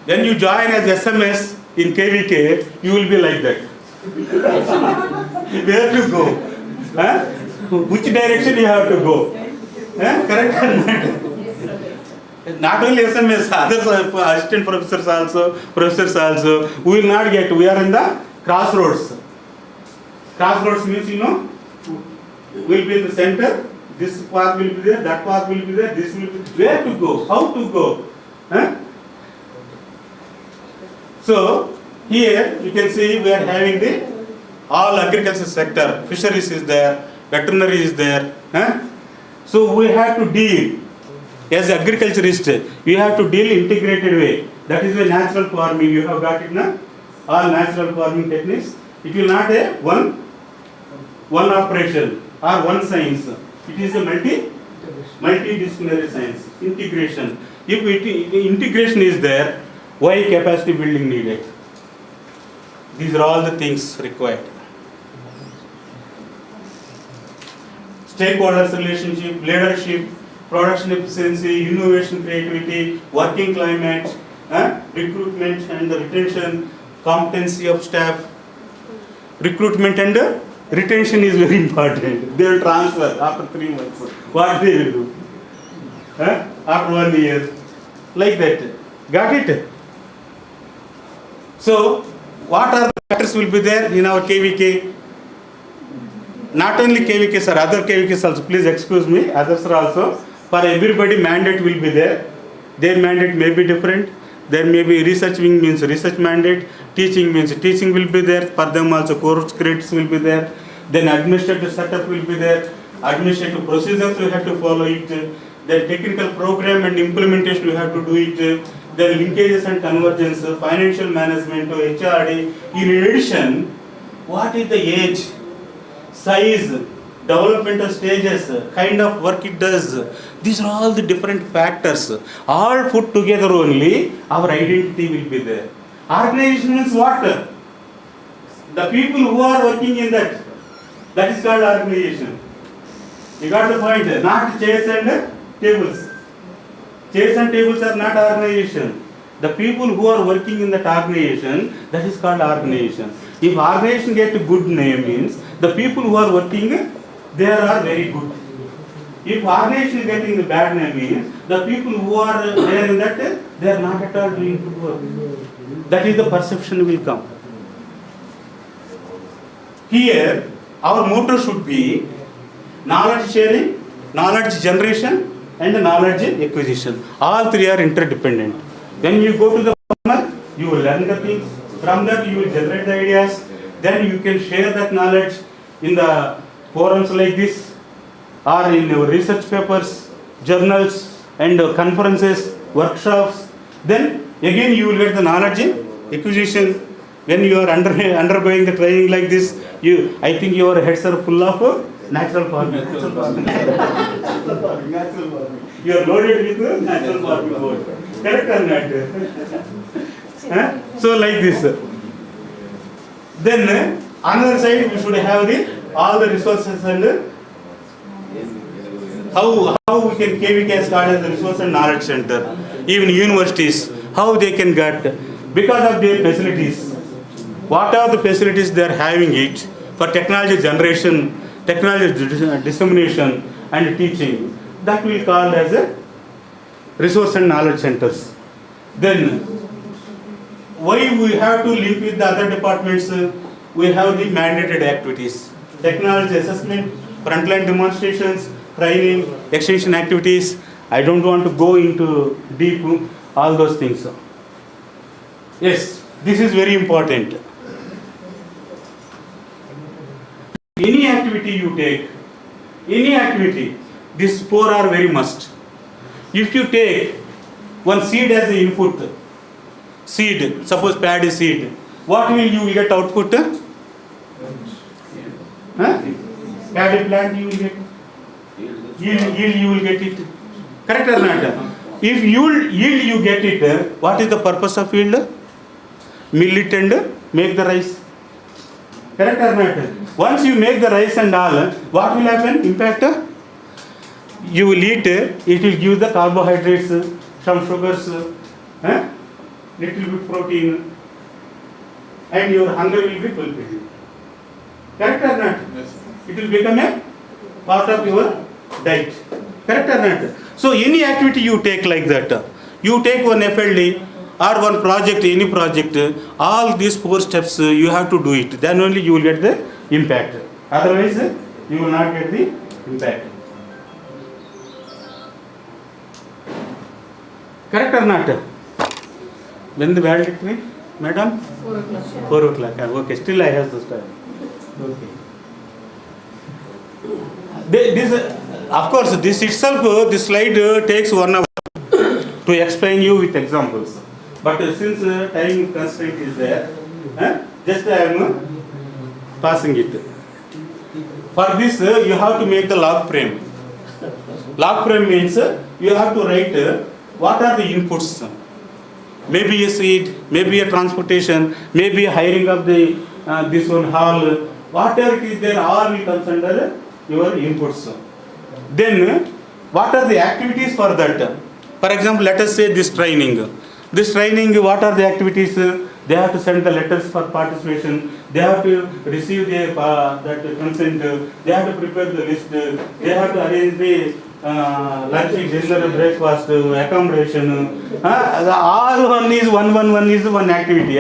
When you join as SMS in KVK, you will be like that. Where to go? Which direction you have to go? Correct or not? Not only SMS, others, assistant professors also, we will not get. We are in the crossroads. Crossroads means, we will be in the center. This path will be there, that path will be there, this will be. Where to go? How to go? So here you can see we are having the all agriculture sector. Fisheries is there, veterinary is there. So we have to deal as agriculturist. You have to deal integrated way. That is the natural farming. You have got it now. All natural farming techniques. It will not a one operation or one science. It is a multidisciplinary science. Integration. If integration is there, why capacity building needed? These are all the things required. Stakeholders relationship, leadership, production efficiency, innovation, creativity, working climate, recruitment and retention, competency of staff. Recruitment and retention is very important. They will transfer after 3 months. What they will do? After 1 year. Like that. Got it? So, what are the factors will be there in our KVK? Not only KVK, sir, other KVKs also. Please excuse me. Others are also. For everybody, mandate will be there. Their mandate may be different. There may be research wing means research mandate. Teaching means teaching will be there. For them also course credits will be there. Then administrative setup will be there. Administrative procedures we have to follow it. Then technical program and implementation we have to do it. Then linkages and convergence, financial management, HRD. In addition, what is the age, size, developmental stages, kind of work it does. These are all the different factors. All put together only, our identity will be there. Organization means what? The people who are working in that is called organization. You got the point? Not chairs and tables. Chairs and tables are not organization. The people who are working in that organization, that is called organization. If organization get a good name means, the people who are working, they are very good. If organization is getting the bad name means, the people who are there in that, they are not at all doing good work. That is the perception will come. Here, our motto should be knowledge sharing, knowledge generation, and knowledge acquisition. All three are interdependent. When you go to the farmer, you will learn the things. From that, you will generate the ideas. Then you can share that knowledge in the forums like this, or in your research papers, journals, and conferences, workshops. Then again you will get the knowledge acquisition. When you are undergoing the training like this, I think your heads are full of natural farming. You are loaded with natural farming board. Correct or not? So like this. Then another side we should have all the resources and how we can KVK start as a resource and knowledge center. Even universities, how they can get, because of their facilities. What are the facilities they are having it for technology generation, technology dissemination and teaching. That we call as a resource and knowledge centers. Then why we have to link with the other departments? We have the mandated activities. Technology assessment, frontline demonstrations, training, extension activities. I don't want to go into deep all those things. Yes, this is very important. Any activity you take, any activity, these four are very must. If you take one seed as the input, seed, suppose paddy seed, what will you get output? Paddy plant you will get. Yield you will get it. Correct or not? If yield you get it, what is the purpose of yield? Mill it and make the rice. Correct or not? Once you make the rice and all, what will happen? Impact? You will eat, it will give the carbohydrates, some sugars, little bit protein, and your hunger will be fulfilled. Correct or not? Yes. It will become a part of your diet. Correct or not? So any activity you take like that, you take one FLD or one project, any project, all these 4 steps you have to do it. Then only you will get the impact. Otherwise, you will not get the impact. Correct or not? When the valedictory, madam? 4 o'clock. 4 o'clock. Okay, still I have this time. Okay. This, of course, this itself, this slide takes 1 hour to explain you with examples. But since time constraint is there, just I am passing it. For this, you have to make the log frame. Log frame means you have to write what are the inputs. Maybe a seed, maybe a transportation, maybe a hiring of the this one hall. Whatever it is there, all will comes under your inputs. Then, what are the activities for that? For example, let us say this training. This training, what are the activities? They have to send the letters for participation. They have to receive their that consent. They have to prepare the list. They have to arrange the lunch, dinner, breakfast, accommodation. All one is one activity.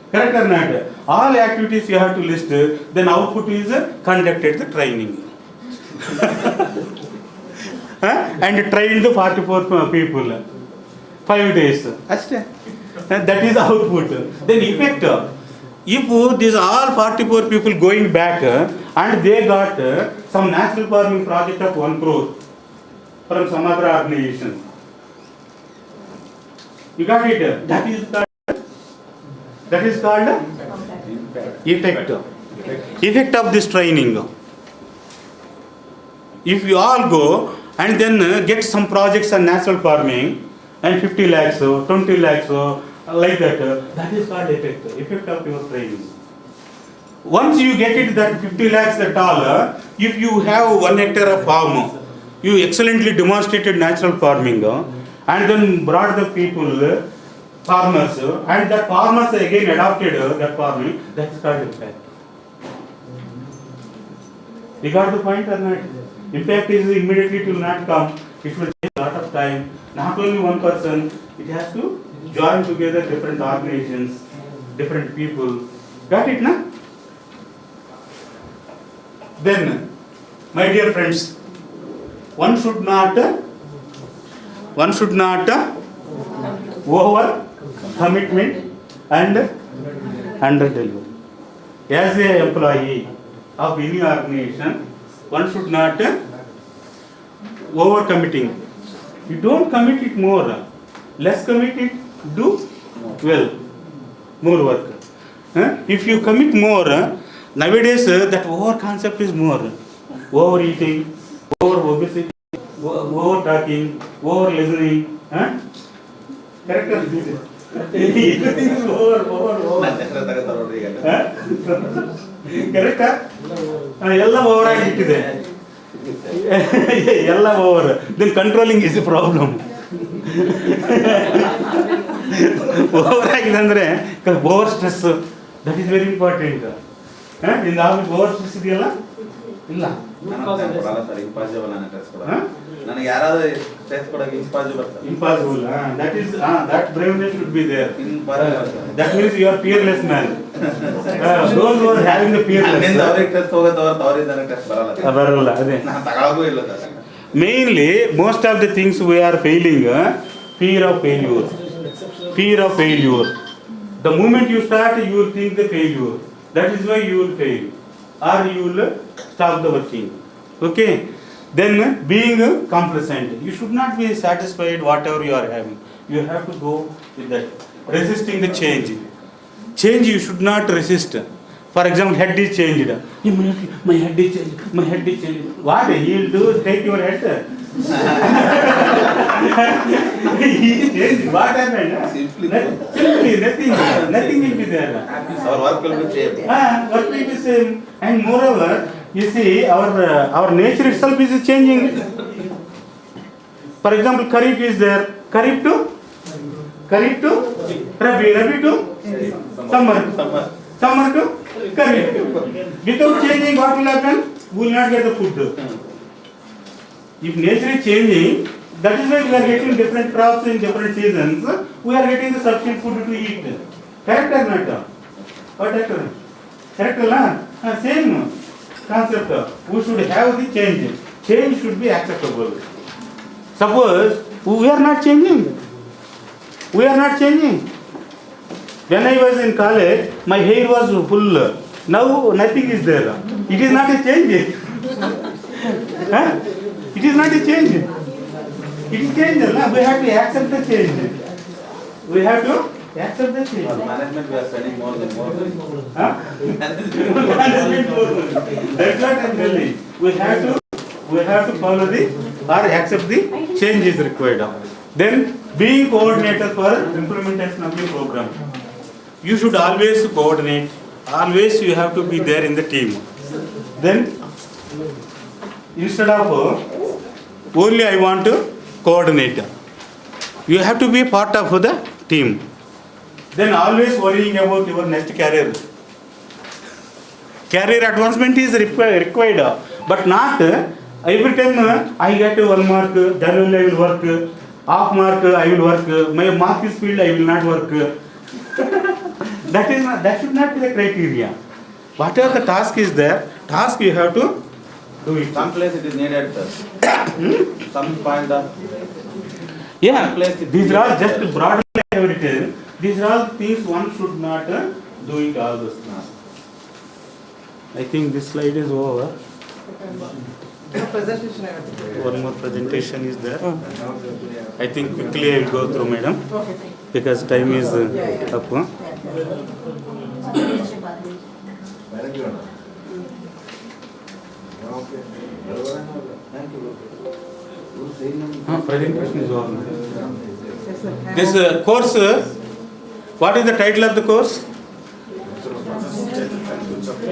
Correct or not? All activities you have to list. Then output is conducted the training. And trained the 44 people. 5 days. That is output. Then effect. If these all 44 people going back and they got some natural farming project of 1 crore from some other organization. You got it? That is called effect. Effect of this training. If you all go and then get some projects on natural farming and 50 lakhs, 20 lakhs, like that is called effect of your training. Once you get it that 50 lakhs at all, if you have 1 hectare of farm, you excellently demonstrated natural farming and then brought the people, farmers, and that farmers again adopted that farming, that is called impact. You got the point or not? Impact is immediately it will not come. It will take a lot of time. Not only one person, it has to join together different organizations, different people. Got it, na? Then, my dear friends, one should not over commitment and under delivery. As an employee of any organization, one should not over committing. You don't commit it more. Less commit it, do well. More work. If you commit more, nowadays that over concept is more. Overeating, over obesity, over talking, over listening. Correct? Everything is over. Correct? Yalla over agitide. Yalla over. Then controlling is a problem. Over agide andre over stress. That is very important. In the office over stress ideyalla? Illa. Impossible ನನಗೆ ಯಾರಾದರೂ stress ಕೊಡಕ್ಕೆ impossible. That is that bravery should be there. That means you are fearless man. Those who are having the fearless. ಅವರಿಗೆ stress ಹೋಗೋದು ಅವರಿಂದ stress ಬರಲ್ಲ ಅದೇ ನಾನು ತಗೊಳ್ಳೋಗೂ ಇಲ್ಲ sir. Mainly, most of the things we are failing, fear of failure. Fear of failure. The moment you start, you will think the failure. That is why you will fail. Or you will stop the working. Okay? Then, being complacent. You should not be satisfied whatever you are having. You have to go with that. Resisting the change. Change you should not resist. For example, head is changed. Immediately, my head is changed. My head is changed. What he will do? Take your head. He is changed. What happened? Simply. Nothing will be there. Our work will be same. Work will be same. And moreover, you see, our nature itself is changing. For example, Kharif is there. Kharif to Rabi to summer. Summer to Kharif. Without changing, what will happen? We will not get the food. If nature is changing, that is why we are getting different crops in different seasons. We are getting the sufficient food to eat. Correct or not? What correct or same concept. We should have the change. Change should be acceptable. Suppose we are not changing. When I was in college, my hair was full. Now nothing is there. It is not a change. It is not a change. It is change. We have to accept the change. We have to accept the change. For management, we are spending more than more. Management more. That's what I am telling. We have to follow or accept the change is required. Then being coordinator for implementation of the program. You should always coordinate. Always you have to be there in the team. Then instead of only I want to coordinate, you have to be part of the team. Then always worrying about your next career. Career advancement is required, but not every time I get 1 mark, then only I will work. Half mark I will work. My mark is filled, I will not work. That should not be the criteria. Whatever the task is there, task you have to do it. Some place it is needed. Some point of. Yeah, these are all just broadly I have written. These are all things one should not do it all those things. I think this slide is over. Presentation. One more presentation is there. I think quickly I will go through, madam, because time is up. Presentation is over. This course, what is the title of the course?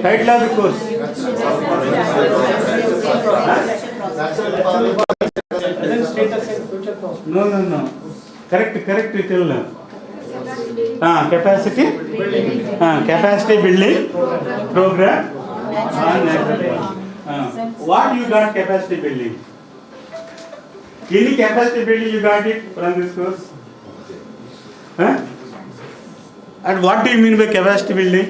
Title of the course? No. Correct, tell. Capacity building program. What you got capacity building? Any capacity building you got it from this course? And what do you mean by capacity building?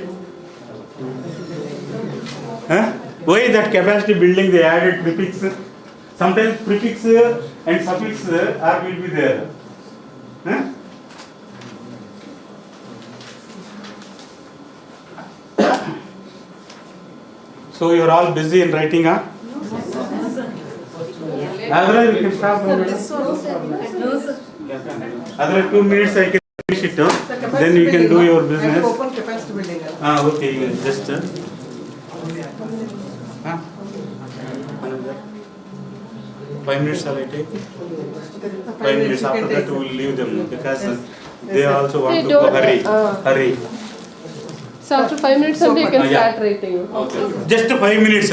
Why that capacity building they added prefix? Sometimes prefix and suffix will be there. So you are all busy in writing, huh? Otherwise we can stop. Otherwise 2 minutes I can finish it. Then you can do your business. Open capacity building. Okay, you can just. 5 minutes shall I take? 5 minutes after that we will leave them because they also want to hurry. So after 5 minutes only you can start writing. Just 5 minutes, I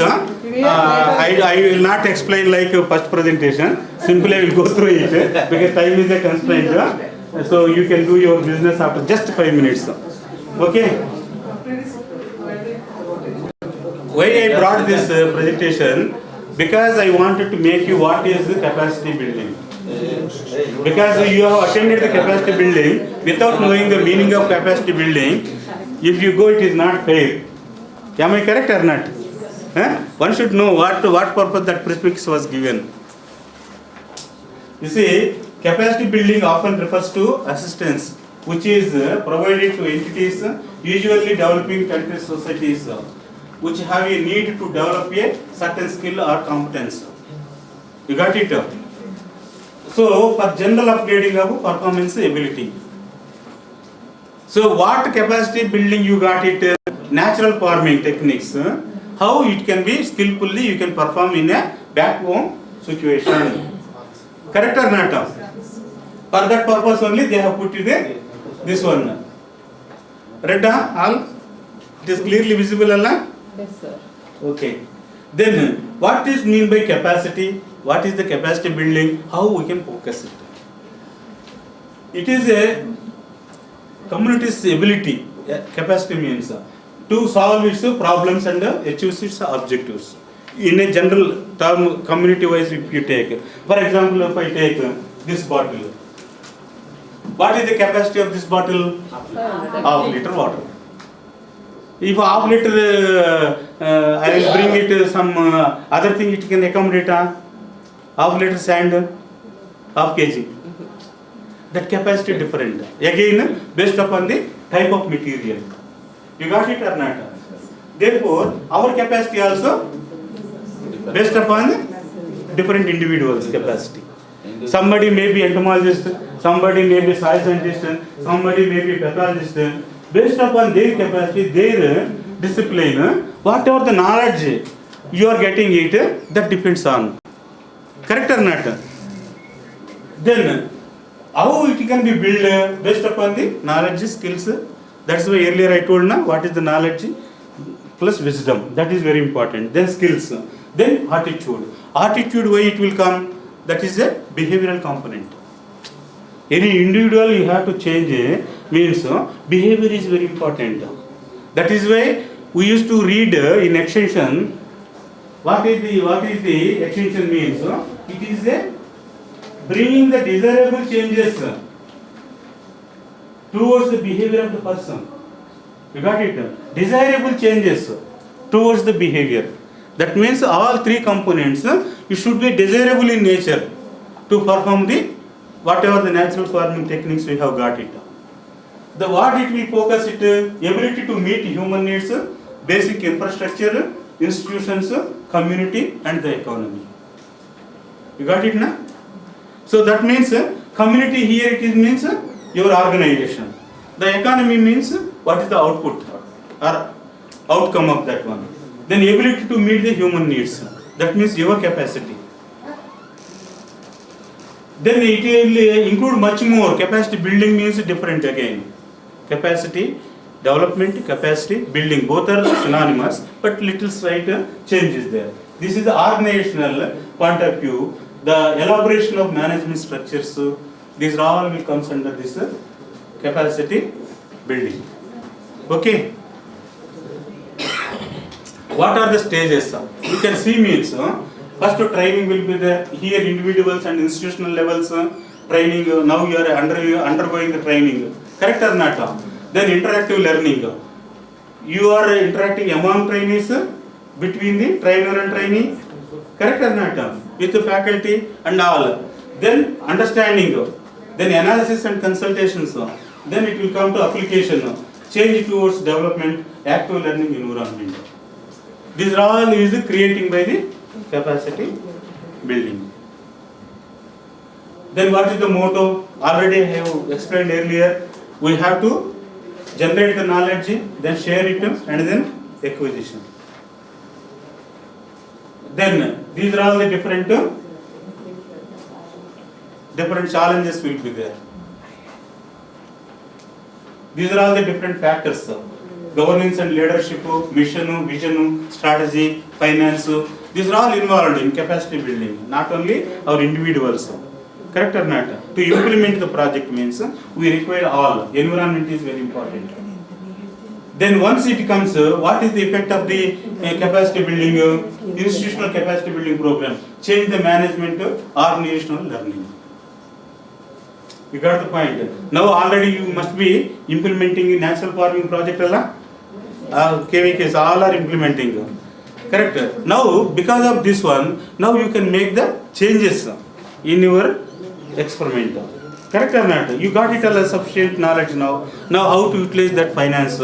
will not explain like first presentation. Simply I will go through it because time is a constraint. So you can do your business after just 5 minutes. Okay? Why I brought this presentation? Because I wanted to make you what is the capacity building. Because you have attended the capacity building without knowing the meaning of capacity building. If you go, it is not fair. Am I correct or not? One should know what purpose that prefix was given. You see, capacity building often refers to assistance, which is provided to entities, usually developing countries, societies, which have a need to develop a certain skill or competence. You got it? So, for general upgrading of performance ability. So, what capacity building you got it? natural farming techniques, how it can be skillfully you can perform in a back home situation. Correct or not? For that purpose only they have put it this one. Read all? It is clearly visible, Allah? Yes, sir. Okay. Then what is mean by capacity? What is the capacity building? How we can focus it? It is a community's ability. Capacity means to solve its problems and achieve its objectives. In a general term, community wise, if you take, for example, if I take this bottle, what is the capacity of this bottle? Half liter water. If half liter, I will bring it some other thing, it can accommodate half liter sand, half kg. That capacity different. Again, based upon the type of material. You got it or not? Therefore, our capacity also based upon different individuals' capacity. Somebody may be entomologist, somebody may be soil scientist, somebody may be pathologist. Based upon their capacity, their discipline, whatever the knowledge you are getting it, that depends on. Correct or not? Then, how it can be built based upon the knowledge, skills. That's why earlier I told now what is the knowledge plus wisdom. That is very important. Then skills. Then attitude. Attitude, why it will come? That is a behavioral component. Any individual you have to change means behavior is very important. That is why we used to read in extension. What is the extension means? It is a bringing the desirable changes towards the behavior of the person. You got it? Desirable changes towards the behavior. That means all three components, you should be desirable in nature to perform the whatever the natural farming techniques we have got it. The what it will focus it, ability to meet human needs, basic infrastructure, institutions, community and the economy. You got it now? So that means community here it is means your organization. The economy means what is the output or outcome of that one. Then ability to meet the human needs. That means your capacity. Then it will include much more. Capacity building means different again. Capacity development, capacity building, both are synonymous, but little slight change is there. This is the organizational point of view. The elaboration of management structures, these all will comes under this capacity building. Okay. What are the stages? You can see means first training will be there. Here individuals and institutional levels training. Now you are undergoing the training. Correct or not? Then interactive learning. You are interacting among trainees, between the trainer and trainee. Correct or not? With the faculty and all. Then understanding. Then analysis and consultations. Then it will come to application. Change towards development, active learning environment. These all is creating by the capacity building. Then what is the motto? Already I have explained earlier. We have to generate the knowledge, then share it, and then acquisition. Then these are all the different challenges will be there. These are all the different factors. Governance and leadership, mission, vision, strategy, finance. These are all involved in capacity building. Not only our individuals. Correct or not? To implement the project means we require all. Environment is very important. Then once it comes, what is the effect of the capacity building, institutional capacity building program? Change the management, organizational learning. You got the point. Now already you must be implementing a natural farming project. KVKs all are implementing. Correct. Now because of this one, now you can make the changes in your experiment. Correct or not? You got it all a sufficient knowledge now. Now how to utilize that finance?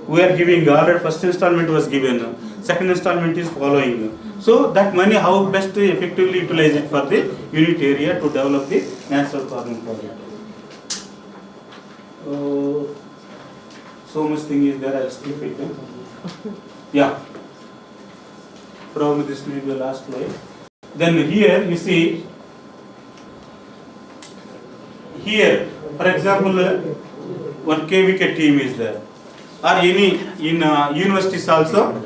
We are giving already first installment was given. Second installment is following. So that money how best to effectively utilize it for the unit area to develop the natural farming project. so much thing is there, I'll skip it. Yeah. Probably this may be the last slide. Then here you see, here, for example, one KVK team is there. Or any, in universities also,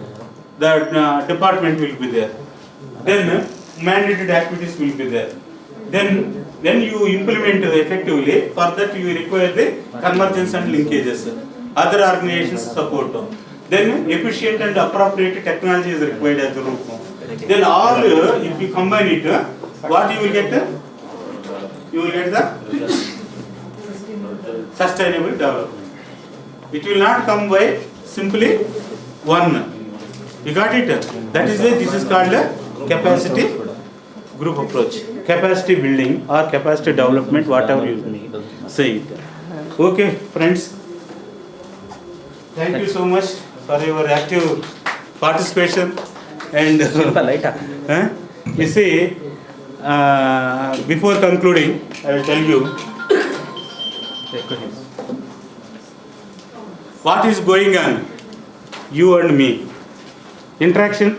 the department will be there. Then mandated activities will be there. Then you implement effectively, for that you require the convergence and linkages. Other organizations support. Then efficient and appropriate technology is required as a root. Then all, if you combine it, what you will get? You will get the sustainable development. It will not come by simply one. You got it? That is why this is called a capacity group approach. Capacity building or capacity development, whatever you may say it. Okay, friends. Thank you so much for your active participation. And you see, before concluding, I will tell you what is going on, you and me. Interaction.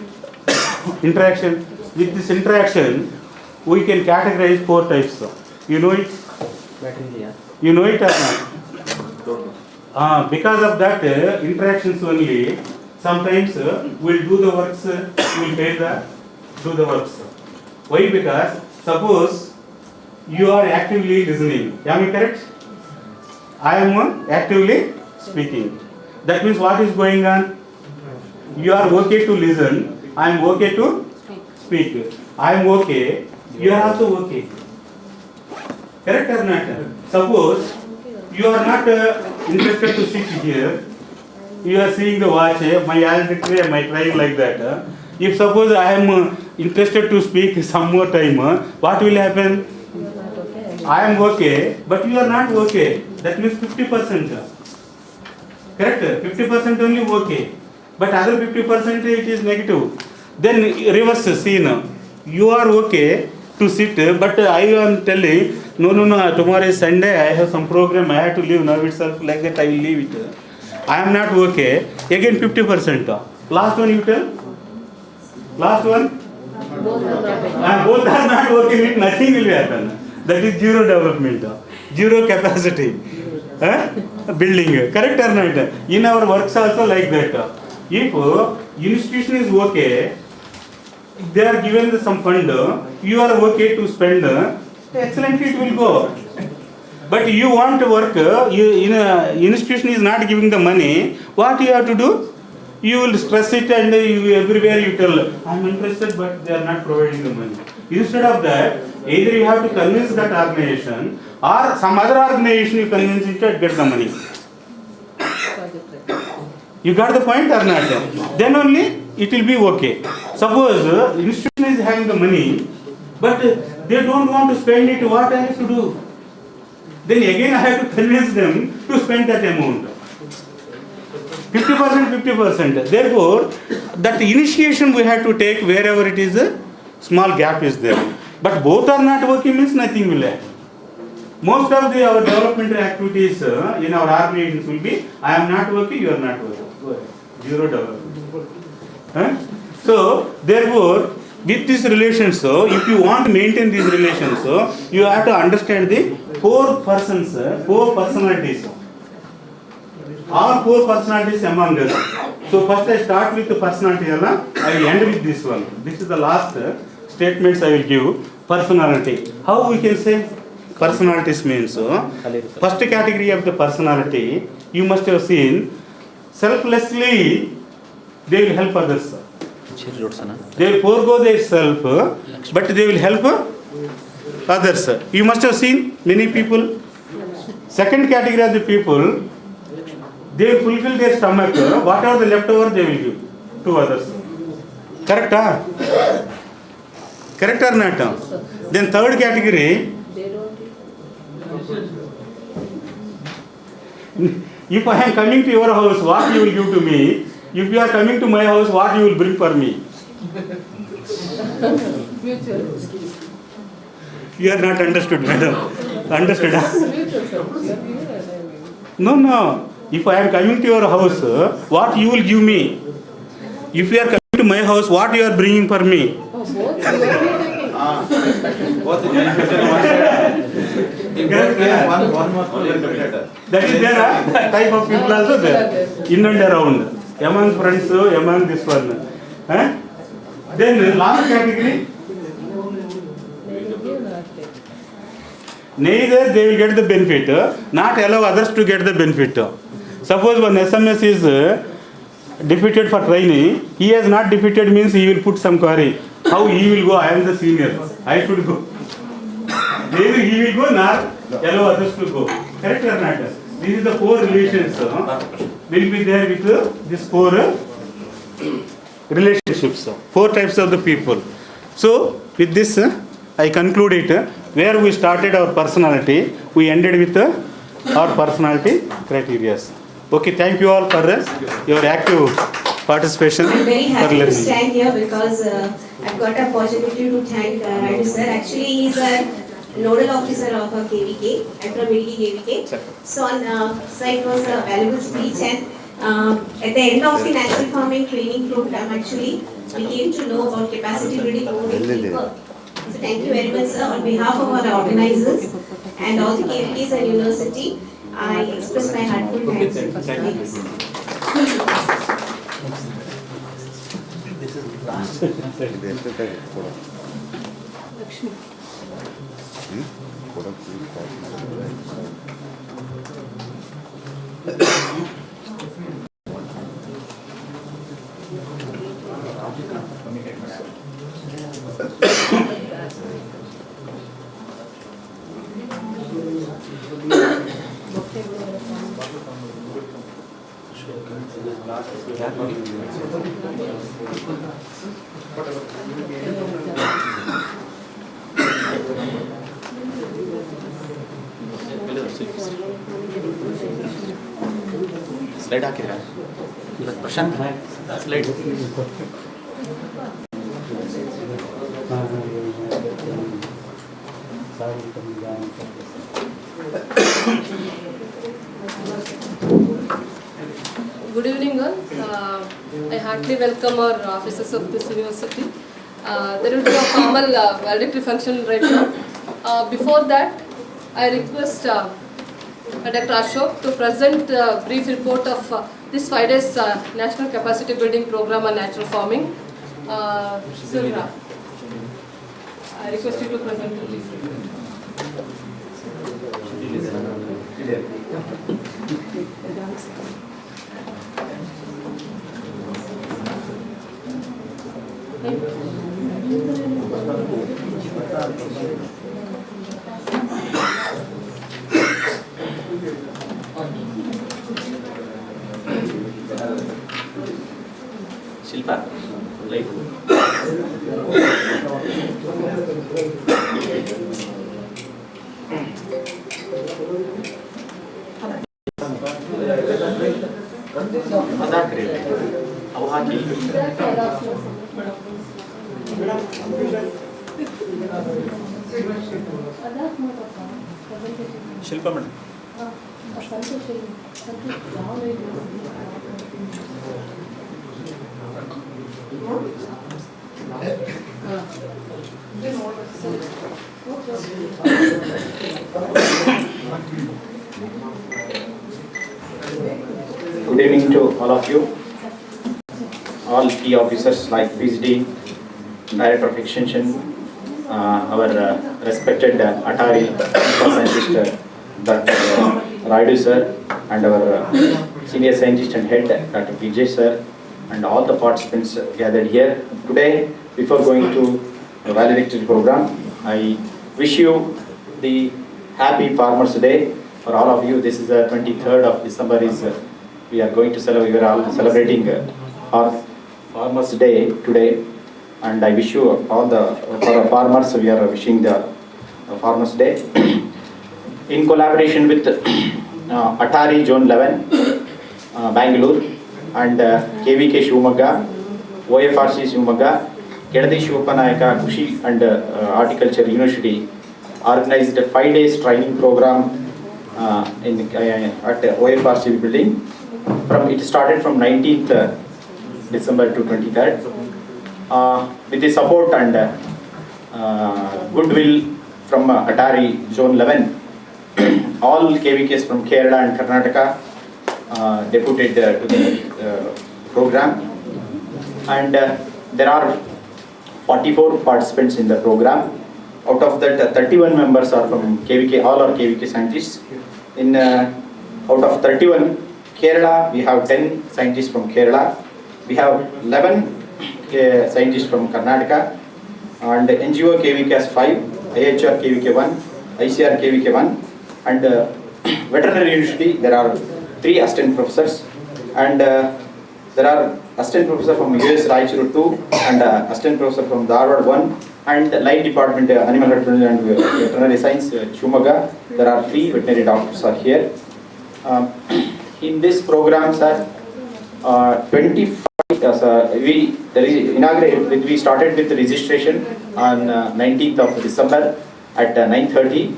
With this interaction, we can categorize 4 types. You know it? You know it or not? Because of that interactions only, sometimes we'll do the works, we'll do the works. Why? Because suppose you are actively listening. Am I correct? I am actively speaking. That means what is going on? You are okay to listen. I am okay to speak. I am okay. You are also okay. Correct or not? Suppose you are not interested to sit here. You are seeing the watch. My already am I trying like that. If suppose I am interested to speak some more time, what will happen? I am okay, but you are not okay. That means 50%. Correct? 50% only okay. But other 50% it is negative. Then reverse scene. You are okay to sit, but I am telling, no, tomorrow is Sunday, I have some program, I have to leave now itself, like that I will leave it. I am not okay. Again 50%. Last one you tell? Last one? Both are not working, it nothing will happen. That is zero development, zero capacity building. Correct or not? In our works also like that. If institution is okay, they are given some fund, you are okay to spend, excellently it will go. But you want to work, institution is not giving the money, what you have to do? You will stress it and everywhere you tell, I am interested but they are not providing the money. Instead of that, either you have to convince that organization or some other organization you convince it to get the money. You got the point or not? Then only it will be okay. Suppose institution is having the money, but they don't want to spend it, what I have to do? Then again I have to convince them to spend that amount. 50%. Therefore, that initiation we have to take wherever it is a small gap is there. But both are not working means nothing will happen. Most of our developmental activities in our organizations will be, I am not working, you are not working. Zero development. So, therefore, with these relations, if you want to maintain these relations, you have to understand the 4 persons, 4 personalities. All 4 personalities among us. So, first I start with the personality, I will end with this one. This is the last statements I will give. Personality. How we can say personalities means? First category of the personality, you must have seen, selflessly they will help others. They will forego their self, but they will help others. You must have seen many people. Second category of the people, they will fulfill their stomach, whatever the leftover they will give to others. Correct? Correct or not? Then third category, if I am coming to your house, what you will give to me? If you are coming to my house, what you will bring for me? You are not understood, madam. Understood? No. If I am coming to your house, what you will give me? If you are coming to my house, what you are bringing for me? Both the beneficial one side. In both cases, one must be better. That is there, that type of people also there, in and around, among friends, among this one. Then last category, neither they will get the benefit, not allow others to get the benefit. Suppose one SMS is defeated for training, he has not defeated means he will put some query. How he will go? I am the senior, I should go. Neither he will go nor allow others to go. Correct or not? This is the four relations will be there with these four relationships. Four types of the people. So with this I conclude it. Where we started our personality, we ended with our personality criteria. Okay, thank you all for your active participation. I'm very for happy to learning. stand here because I've got an opportunity to thank Radu sir. Actually, he's a nodal officer of KVK. I'm from KVK. So on site was a valuable speech, and at the end of the natural farming training program, actually, we came to know about capacity building more in people. So thank you very much, sir. On behalf of our organizers and all the KVKs and university, I express my heartfelt thanks. Thank you, sir. Slide ಹಾಕಿರಾ Prashant slide Good evening all. I heartily welcome our officers of this university. There will be a formal valedictory function right now. Before that, I request Dr. Ashok to present a brief report of this 5 days National Capacity Building Program on Natural Farming. Surya, I request you to present the brief report. Shilpa light ಅದಾಕ್ರಿ ಅವು ಹಾಕಿ Shilpa madam Good evening to all of you, all key officers like PhD, Director of Extension, our respected Atari scientist Dr. Radu sir, and our senior scientist and head Dr. Vijay sir, and all the participants gathered here today. Before going to the valedictory program, I wish you the happy Farmers Day for all of you. This is the 23rd of December. We are going to celebrate. We are all celebrating our Farmers Day today, and I wish you all the for our farmers. We are wishing the Farmers Day in collaboration with Atari Zone 11, Bangalore, and KVK Shivamogga, OFRC Shivamogga, Kedadi Shivapanayaka Kushi and Horticulture University organized a 5 days training program at OFRC building. It started from 19th December to 23rd. With the support and goodwill from Atari Zone 11, all KVKs from Kerala and Karnataka deputed to the program, and there are 44 participants in the program. Out of that, 31 members are from KVK, all are KVK scientists. Out of 31, Kerala, we have 10 scientists from Kerala. We have 11 scientists from Karnataka, and NGO KVK has 5, IHR KVK 1, ICR KVK 1, and veterinary university there are 3 assistant professors, and there are assistant professor from US Raichuru 2, and assistant professor from Dharwad 1, and line department animal husbandry and veterinary science Shivamogga. There are 3 veterinary doctors are here. In this program, sir, 25. We started with the registration on 19th of December at 9:30,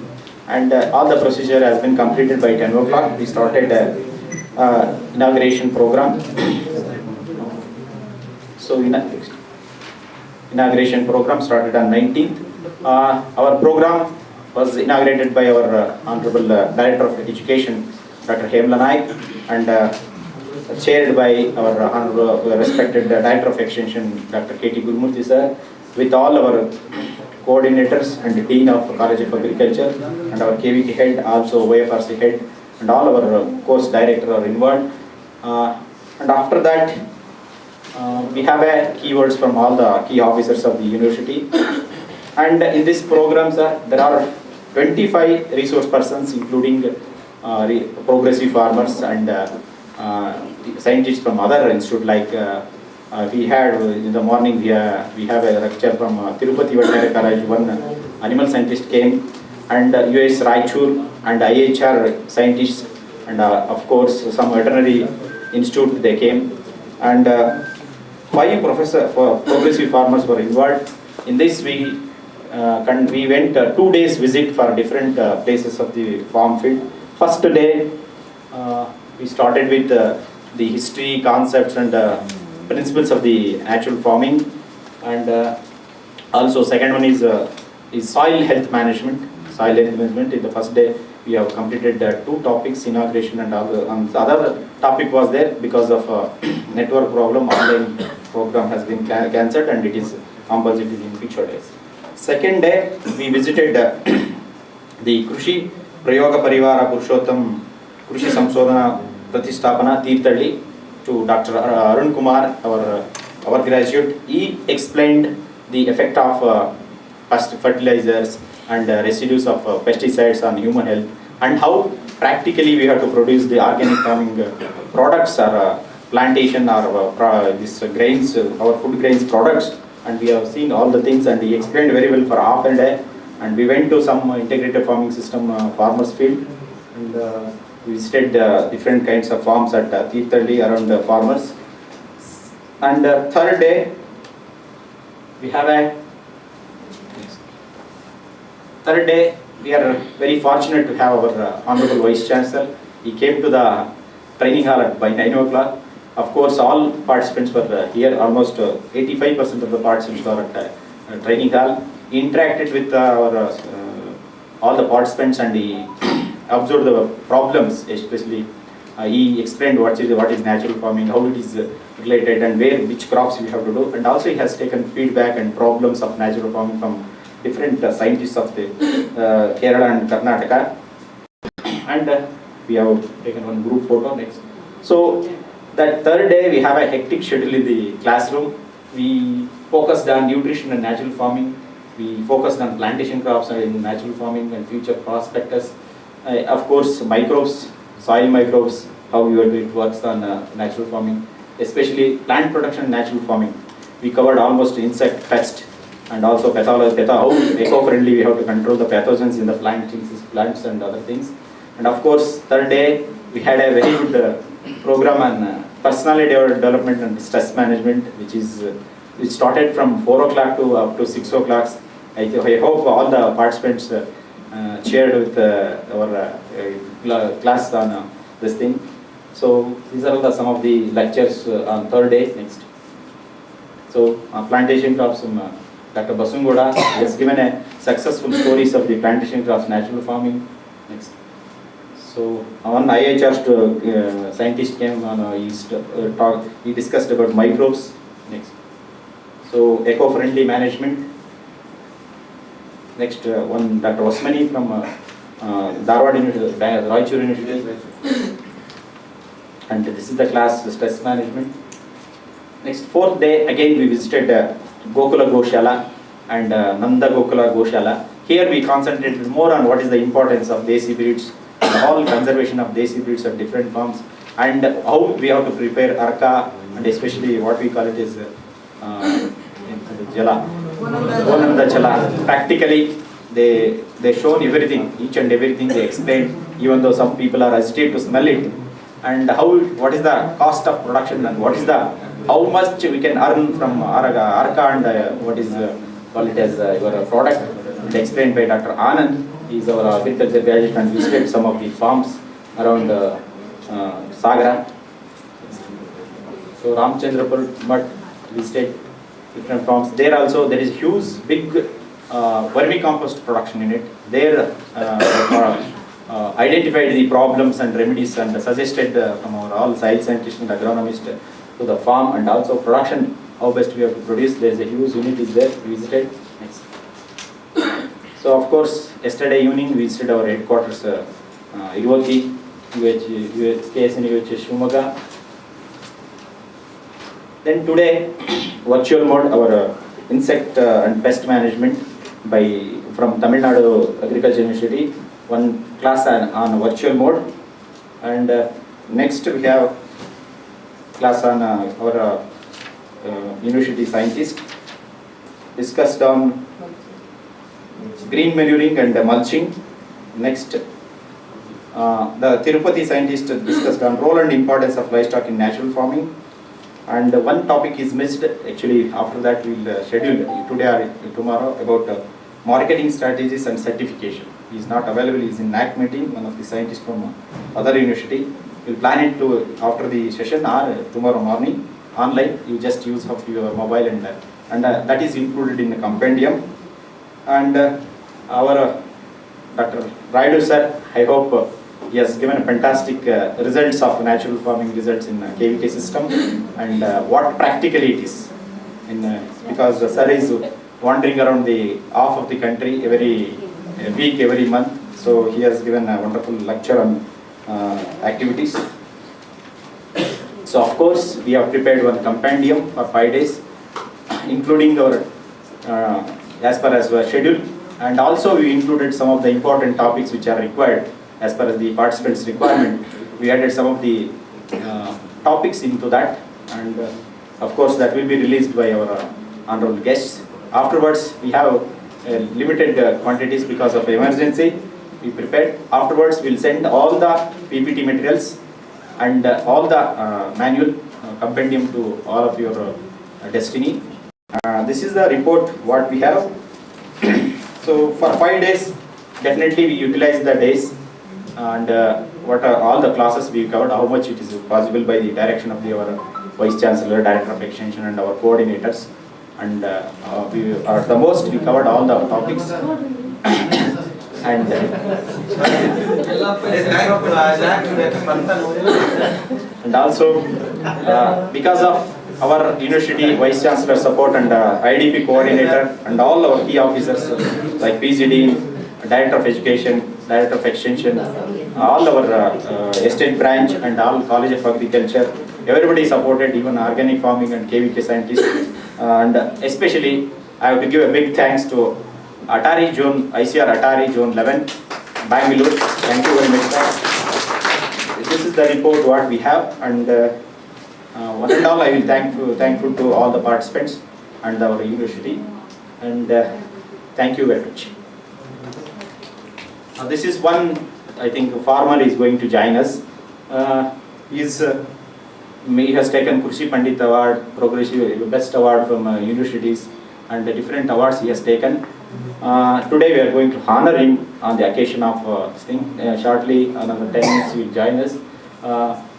and all the procedure has been completed by 10 o'clock. We started inauguration program. So inauguration program started on 19th. Our program was inaugurated by our Honorable Director of Education, Dr. Hemla Naik, and chaired by our Honorable respected Director of Extension, Dr. K.T. Gurmurthy sir, with all our coordinators and the Dean of College of Agriculture, and our KVK head, also OFRC head, and all our course director are involved. And after that, we have keywords from all the key officers of the university. And in this program, sir, there are 25 resource persons, including progressive farmers and scientists from other institutes. Like we had in the morning, we have a lecture from Tirupati Veterinary College. One animal scientist came, and US Raichur and IHR scientists, and of course some veterinary institute they came, and 5 progressive farmers were involved. In this we went 2 days visit for different places of the farm field. First day we started with the history, concepts and principles of the natural farming, and also second one is soil health management. Soil health management. In the first day we have completed 2 topics, inauguration and the other topic was there because of network problem. Online program has been cancelled and it is compulsory in future days. Second day we visited the Krushi Prayoga Parivara Purushottam Krushi Samsodhana Pratistapana Tirthalli to Dr. Arun Kumar, our graduate. He explained the effect of fertilizers and residues of pesticides on human health, and how practically we have to produce the organic farming products or plantation or this grains, our food grains products, and we have seen all the things, and he explained very well for half a day. And we went to some integrated farming system farmers field, and we visited different kinds of farms at Tirthalli around the farmers. And third day we have we are very fortunate to have our Honorable Vice Chancellor. He came to the training hall by 9 o'clock. Of course, all participants were here. Almost 85% of the participants were at training hall. He interacted with all the participants, and he observed the problems, especially he explained what is natural farming, how it is related, and which crops we have to do. And also he has taken feedback and problems of natural farming from different scientists of the Kerala and Karnataka. And we have taken one group photo next. So that third day we have a hectic schedule in the classroom. We focused on nutrition and natural farming. We focused on plantation crops in natural farming and future prospectus. Of course, microbes, soil microbes, how it works on natural farming, especially plant production and natural farming. We covered almost insect, pest, and also how eco-friendly we have to control the pathogens in the plants and other things. And of course, third day we had a very good program on personality development and stress management, which started from 4 o'clock to up to 6 o'clock. I hope all the participants shared with our class on this thing. So these are some of the lectures on third day. Next. So plantation crops from Dr. Basungoda has given a successful stories of the plantation crops natural farming. Next. So one IHR scientist came on he discussed about microbes. Next. So eco-friendly management. Next one Dr. Osmani from Dharwad University, Raichur University. And this is the class stress management. Next fourth day again we visited Gokula Goshala and Nanda Gokula Goshala. Here we concentrated more on what is the importance of desi breeds, and all conservation of desi breeds of different forms, and how we have to prepare arka, and especially what we call it is jala, Bonanda jala. Practically they shown everything, each and everything they explained, even though some people are hesitant to smell it, and what is the cost of production and what is the how much we can earn from arka and what is call it as your product. Explained by Dr. Anand. He is our agriculture graduate and visited some of the farms around Sagra. So Ramchandrapur Mutt visited different farms. There also there is huge big vermicompost production in it. There identified the problems and remedies and suggested from our all soil scientists and agronomists to the farm, and also production, how best we have to produce. There is a huge unit is there, we visited. Next. So of course, yesterday evening we visited our headquarters, Irvaki, KSNUAHS Shivamogga. Then today, virtual mode, our insect and pest management from Tamil Nadu Agriculture University, one class on virtual mode, and next we have class on our university scientist discussed on green manuring and mulching. Next, the Tirupati scientist discussed on role and importance of livestock in natural farming. And one topic is missed. Actually, after that we will schedule today or tomorrow about marketing strategies and certification. He is not available. He is in NAC meeting. One of the scientists from other university. We will plan it to after the session or tomorrow morning online. You just use of your mobile and that is included in the compendium. And our Dr. Raidu sir, I hope he has given fantastic results of natural farming results in KVK system, and what practically it is. Because sir is wandering around the half of the country every week, every month. So he has given a wonderful lecture on activities. So of course we have prepared one compendium for 5 days, including our as per as our schedule, and also we included some of the important topics which are required as per as the participants' requirement. We added some of the topics into that, and of course that will be released by our honorable guests. Afterwards we have limited quantities because of emergency. We prepared. Afterwards we will send all the PPT materials and all the manual compendium to all of your destiny. This is the report what we have. So for 5 days, definitely we utilize the days, and what are all the classes we covered, how much it is possible by the direction of our Vice Chancellor, Director of Extension and our coordinators, and we are the most, we covered all the topics. And also because of our university Vice Chancellor support and IDP coordinator and all our key officers like PGD, Director of Education, Director of Extension, all our estate branch and all College of Agriculture, everybody supported, even organic farming and KVK scientists. And especially I have to give a big thanks to Atari Zone, ICR Atari Zone 11, Bangalore. Thank you very much, sir. This is the report what we have, and one and all I will thankful to all the participants and our university, and thank you very much. This is one, I think farmer is going to join us. He has taken Kursi Pandit Award, Progressive Best Award from universities, and the different awards he has taken. Today we are going to honor him on the occasion of this thing. Shortly, another 10 minutes he will join us.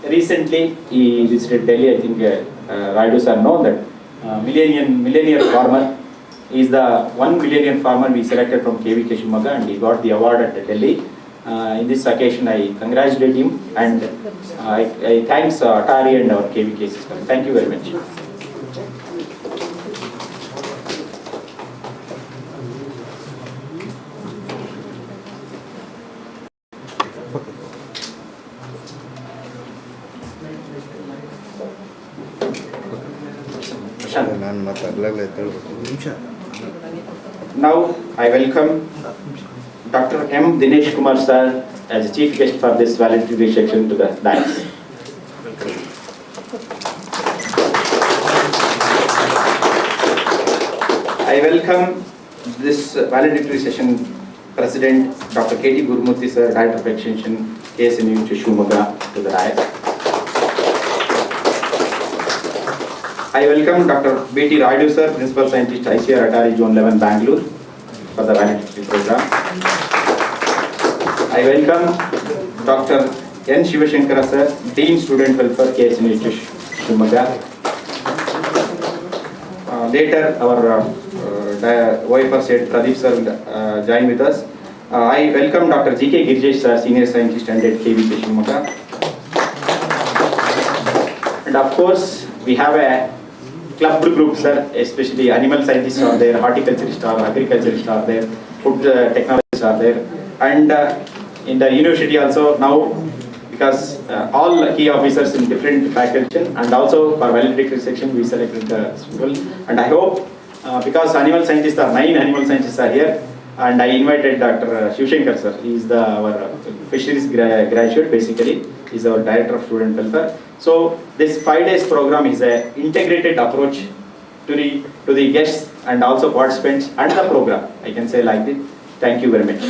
Recently, he visited Delhi. I think Raidu sir know that millennial farmer is the 1 millennial farmer we selected from KVK Shivamogga, and he got the award at Delhi. In this occasion, I congratulate him, and I thanks Atari and our KVK system. Thank you very much. Now I welcome Dr. M. Dinesh Kumar sir as a chief guest for this valedictory section to the dais. I welcome this valedictory session President Dr. K.T. Gurumurthy sir, Director of Extension, KSNUAHS Shivamogga to the dais. I welcome Dr. B.T. Raidu sir, Principal Scientist, ICR Atari Zone 11, Bangalore for the valedictory program. I welcome Dr. N. Shivashankara sir, Dean Student Welfare, KSNUAHS Shivamogga. Later, our OFR said Pradeep sir will join with us. I welcome Dr. G.K. Girjesh sir, Senior Scientist and at KVK Shivamogga. And of course, we have a club group, sir, especially animal scientists are there, horticulturists are, agriculturists are there, food technologists are there, and in the university also now, because all key officers in different faculty, and also for valedictory section we selected the people, and I hope because animal scientists are 9 animal scientists are here, and I invited Dr. Shivashankar sir. He is our fisheries graduate basically. He is our Director of Student Welfare. So this 5 days program is an integrated approach to the guests and also participants and the program. I can say like this. Thank you very much.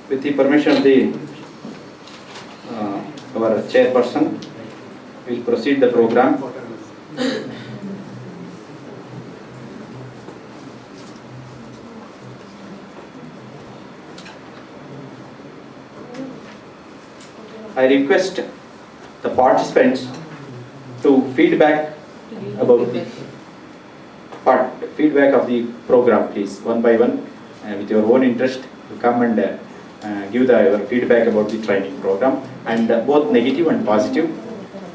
With the permission of the our chairperson, we will proceed the program. I request the participants to feedback about the feedback of the program, please, one by one, with your own interest, to come and give your feedback about the training program, and both negative and positive.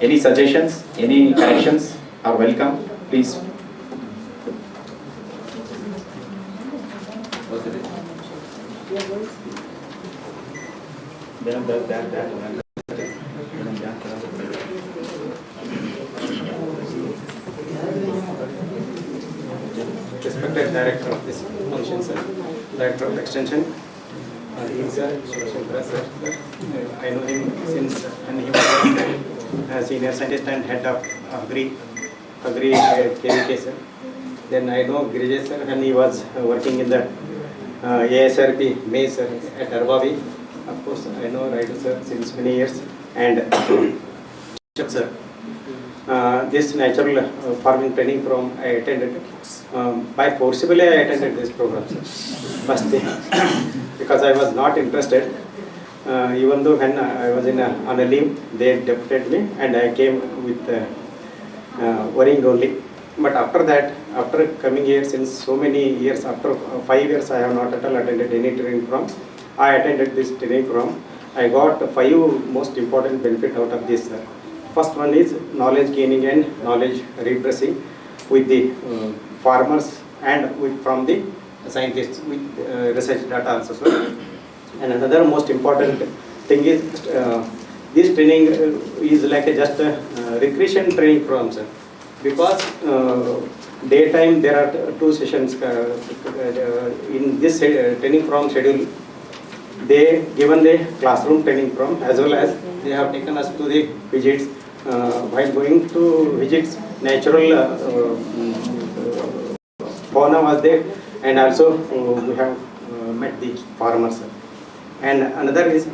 Any suggestions, any corrections are welcome, please. Respected Director of this function, sir, Director of Extension, I know him since when he was Senior Scientist and Head of Agri KVK, sir. Then I know Girjesh sir when he was working in the ASRP May sir at Arbavi. Of course, I know Raidu sir since many years, and sir. This natural farming training from I attended. By forcibly I attended this program, sir. First thing, because I was not interested. Even though when I was on a leave, they deputed me, and I came with worrying only. But after that, after coming here since so many years, after 5 years, I have not at all attended any training program. I attended this training program. I got 5 most important benefit out of this. First one is knowledge gaining and knowledge refreshing with the farmers and from the scientists with research data also. And another most important thing is this training is like just a recreation training program, sir. Because Daytime there are two sessions in this training program schedule. They given the classroom training program as well as they have taken us to the visits. While going to visits, natural fauna was there, and also we have met the farmers. And another is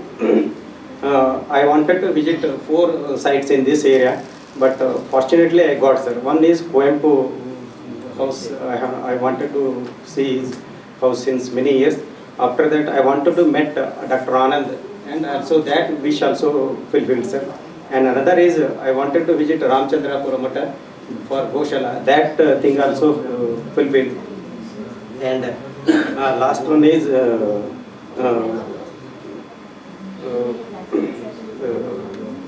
I wanted to visit 4 sites in this area, but fortunately I got, sir. One is Coimpu house. I wanted to see his house since many years. After that I wanted to meet Dr. Anand, and also that wish also fulfilled, sir. And another is I wanted to visit Ramchandra Puramata for Goshala. That thing also fulfilled. And last one is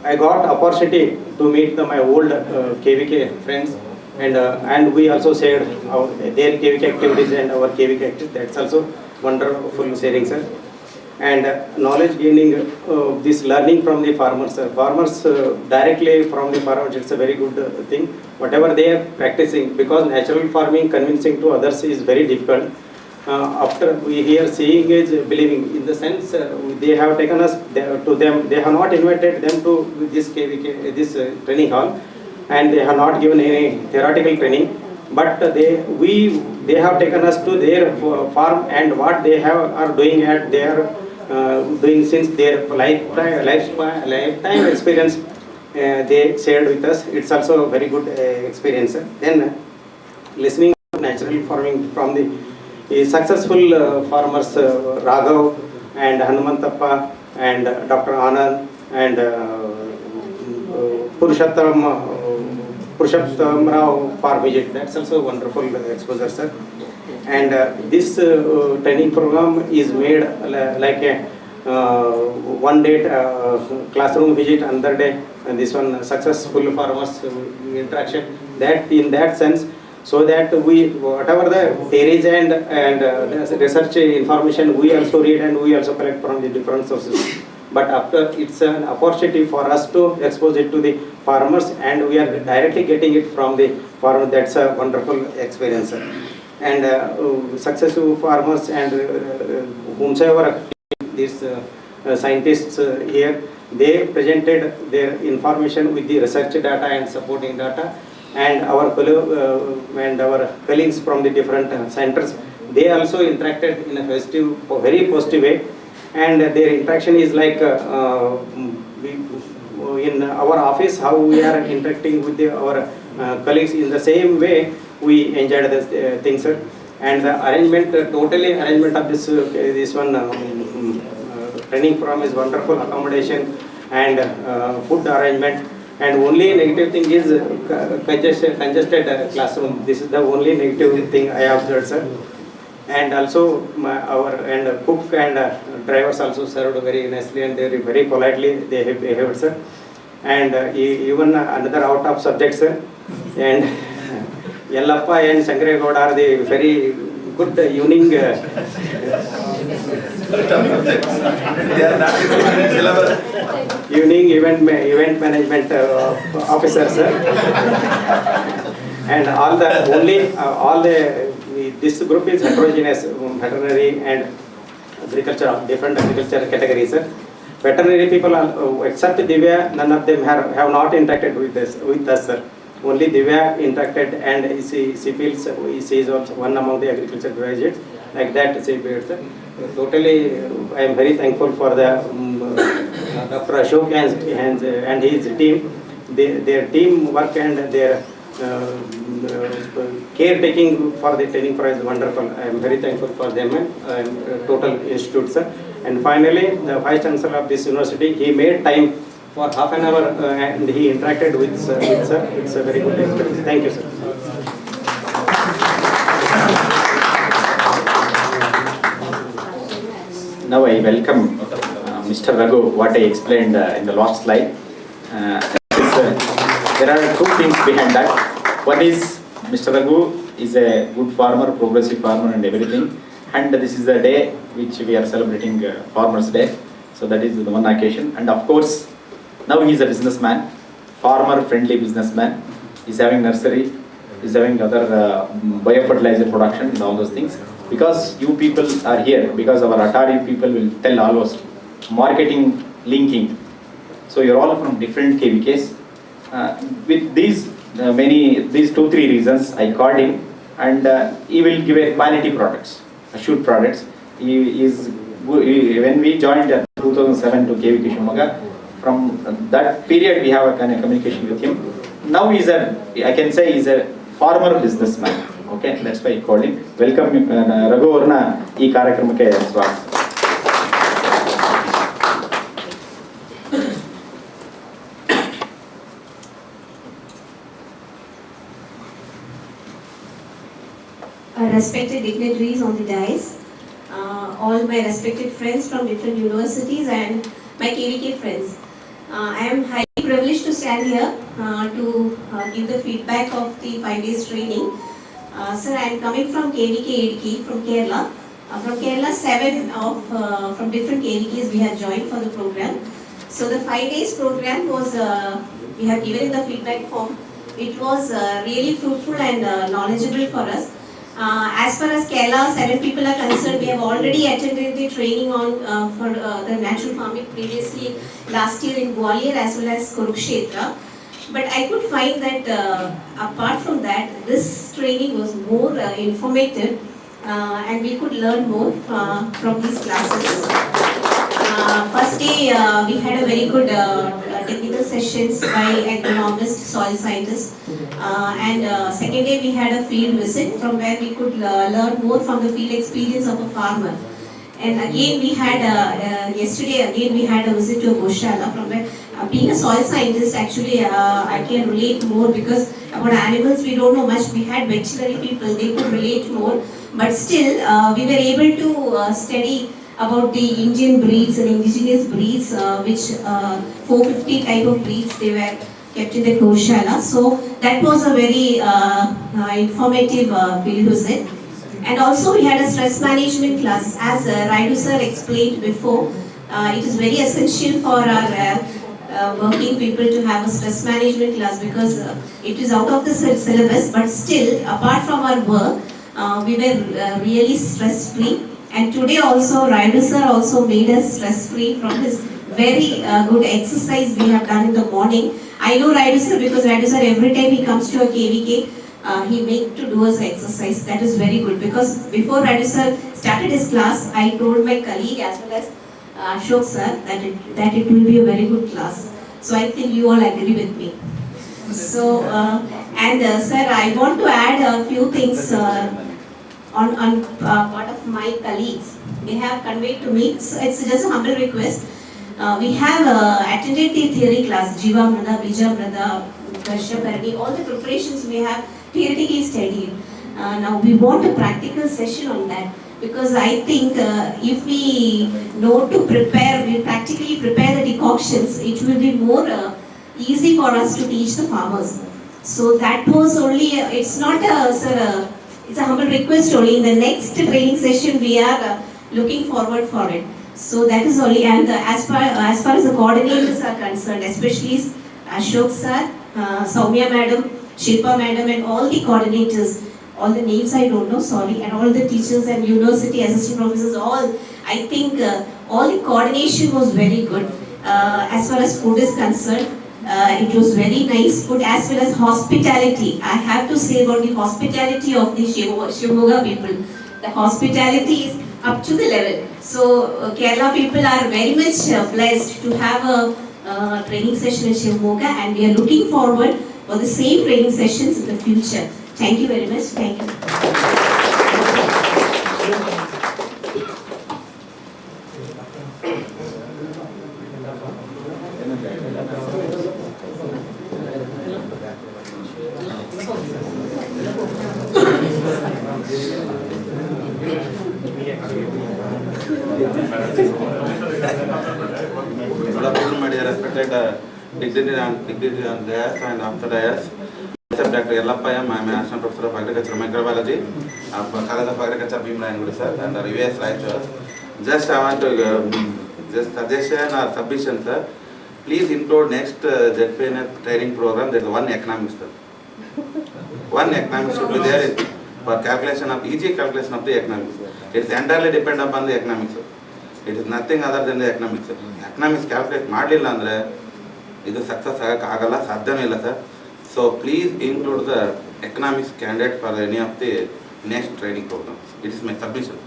I got opportunity to meet my old KVK friends, and we also shared their KVK activities and our KVK activities. That's also wonderful sharing, sir. And knowledge gaining, this learning from the farmers. Farmers directly from the farmers, it's a very good thing. Whatever they are practicing, because natural farming convincing to others is very difficult. After we hear seeing is believing, in the sense they have taken us to them. They have not invited them to this KVK, this training hall, and they have not given any theoretical training. But they have taken us to their farm, and what they are doing at their doing since their lifetime experience, they shared with us. It's also a very good experience. Then listening to natural farming from the successful farmers, Raghav and Hanumantappa and Dr. Anand and Purushottam Rao farm visit. That's also a wonderful exposure, sir. And this training program is made like a one day classroom visit, another day and this one successful farmers interaction. That in that sense, so that we whatever the theories and research information we also read and we also collect from the different sources. But after it's an opportunity for us to expose it to the farmers, and we are directly getting it from the farmer. That's a wonderful experience. And successful farmers and whomsoever these scientists here, they presented their information with the research data and supporting data, and our colleagues from the different centers, they also interacted in a very positive way. And their interaction is like in our office, how we are interacting with our colleagues, in the same way we enjoyed this thing, sir. And the arrangement, totally arrangement of this one training program is wonderful. Accommodation and food arrangement. And only negative thing is congested classroom. This is the only negative thing I observed, sir. And also our cook and drivers also served very nicely, and they very politely they have behaved, sir. And even another out of subject, sir. And Yellappa and Shankaregowda are the very good evening evening event management officer, sir. And all the this group is heterogeneous, veterinary and agriculture, different agriculture categories, sir. Veterinary people are, except Divya, none of them have not interacted with us, sir. Only Divya interacted, and she feels she is also one among the agriculture graduates. Like that, she feels, sir. Totally, I am very thankful for the Dr. Ashok and his team. Their team work and their caretaking for the training program is wonderful. I am very thankful for them and total institute, sir. And finally, the Vice Chancellor of this university, he made time for half an hour and he interacted with sir. It's a very good experience. Thank you, sir. Now I welcome Mr. Raghu, what I explained in the last slide. There are two things behind that. One is Mr. Raghu is a good farmer, progressive farmer and everything. And this is the day which we are celebrating Farmers' Day. So that is the one occasion. And of course, now he is a businessman, farmer-friendly businessman. He is having nursery, is having other biofertilizer production and all those things. Because you people are here, because our Atari people will tell all us marketing linking. So you're all from different KVKs. With these these 2-3 reasons, I called him, and he will give a quality products, assured products. When we joined 2007 to KVK Shivamogga, from that period we have a kind of communication with him. Now he's I can say he's a farmer businessman. Okay, that's why I called him. Welcome, Raghu Varna, ee ಕಾರ್ಯಕ್ರಮಕ್ಕೆ ಸ್ವಾಗತ. Respected dignitaries on the dais, all my respected friends from different universities and my KVK friends. I am highly privileged to stand here to give the feedback of the 5 days training. Sir, I am coming from KVK ADK from Kerala. From Kerala, 7 from different KVKs we have joined for the program. So the 5 days program was, we have given in the feedback form. It was really fruitful and knowledgeable for us. As far as Kerala, 7 people are concerned, we have already attended the training on for the natural farming previously last year in Gwalior as well as Kurukshetra. But I could find that apart from that, this training was more informative and we could learn more from these classes. First day, we had a very good technical sessions by agronomists, soil scientists, and second day we had a field visit from where we could learn more from the field experience of a farmer. And again we had yesterday again we had a visit to a Goshala, from where being a soil scientist actually I can relate more, because about animals we don't know much. We had veterinary people, they could relate more, but still we were able to study about the Indian breeds and indigenous breeds, which 450 type of breeds they were kept in the Goshala. So that was a very informative field visit. And also we had a stress management class. As Raidu sir explained before, it is very essential for our working people to have a stress management class, because it is out of the syllabus, but still apart from our work, we were really stress free. And today also Raidu sir also made us stress free from his very good exercise we have done in the morning. I know Raidu sir because Raidu sir every time he comes to a KVK, he make to do us exercise. That is very good, because before Raidu sir started his class, I told my colleague as well as Ashok sir that it will be a very good class. So I think you all agree with me. So sir, I want to add a few things on part of my colleagues. They have conveyed to me. So it's just a humble request. We have attended the theory class, Shivamogga, Bijamrada, Karshakarani, all the preparations we have theoretically studied. Now we want a practical session on that, because I think if we know to prepare, we practically prepare the decoctions, it will be more easy for us to teach the farmers. So that was only, it's not it's a humble request only. In the next training session we are looking forward for it. So that is only, and as far as the coordinators are concerned, especially Ashok sir, Soumya madam, Shilpa madam, and all the coordinators, all the names I don't know, sorry, and all the teachers and university assistant professors, all, I think all the coordination was very good. As far as food is concerned, it was very nice food, as well as hospitality. I have to say about the hospitality of the Shivamogga people. The hospitality is up to the level. So Kerala people are very much blessed to have a training session in Shivamogga, and we are looking forward for the same training sessions in the future. Thank you very much. Thank you. Good afternoon, my dear respected dignitary on dais and after dais. Myself, Dr. Yellapaya, I am Assistant Professor of Agriculture and Microbiology of College of Agriculture, Bhimla, sir, and the US lecture. Just I want to just suggestion or submission, sir. Please include next ZPNF training program. There is one economics, sir. one economics should be there for calculation of easy calculation of the economics. It is entirely depend upon the economics. It is nothing other than the economics. Economics calculate ಮಾಡಲಿಲ್ಲ ಅಂದ್ರೆ ಇದು success ಆಗಲ್ಲ, ಸಾಧ್ಯನೇ ಇಲ್ಲ sir. So please include the economics candidate for any of the next training programs. It is my submission.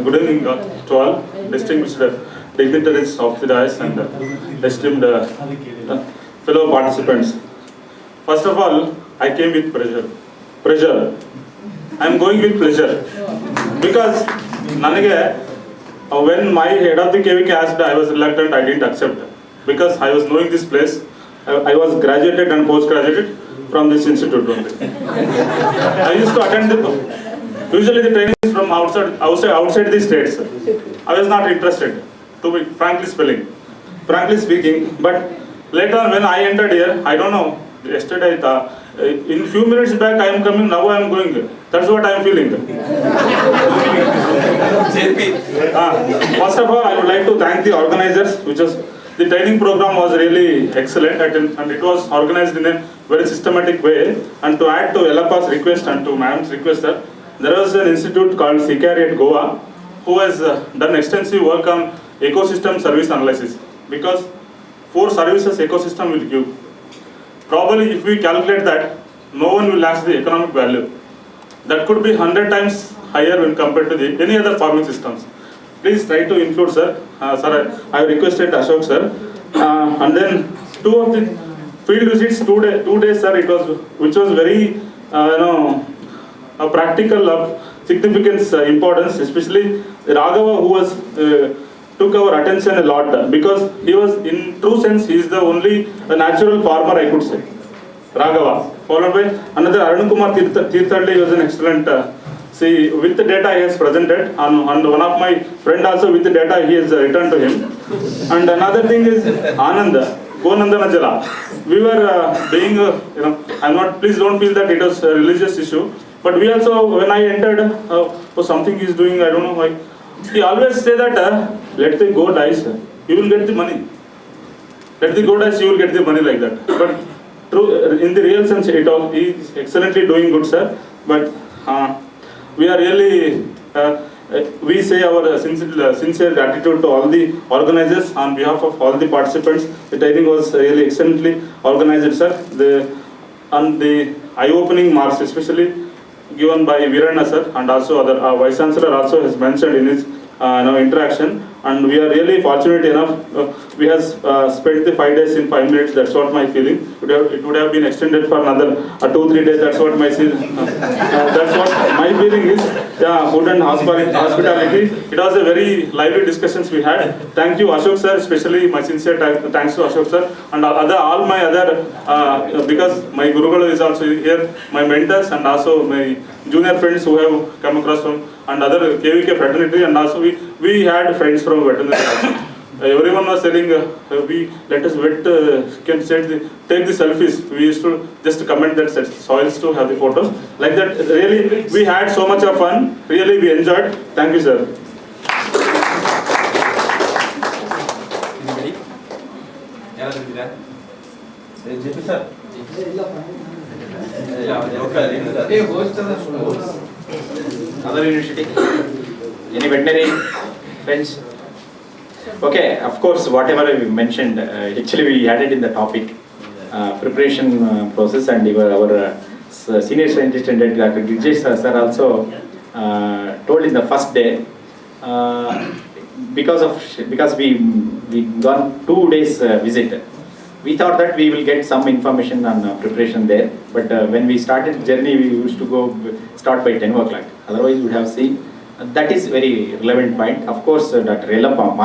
Good evening to all distinguished dignitaries of the dais and esteemed fellow participants. First of all, I came with pressure. I am going with pleasure because when my head of the KVK asked, I was reluctant, I didn't accept because I was knowing this place. I was graduated and post-graduated from this institute only. I used to attend usually the training is from outside the states. I was not interested, to be frankly speaking. But later on when I entered here, I don't know, yesterday in few minutes back I am coming, now I am going. That's what I am feeling. First of all, I would like to thank the organizers, the training program was really excellent and it was organized in a very systematic way. And to add to Yellappa's request and to Ma'am's request, sir, there was an institute called CCARI at Goa who has done extensive work on ecosystem service analysis, because 4 services ecosystem will give. Probably if we calculate that, no one will ask the economic value. That could be 100 times higher when compared to any other farming systems. Please try to include, sir. Sir, I have requested Ashok, sir. And then 2 of the field visits, 2 days, sir, which was very, practical of significance, importance, especially Raghava, who was took our attention a lot because he was, in true sense, he is the only natural farmer, I could say. Raghava, followed by another Arunkumar Tirthalli, was an excellent. See, with the data he has presented, and one of my friend also with the data he has returned to him. And another thing is Anand, Gonandana Jala. We were being, please don't feel that it was a religious issue. But we also, when I entered, something he is doing, I don't know why. He always say that, let the go dice, you will get the money. Let the go dice, you will get the money like that. But true, in the real sense, he is excellently doing good, sir. But we are really, we say our sincere gratitude to all the organizers on behalf of all the participants. The training was really excellently organized, sir. And the eye-opening marks, especially given by Virana sir, and also other Vice Chancellor also has mentioned in his interaction. And we are really fortunate enough, we have spent the 5 days in 5 minutes, that's what my feeling. It would have been extended for another 2-3 days, that's what my that's what my feeling is. Yeah, food and hospitality, it was a very lively discussions we had. Thank you Ashok sir, especially my sincere thanks to Ashok sir, and all my other, because my Gurugalu is also here, my mentors and also my junior friends who have come across from and other KVK fraternity, and also we had friends from veterinary. Everyone was telling, let us take the selfies. We used to just comment that soils to have the photos. Like that, really, we had so much of fun. Really, we enjoyed. Thank you, sir. Other university? Any veterinary friends? Okay, of course, whatever we mentioned, actually we added in the topic preparation process, and our senior scientist and Dr. Grijesh sir also told in the first day, because we gone 2 days visit, we thought that we will get some information on preparation there, but when we started journey, we used to start by 10 o'clock. Otherwise, we would have seen. That is very relevant point. Of course, Dr. Yellappa,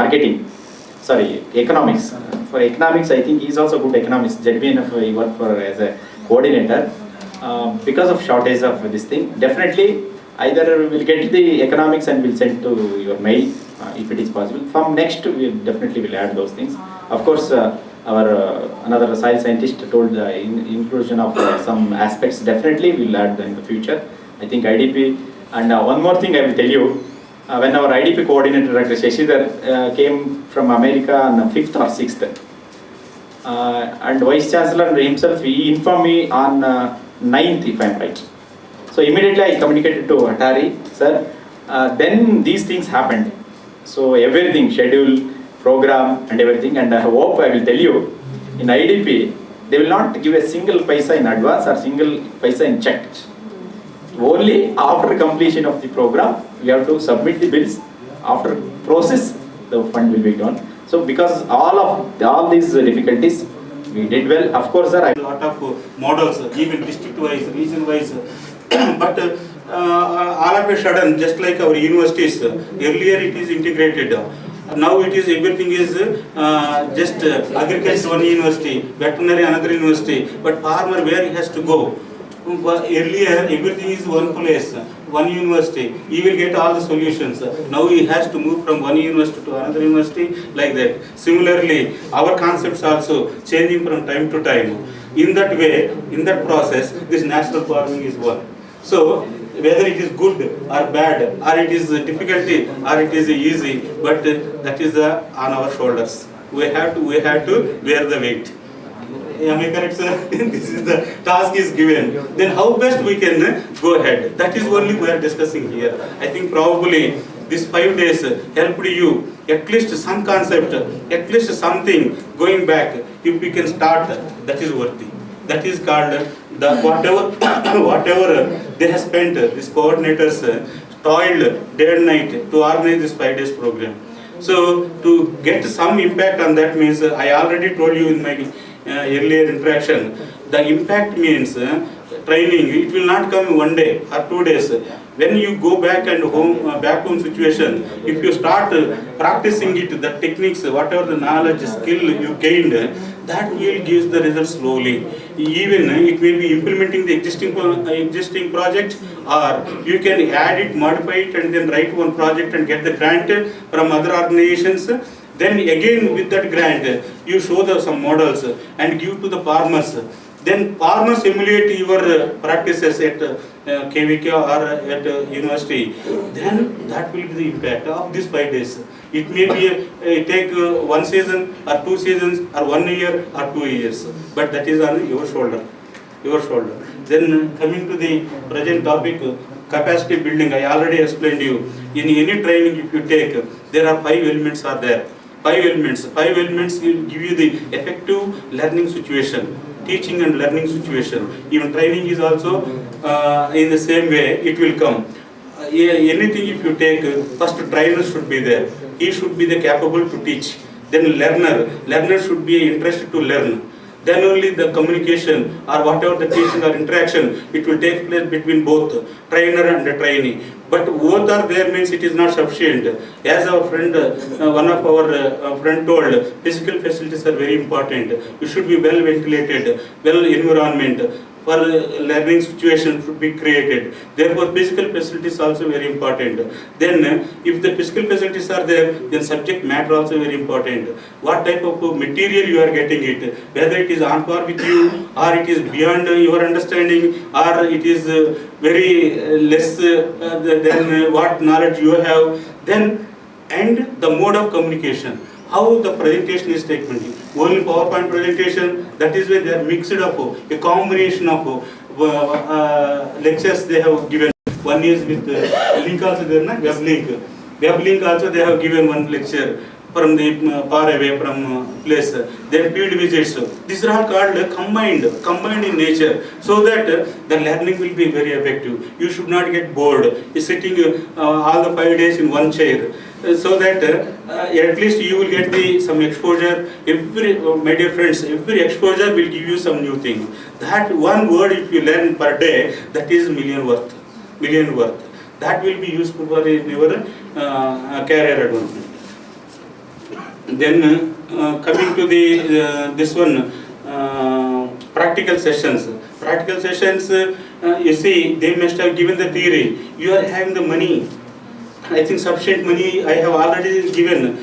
economics. For economics, I think he is also good economist. JBNF, he worked as a coordinator. Because of shortage of this thing, definitely either we'll get the economics and we'll send to your mail if it is possible. From next, we definitely will add those things. Of course, our another soil scientist told the inclusion of some aspects definitely will add in the future. I think IDP, and one more thing I will tell you, when our IDP coordinator Dr. Shashidhar came from America on 5th or 6th, and Vice Chancellor himself, he informed me on 9th if I am right. So immediately I communicated to Atari, sir, then these things happened. So everything, schedule, program and everything, and I hope I will tell you, in IDP, they will not give a single paisa in advance or single paisa in check. Only after completion of the program, we have to submit the bills. After process, the fund will be done. So because all these difficulties, we did well. Of course, sir, a lot of models, even district-wise, region-wise, but all of a sudden, just like our universities, earlier it is integrated. Now it is, everything is just agriculture one university, veterinary another university, but farmer where he has to go. Earlier everything is one place, one university, he will get all the solutions. Now he has to move from one university to another university, like that. Similarly, our concepts also changing from time to time. In that way, in that process, this national farming is one. So whether it is good or bad, or it is difficulty or it is easy, but that is on our shoulders. We have to bear the weight. Am I correct, sir? This is the task is given. Then how best we can go ahead? That is only we are discussing here. I think probably this 5 days helped you at least some concept, at least something going back. If we can start, that is worthy. That is called the whatever they have spent. These coordinators toiled day and night to organize this 5 days program. So to get some impact on that means, I already told you in my earlier interaction, the impact means training. It will not come 1 day or 2 days. When you go back and back home situation, if you start practicing it, the techniques, whatever the knowledge, skill you gained, that will give the result slowly. Even it will be implementing the existing project, or you can add it, modify it, and then write one project and get the grant from other organizations. Then again with that grant, you show some models and give to the farmers. Then farmers emulate your practices at KVK or at university. Then that will be the impact of these 5 days. It may be take 1 season or 2 seasons or 1 year or 2 years, but that is on your shoulder. Then coming to the present topic, capacity building. I already explained you. In any training if you take, there are 5 elements are there. 5 elements will give you the effective learning situation, teaching and learning situation. Even training is also in the same way it will come. Anything if you take, first trainer should be there. He should be the capable to teach. Then learner should be interested to learn. Then only the communication or whatever the teaching or interaction, it will take place between both trainer and the trainee. But both are there means it is not sufficient. As our friend, one of our friend told, physical facilities are very important. You should be well ventilated, well environment. For learning situation should be created. Therefore, physical facilities also very important. Then, if the physical facilities are there, then subject matter also very important. What type of material you are getting it, whether it is on par with you, or it is beyond your understanding, or it is very less than what knowledge you have. Then, and the mode of communication. How the presentation is taken. Only PowerPoint presentation, that is where they are mixed up, a combination of lectures they have given. One is with link also there, web link. Web link also they have given one lecture from the far away from place. Then field visits. These are all called combined in nature, so that the learning will be very effective. You should not get bored. You're sitting all the 5 days in one chair. So that at least you will get some exposure. My dear friends, every exposure will give you some new thing. That one word if you learn per day, that is million worth. That will be useful for your career advancement. Then coming to the this one, practical sessions. You see, they must have given the theory. You are having the money. I think sufficient money I have already given.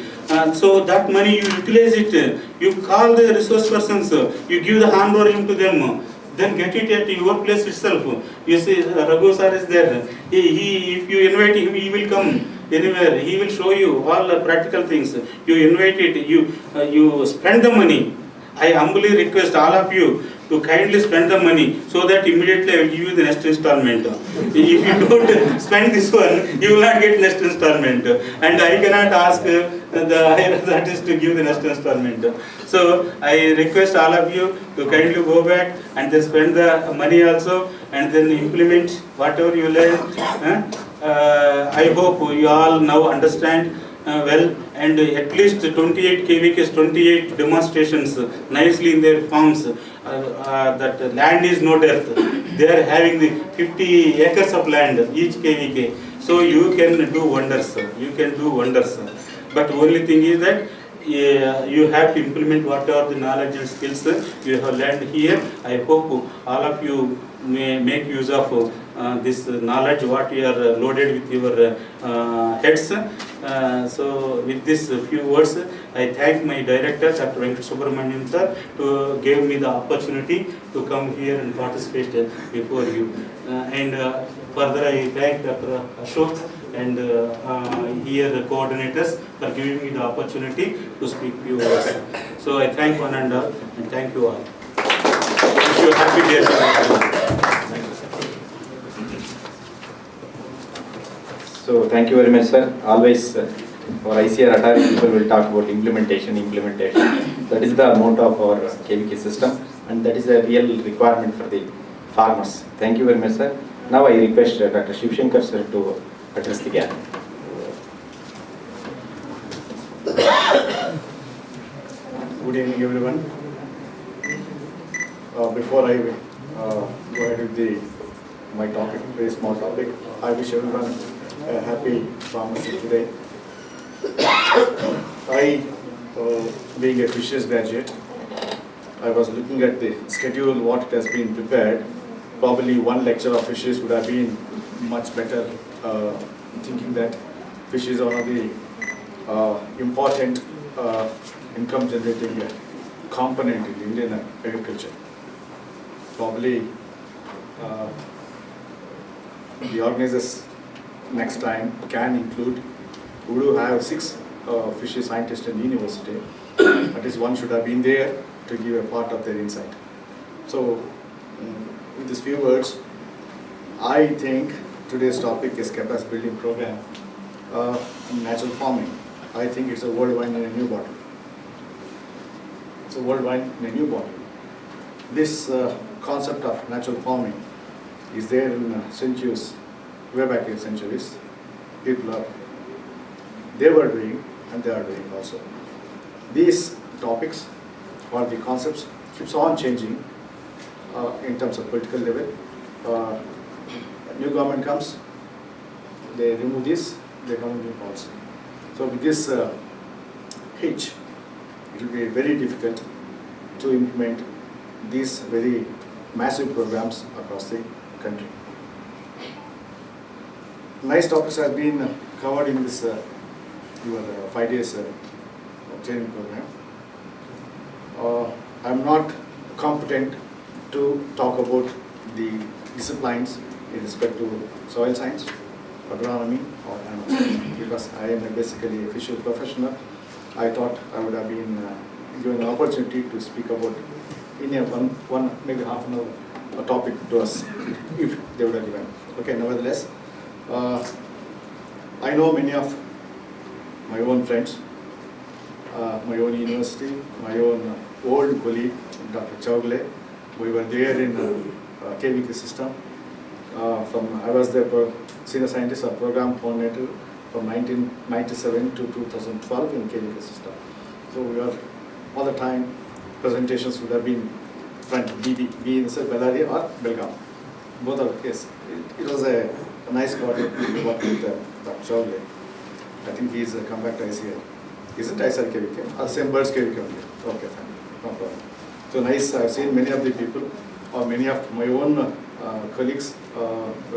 So that money you utilize it, you call the resource persons, you give the handovering to them, then get it at your place itself. You see, Raghu sir is there. If you invite him, he will come anywhere. He will show you all the practical things. You invite it, you spend the money. I humbly request all of you to kindly spend the money so that immediately I will give you the next installment. If you don't spend this one, you will not get next installment. And I cannot ask the higher authorities to give the next installment. So I request all of you to kindly go back and then spend the money also and then implement whatever you learn. I hope you all now understand well, and at least 28 KVKs, 28 demonstrations nicely in their forms that land is no death. They are having the 50 acres of land each KVK. So you can do wonders. You can do wonders. But only thing is that you have to implement whatever the knowledge and skills you have learned here. I hope all of you may make use of this knowledge what you are loaded with your heads. So with this few words, I thank my director, Dr. Venkat Subramanian sir, to give me the opportunity to come here and participate before you. And further, I thank Dr. Ashok and here the coordinators for giving me the opportunity to speak few words. So I thank one and all, and thank you all. Wish you a happy day. Thank you, sir. So thank you very much, sir. Always our ICR Atari people will talk about implementation. That is the motto of our KVK system, and that is a real requirement for the farmers. Thank you very much, sir. Now I request Dr. Shivshankar sir to address the gathering. Good evening, everyone. Before I go ahead with my topic, very small topic, I wish everyone a happy Farmers Day today. I, being a fisheries graduate, I was looking at the schedule, what has been prepared. Probably one lecture of fisheries would have been much better, thinking that fisheries are one of the important income generating component in Indian agriculture. Probably the organizers next time can include, we do have 6 fisheries scientists in the university. At least one should have been there to give a part of their insight. So with these few words, I think today's topic is capacity building program in natural farming. I think it's a world wine in a new bottle. It's a world wine in a new bottle. This concept of natural farming is there in centuries, way back in centuries. People they were doing and they are doing also. These topics or the concepts keeps on changing in terms of political level. New government comes, they remove this, they come with new policy. So with this hitch, it will be very difficult to implement these very massive programs across the country. Nice topics have been covered in this your 5 days training program. I am not competent to talk about the disciplines in respect to soil science, agronomy or animal because I am basically a fisheries professional. I thought I would have been given an opportunity to speak about in a one maybe half an hour a topic to us if they would have given. Okay, nevertheless, I know many of my own friends, my own university, my own old colleague, Dr. Chowgule. We were there in KVK system. I was the senior scientist or program coordinator from 1997 to 2012 in KVK system. So we are all the time presentations would have been front BB, be in Bellary or Belgaum. Both are the case. It was a nice coordinate to work with Dr. Chowgule. I think he's come back to ICL. Isn't ICL KVK? Same birds KVK only. Okay, fine. No problem. So nice, I've seen many of the people or many of my own colleagues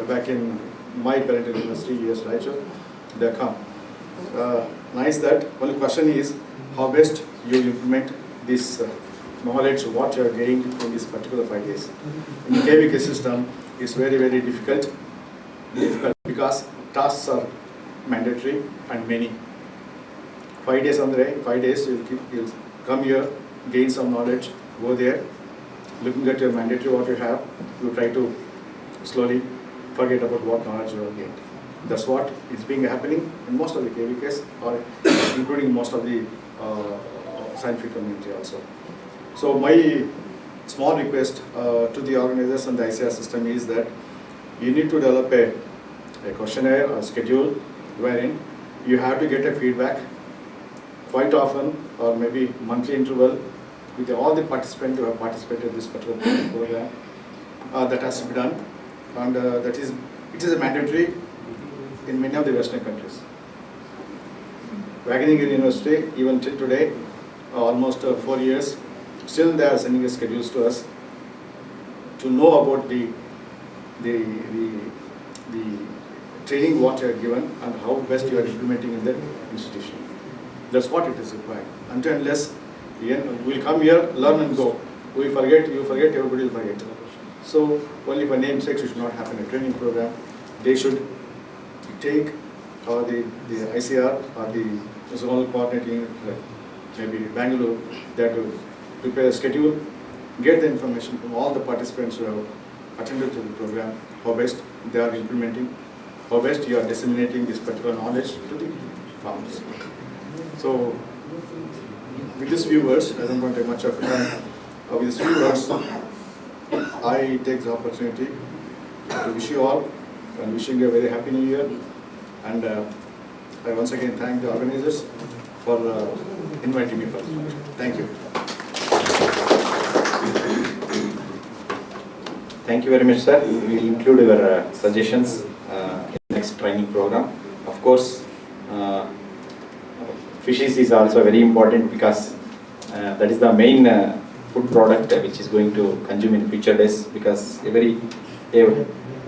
back in my parental university, US Raichur, they come. Nice that. Only question is how best you implement this knowledge what you are getting in this particular 5 days. In the KVK system, it's very, very difficult because tasks are mandatory and many. 5 days on the day, 5 days you'll come here, gain some knowledge, go there, looking at your mandatory what you have, you try to slowly forget about what knowledge you have gained. That's what is being happening in most of the KVKs, or including most of the scientific community also. So my small request to the organizers and the ICR system is that you need to develop a questionnaire or schedule wherein you have to get a feedback quite often, or maybe monthly interval, with all the participants who have participated in this particular program. That has to be done, and it is a mandatory in many of the Western countries. Wageningen University, even till today, almost 4 years, still they are sending schedules to us to know about the training what you are given and how best you are implementing in the institution. That's what it is required. Until unless we will come here, learn and go. We forget, you forget, everybody will forget. So only for namesake should not happen a training program. They should take the ICR or the zonal coordinating unit, maybe Bangalore, that will prepare a schedule, get the information from all the participants who have attended to the program, how best they are implementing, how best you are disseminating this particular knowledge to the farmers. So with these few words, I don't want to take much of time. With these few words, I take the opportunity to wish you all and wishing you a very happy new year. And I once again thank the organizers for inviting me for this function. Thank you. Thank you very much, sir. We will include your suggestions in the next training program. Of course, fishes is also very important because that is the main food product which is going to consume in future days, because every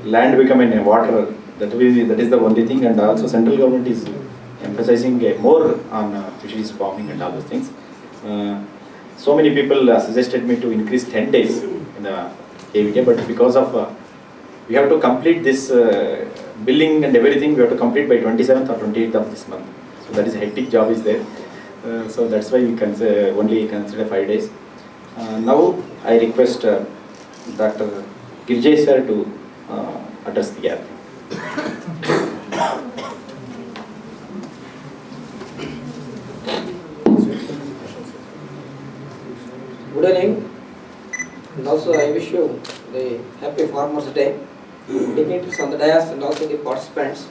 land becoming a water, that is the only thing, and also central government is emphasizing more on fisheries farming and all those things. So many people suggested me to increase 10 days in the KVK, but because of we have to complete this billing and everything, we have to complete by 27th or 28th of this month. So that is a hectic job is there. So that's why we only consider 5 days. Now I request Dr. Girjay sir to address the gathering. Good evening, and also I wish you the happy Farmers' Day, dignitaries on the dais and also the participants.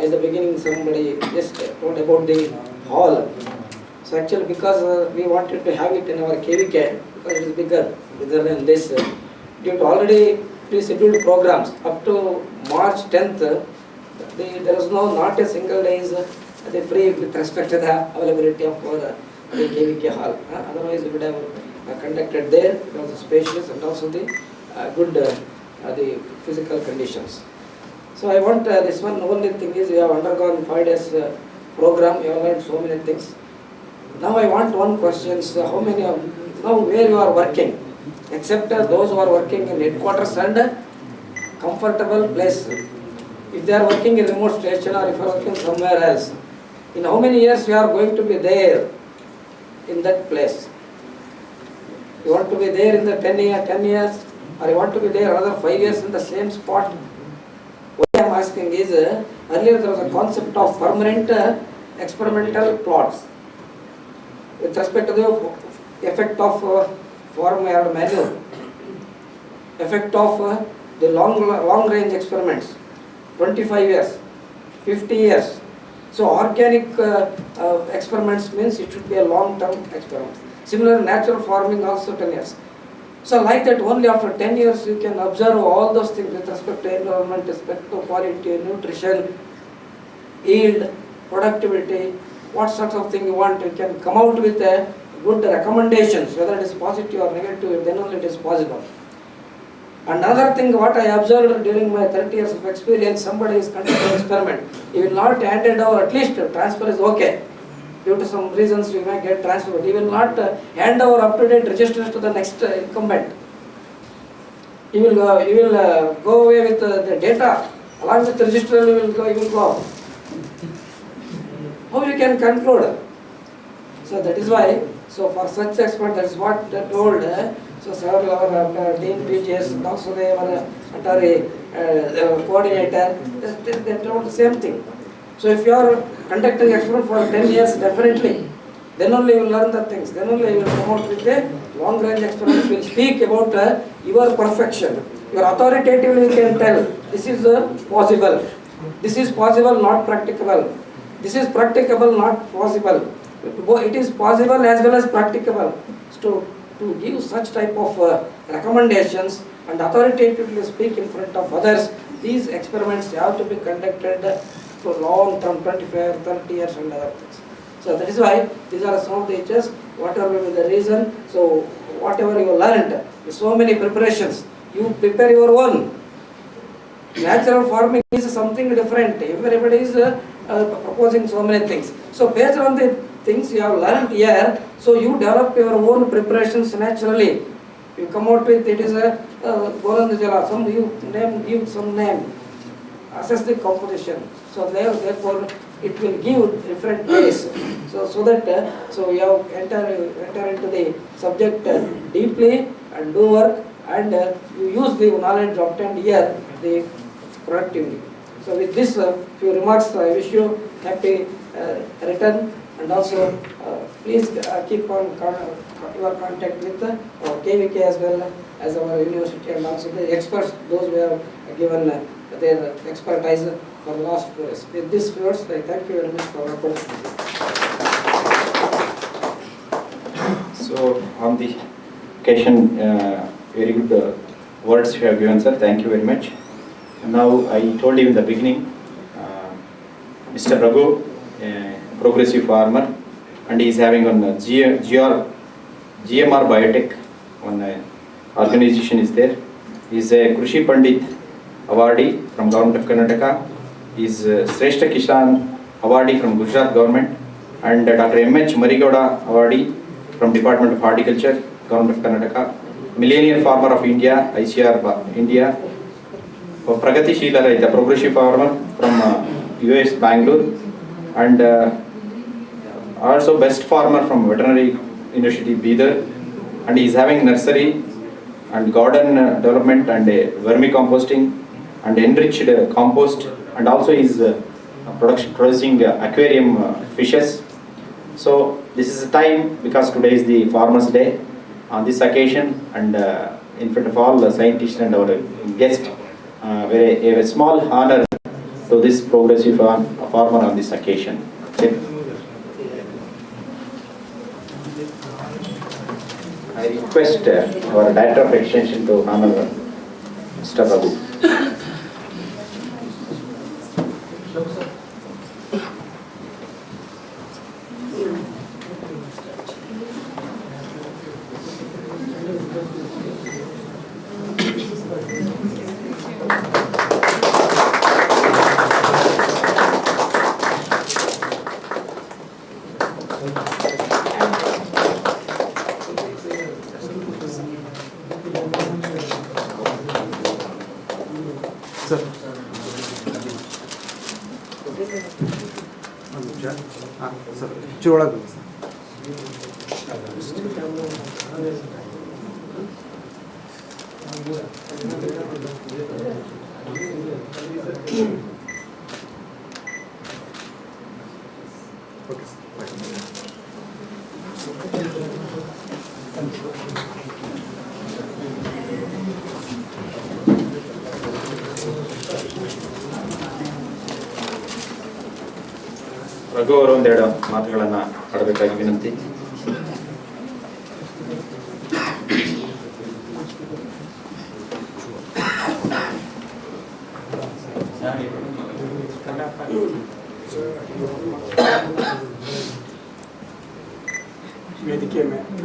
In the beginning somebody just told about the hall. So actually because we wanted to have it in our KVK, because it is bigger than this, due to already pre-scheduled programs up to March 10th, there was not a single day is free with respect to the availability of the KVK hall. Otherwise we would have conducted there. It was spacious and also the good the physical conditions. So I want this one, only thing is we have undergone 5 days program, we have learned so many things. Now I want one question, so how many of, now where you are working, except those who are working in headquarters and comfortable place. If they are working in remote station or if you are working somewhere else, in how many years you are going to be there in that place? You want to be there in the 10 years, or you want to be there another 5 years in the same spot? What I am asking is, earlier there was a concept of permanent experimental plots with respect to the effect of form or manure, effect of the long range experiments, 25 years, 50 years. So organic experiments means it should be a long term experiment. Similar natural farming also 10 years. So like that, only after 10 years you can observe all those things with respect to environment, respect to quality, nutrition, yield, productivity, what sort of thing you want. You can come out with a good recommendations, whether it is positive or negative, then only it is possible. Another thing what I observed during my 30 years of experience, somebody is conducting an experiment. He will not hand it over, at least transfer is okay. Due to some reasons we may get transferred. He will not hand over up-to-date registers to the next incumbent. He will go away with the data. Along with the register, he will go. How you can conclude? So that is why, so for such expert, that is what they told. So several of our team PGS and also they were coordinator, they told the same thing. So if you are conducting experiment for 10 years, definitely, then only you will learn the things. Then only you will come out with a long range experiment. Will speak about your perfection. Your authoritatively you can tell this is possible. This is possible, not practicable. This is practicable, not possible. It is possible as well as practicable. So to give such type of recommendations and authoritatively speak in front of others, these experiments have to be conducted for long term, 25, 30 years and other things. So that is why these are some of the issues, whatever will be the reason. So whatever you learned, so many preparations, you prepare your own. Natural farming is something different. Everybody is proposing so many things. So based on the things you have learned here, so you develop your own preparations naturally. You come out with it is a Gorandajala, some you give some name, assess the composition. So therefore it will give different ways. So that so you have enter into the subject deeply and do work, and you use the knowledge obtained here the productively. So with this few remarks, I wish you happy return, and also please keep on your contact with KVK as well as our university, and also the experts, those who have given their expertise for the last 4 years. With this words, I thank you very much for your opportunity. So on the occasion, very good words you have given, sir. Thank you very much. And now I told you in the beginning, Mr. Raghu, a progressive farmer, and he is having on GMR Biotech, one organization is there. He is a Krushi Pandit awardee from Government of Karnataka. He is Shrestha Kishan awardee from Gujarat government, and Dr. M.H. Marigowda awardee from Department of Horticulture, Government of Karnataka. Millennial Farmer of India, ICR India. Pragati Sheela, the progressive farmer from US Bangalore, and also best farmer from Veterinary University Bidar, and he is having nursery and garden development and vermicomposting and enriched compost, and also is producing aquarium fishes. So this is the time, because today is the Farmers' Day. On this occasion, and in front of all the scientists and our guests, a small honor to this progressive farmer on this occasion. I request our Director of Extension to honor Mr. Raghu. Raghu ಅವರು ಒಂದೆರಡು ಮಾತುಗಳನ್ನು ಆಡಬೇಕಾಗಿ ವಿನಂತಿ.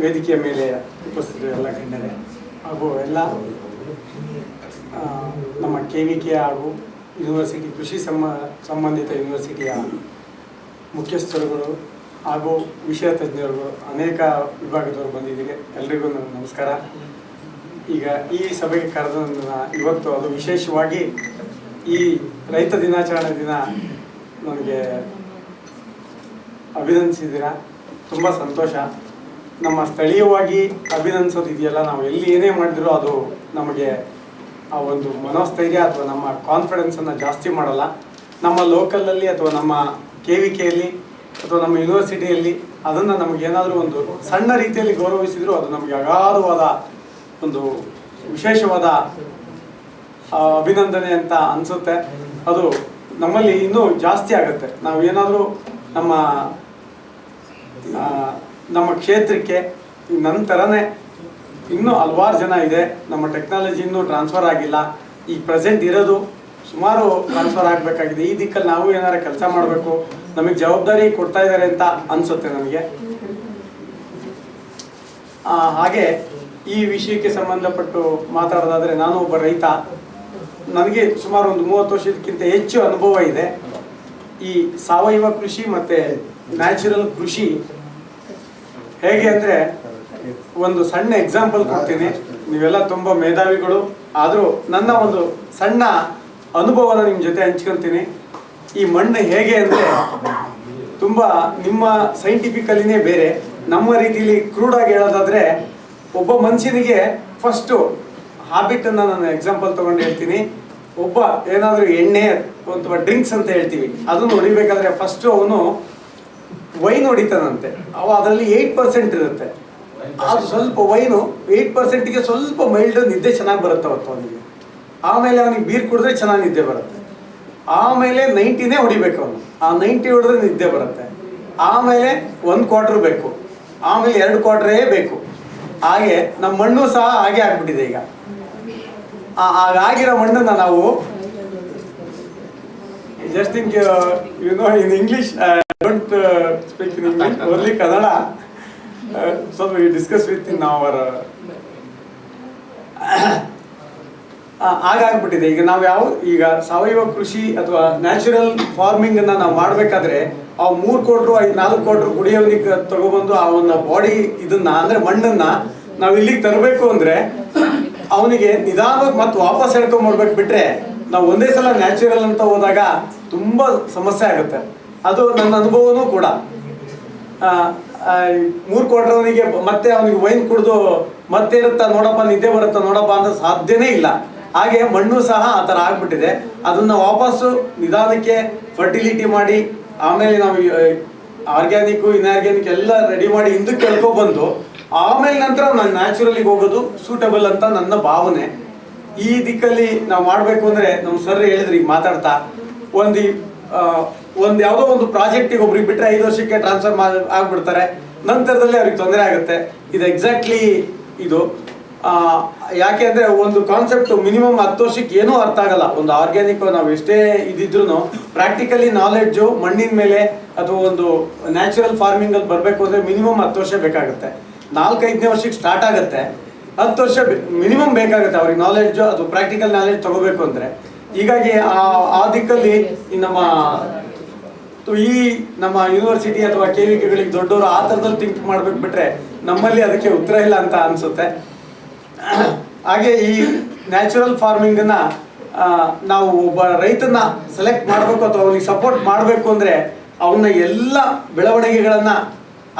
ವೇದಿಕೆಯ ಮೇಲೆ ಉಪಸ್ಥಿತರು ಎಲ್ಲ ಗಣ್ಯರೇ ಹಾಗೂ ಎಲ್ಲ ನಮ್ಮ KVK ಹಾಗೂ ಯೂನಿವರ್ಸಿಟಿ ಕೃಷಿ ಸಂಬಂಧಿತ ಯೂನಿವರ್ಸಿಟಿಯ ಮುಖ್ಯಸ್ಥರುಗಳು ಹಾಗೂ ವಿಷಯ ತಜ್ಞರುಗಳು ಅನೇಕ ವಿಭಾಗದವರು ಬಂದಿದ್ದೀರಿ. ಎಲ್ರಿಗೂ ನನ್ನ ನಮಸ್ಕಾರ. ಈಗ ಈ ಸಭೆಗೆ ಕರೆದ ಇವತ್ತು ಅದು ವಿಶೇಷವಾಗಿ ಈ ರೈತ ದಿನಾಚರಣೆ ದಿನ ನನಗೆ ಅಭಿನಂದಿಸಿದ್ದೀರಾ, ತುಂಬ ಸಂತೋಷ. ನಮ್ಮ ಸ್ಥಳೀಯವಾಗಿ ಅಭಿನಂದಿಸೋದು ಇದೆಯಲ್ಲ, ನಾವು ಎಲ್ಲಿ ಏನೇ ಮಾಡಿದರೂ ಅದು ನಮಗೆ ಆ ಒಂದು ಮನೋಸ್ಥೈರ್ಯ ಅಥವಾ ನಮ್ಮ ಕಾನ್ಫಿಡೆನ್ಸನ್ನು ಜಾಸ್ತಿ ಮಾಡಲ್ಲ. ನಮ್ಮ ಲೋಕಲಲ್ಲಿ ಅಥವಾ ನಮ್ಮ KVKಯಲ್ಲಿ ಅಥವಾ ನಮ್ಮ ಯೂನಿವರ್ಸಿಟಿಯಲ್ಲಿ ಅದನ್ನು ನಮಗೇನಾದರೂ ಒಂದು ಸಣ್ಣ ರೀತಿಯಲ್ಲಿ ಗೌರವಿಸಿದರೂ ಅದು ನಮಗೆ ಅಗಾಧವಾದ ಒಂದು ವಿಶೇಷವಾದ ಅಭಿನಂದನೆ ಅಂತ ಅನಿಸುತ್ತೆ. ಅದು ನಮ್ಮಲ್ಲಿ ಇನ್ನೂ ಜಾಸ್ತಿ ಆಗುತ್ತೆ. ನಾವು ಏನಾದರೂ ನಮ್ಮ ಕ್ಷೇತ್ರಕ್ಕೆ ನನ್ನ ಥರನೇ ಇನ್ನೂ ಹಲವಾರು ಜನ ಇದೆ. ನಮ್ಮ ಟೆಕ್ನಾಲಜಿ ಇನ್ನೂ ಟ್ರಾನ್ಸ್ಫರ್ ಆಗಿಲ್ಲ. ಈ ಪ್ರೆಸೆಂಟ್ ಇರೋದು ಸುಮಾರು ಟ್ರಾನ್ಸ್ಫರ್ ಆಗಬೇಕಾಗಿದೆ. ಈ ದಿಕ್ಕಲ್ಲಿ ನಾವು ಏನಾರ ಕೆಲಸ ಮಾಡಬೇಕು, ನಮಗೆ ಜವಾಬ್ದಾರಿ ಕೊಡ್ತಾ ಇದ್ದಾರೆ ಅಂತ ಅನಿಸುತ್ತೆ ನನಗೆ. ಹಾಗೆ ಈ ವಿಷಯಕ್ಕೆ ಸಂಬಂಧಪಟ್ಟು ಮಾತಾಡೋದಾದರೆ, ನಾನು ಒಬ್ಬ ರೈತ. ನನಗೆ ಸುಮಾರು ಒಂದು 30 ವರ್ಷಕ್ಕಿಂತ ಹೆಚ್ಚು ಅನುಭವ ಇದೆ. ಈ ಸಾವಯವ ಕೃಷಿ ಮತ್ತು ನ್ಯಾಚುರಲ್ ಕೃಷಿ ಹೇಗೆ ಅಂದರೆ, ಒಂದು ಸಣ್ಣ ಎಕ್ಸಾಂಪಲ್ ಕೊಡ್ತೀನಿ. ನೀವೆಲ್ಲ ತುಂಬ ಮೇಧಾವಿಗಳು, ಆದರೂ ನನ್ನ ಒಂದು ಸಣ್ಣ ಅನುಭವನ ನಿಮ್ಮ ಜೊತೆ ಹಂಚ್ಕೊತೀನಿ. ಈ ಮಣ್ಣು ಹೇಗೆ ಅಂದರೆ ತುಂಬ ನಿಮ್ಮ ಸೈಂಟಿಫಿಕಲಿನೇ ಬೇರೆ. ನಮ್ಮ ರೀತಿಯಲ್ಲಿ ಕ್ರೂಡಾಗಿ ಹೇಳೋದಾದರೆ, ಒಬ್ಬ ಮನುಷ್ಯನಿಗೆ ಫಸ್ಟು ಹ್ಯಾಬಿಟನ್ನು ನಾನು ಎಕ್ಸಾಂಪಲ್ ತೊಗೊಂಡು ಹೇಳ್ತೀನಿ. ಒಬ್ಬ ಏನಾದರೂ ಎಣ್ಣೆ ಅಥವಾ ಡ್ರಿಂಕ್ಸ್ ಅಂತ ಹೇಳ್ತೀವಿ, ಅದನ್ನು ಹೊಡಿಬೇಕಾದ್ರೆ ಫಸ್ಟು ಅವನು ವೈನ್ ಹೊಡಿತಾನಂತೆ. ಅದರಲ್ಲಿ 8% ಇರುತ್ತೆ. ಅದು ಸ್ವಲ್ಪ ವೈನು 8%ಗೆ ಸ್ವಲ್ಪ ಮೈಲ್ಡ್ ನಿದ್ದೆ ಚೆನ್ನಾಗಿ ಬರುತ್ತೆ ಅವನಿಗೆ. ಆಮೇಲೆ ಅವನಿಗೆ ಬೀರ್ ಕುಡಿದ್ರೆ ಚೆನ್ನಾಗಿ ನಿದ್ದೆ ಬರುತ್ತೆ. ಆಮೇಲೆ 90ನೇ ಹೊಡಿಬೇಕು ಅವನು. ಆ 90 ಹೊಡೆದ್ರೆ ನಿದ್ದೆ ಬರುತ್ತೆ. ಆಮೇಲೆ 1 ಕ್ವಾರ್ಟರ್ ಬೇಕು, ಆಮೇಲೆ 2 ಕ್ವಾರ್ಟರೇ ಬೇಕು. ಹಾಗೆ ನಮ್ಮ ಮಣ್ಣು ಸಹ ಹಾಗೆ ಆಗ್ಬಿಟ್ಟಿದೆ ಈಗ. ಹಾಗಾಗಿರೋ ಮಣ್ಣನ್ನು ನಾವು just think you know in English, don't speak in English, only Kannada. So we discuss with in our. ಹಾಗಾಗ್ಬಿಟ್ಟಿದೆ ಈಗ. ನಾವು ಈಗ ಸಾವಯವ ಕೃಷಿ ಅಥವಾ ನ್ಯಾಚುರಲ್ ಫಾರ್ಮಿಂಗನ್ನು ನಾವು ಮಾಡಬೇಕಾದ್ರೆ ಆ 3 ಕ್ವಾರ್ಟ್ರು 4 ಕ್ವಾರ್ಟ್ರು ಕುಡಿಯೋನಿಗೆ ತಗೊಬಂದು ಅವನ ಬಾಡಿ ಇದನ್ನು ಅಂದರೆ ಮಣ್ಣನ್ನು ನಾವು ಇಲ್ಲಿಗೆ ತರಬೇಕು ಅಂದರೆ ಅವನಿಗೆ ನಿಧಾನವಾಗಿ ಮತ್ತೆ ವಾಪಸ್ ಹೇಳ್ಕೊಂಡ್ಬರ್ಬೇಕು. ಬಿಟ್ಟರೆ ನಾವು ಒಂದೇ ಸಲ ನ್ಯಾಚುರಲ್ ಅಂತ ಹೋದಾಗ ತುಂಬ ಸಮಸ್ಯೆ ಆಗುತ್ತೆ. ಅದು ನನ್ನ ಅನುಭವನೂ ಕೂಡ. 3 ಕ್ವಾರ್ಟರ್ ಅವನಿಗೆ ಮತ್ತೆ ಅವನಿಗೆ ವೈನ್ ಕುಡಿದು ಮತ್ತೆ ಇರುತ್ತಾ ನೋಡಪ್ಪ, ನಿದ್ದೆ ಬರುತ್ತಾ ನೋಡಪ್ಪ ಅಂತ ಸಾಧ್ಯನೇ ಇಲ್ಲ. ಹಾಗೆ ಮಣ್ಣು ಸಹ ಆ ಥರ ಆಗ್ಬಿಟ್ಟಿದೆ. ಅದನ್ನು ವಾಪಸ್ಸು ನಿಧಾನಕ್ಕೆ ಫರ್ಟಿಲಿಟಿ ಮಾಡಿ, ಆಮೇಲೆ ನಾವು ಆರ್ಗ್ಯಾನಿಕ್ಕು ಇನ್ಆರ್ಗ್ಯಾನಿಕ್ ಎಲ್ಲ ರೆಡಿ ಮಾಡಿ ಹಿಂದಕ್ಕೆ ಕೇಳ್ಕೊಬಂದು ಆಮೇಲೆ ನಂತರ ನಾನು ನ್ಯಾಚುರಲಿಗೆ ಹೋಗೋದು ಸೂಟಬಲ್ ಅಂತ ನನ್ನ ಭಾವನೆ. ಈ ದಿಕ್ಕಲ್ಲಿ ನಾವು ಮಾಡಬೇಕು ಅಂದರೆ ನಮ್ಮ ಸರ್ ಹೇಳಿದ್ರು ಈಗ ಮಾತಾಡ್ತಾ, ಒಂದು ಯಾವುದೋ ಒಂದು ಪ್ರಾಜೆಕ್ಟಿಗೆ ಒಬ್ರಿಗೆ ಬಿಟ್ಟರೆ 5 ವರ್ಷಕ್ಕೆ ಟ್ರಾನ್ಸ್ಫರ್ ಆಗಿಬಿಡ್ತಾರೆ. ನಂತರದಲ್ಲಿ ಅವ್ರಿಗೆ ತೊಂದರೆ ಆಗುತ್ತೆ. ಇದು ಎಕ್ಸಾಕ್ಟ್ಲಿ ಇದು. ಯಾಕೆ ಅಂದರೆ ಒಂದು ಕಾನ್ಸೆಪ್ಟು ಮಿನಿಮಮ್ 10 ವರ್ಷಕ್ಕೆ ಏನೂ ಅರ್ಥ ಆಗಲ್ಲ. ಒಂದು ಆರ್ಗ್ಯಾನಿಕ್ ನಾವು ಎಷ್ಟೇ ಇದ್ದಿದ್ರು ಪ್ರಾಕ್ಟಿಕಲಿ ನಾಲೆಡ್ಜು ಮಣ್ಣಿನ ಮೇಲೆ ಅಥವಾ ಒಂದು ನ್ಯಾಚುರಲ್ ಫಾರ್ಮಿಂಗಲ್ಲಿ ಬರಬೇಕು ಅಂದರೆ ಮಿನಿಮಮ್ 10 ವರ್ಷ ಬೇಕಾಗುತ್ತೆ. 4-5ನೇ ವರ್ಷಕ್ಕೆ ಸ್ಟಾರ್ಟ್ ಆಗುತ್ತೆ. 10 ವರ್ಷ ಮಿನಿಮಮ್ ಬೇಕಾಗುತ್ತೆ ಅವ್ರಿಗೆ ನಾಲೆಡ್ಜು ಅಥವಾ ಪ್ರಾಕ್ಟಿಕಲ್ ನಾಲೆಡ್ಜ್ ತಗೋಬೇಕು ಅಂದರೆ. ಹೀಗಾಗಿ ಆ ದಿಕ್ಕಲ್ಲಿ ಈ ನಮ್ಮ ಯೂನಿವರ್ಸಿಟಿ ಅಥವಾ KVKಗಳಿಗೆ ದೊಡ್ಡವರು ಆ ಥರದಲ್ಲಿ ಥಿಂಕ್ ಮಾಡಬೇಕು. ಬಿಟ್ಟರೆ ನಮ್ಮಲ್ಲಿ ಅದಕ್ಕೆ ಉತ್ತರ ಇಲ್ಲ ಅಂತ ಅನಿಸುತ್ತೆ. ಹಾಗೆ ಈ ನ್ಯಾಚುರಲ್ ಫಾರ್ಮಿಂಗನ್ನು ನಾವು ಒಬ್ಬ ರೈತನ ಸೆಲೆಕ್ಟ್ ಮಾಡಬೇಕು ಅಥವಾ ಅವನಿಗೆ ಸಪೋರ್ಟ್ ಮಾಡಬೇಕು ಅಂದರೆ ಅವನ ಎಲ್ಲ ಬೆಳವಣಿಗೆಗಳನ್ನು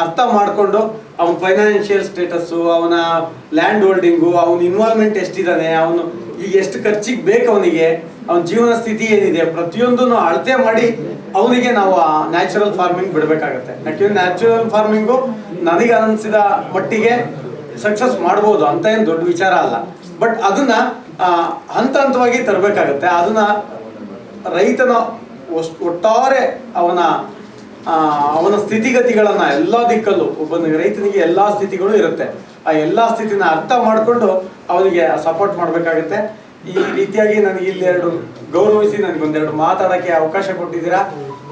ಅರ್ಥ ಮಾಡಿಕೊಂಡು ಅವನ ಫೈನಾನ್ಷಿಯಲ್ ಸ್ಟೇಟಸ್ಸು, ಅವನ ಲ್ಯಾಂಡ್ ಹೋಲ್ಡಿಂಗು, ಅವನ ಇನ್ವಾಲ್ವ್ಮೆಂಟ್ ಎಷ್ಟಿದ್ದಾನೆ, ಅವನು ಈಗ ಎಷ್ಟು ಖರ್ಚಿಗೆ ಬೇಕು, ಅವನಿಗೆ ಅವನ ಜೀವನ ಸ್ಥಿತಿ ಏನಿದೆ, ಪ್ರತಿಯೊಂದನ್ನು ಅಳತೆ ಮಾಡಿ ಅವನಿಗೆ ನಾವು ಆ ನ್ಯಾಚುರಲ್ ಫಾರ್ಮಿಂಗ್ ಬಿಡಬೇಕಾಗತ್ತೆ. ಯಾಕೆಂದರೆ ನ್ಯಾಚುರಲ್ ಫಾರ್ಮಿಂಗು ನನಗೆ ಅನಿಸಿದ ಮಟ್ಟಿಗೆ ಸಕ್ಸಸ್ ಮಾಡ್ಬೋದು ಅಂತ ಏನು ದೊಡ್ಡ ವಿಚಾರ ಅಲ್ಲ. ಬಟ್ ಅದನ್ನು ಹಂತ ಹಂತವಾಗಿ ತರಬೇಕಾಗತ್ತೆ. ಅದನ್ನು ರೈತನ ಒಟ್ಟಾರೆ ಅವನ ಸ್ಥಿತಿಗತಿಗಳನ್ನು ಎಲ್ಲ ದಿಕ್ಕಲ್ಲೂ, ಒಬ್ಬ ರೈತನಿಗೆ ಎಲ್ಲ ಸ್ಥಿತಿಗಳು ಇರುತ್ತೆ. ಆ ಎಲ್ಲ ಸ್ಥಿತಿನ ಅರ್ಥ ಮಾಡಿಕೊಂಡು ಅವನಿಗೆ ಸಪೋರ್ಟ್ ಮಾಡಬೇಕಾಗತ್ತೆ. ಈ ರೀತಿಯಾಗಿ ನನಗೆ ಇಲ್ಲಿ ಗೌರವಿಸಿ ನನಗೊಂದೆರಡು ಮಾತಾಡೋಕ್ಕೆ ಅವಕಾಶ ಕೊಟ್ಟಿದ್ದೀರಾ.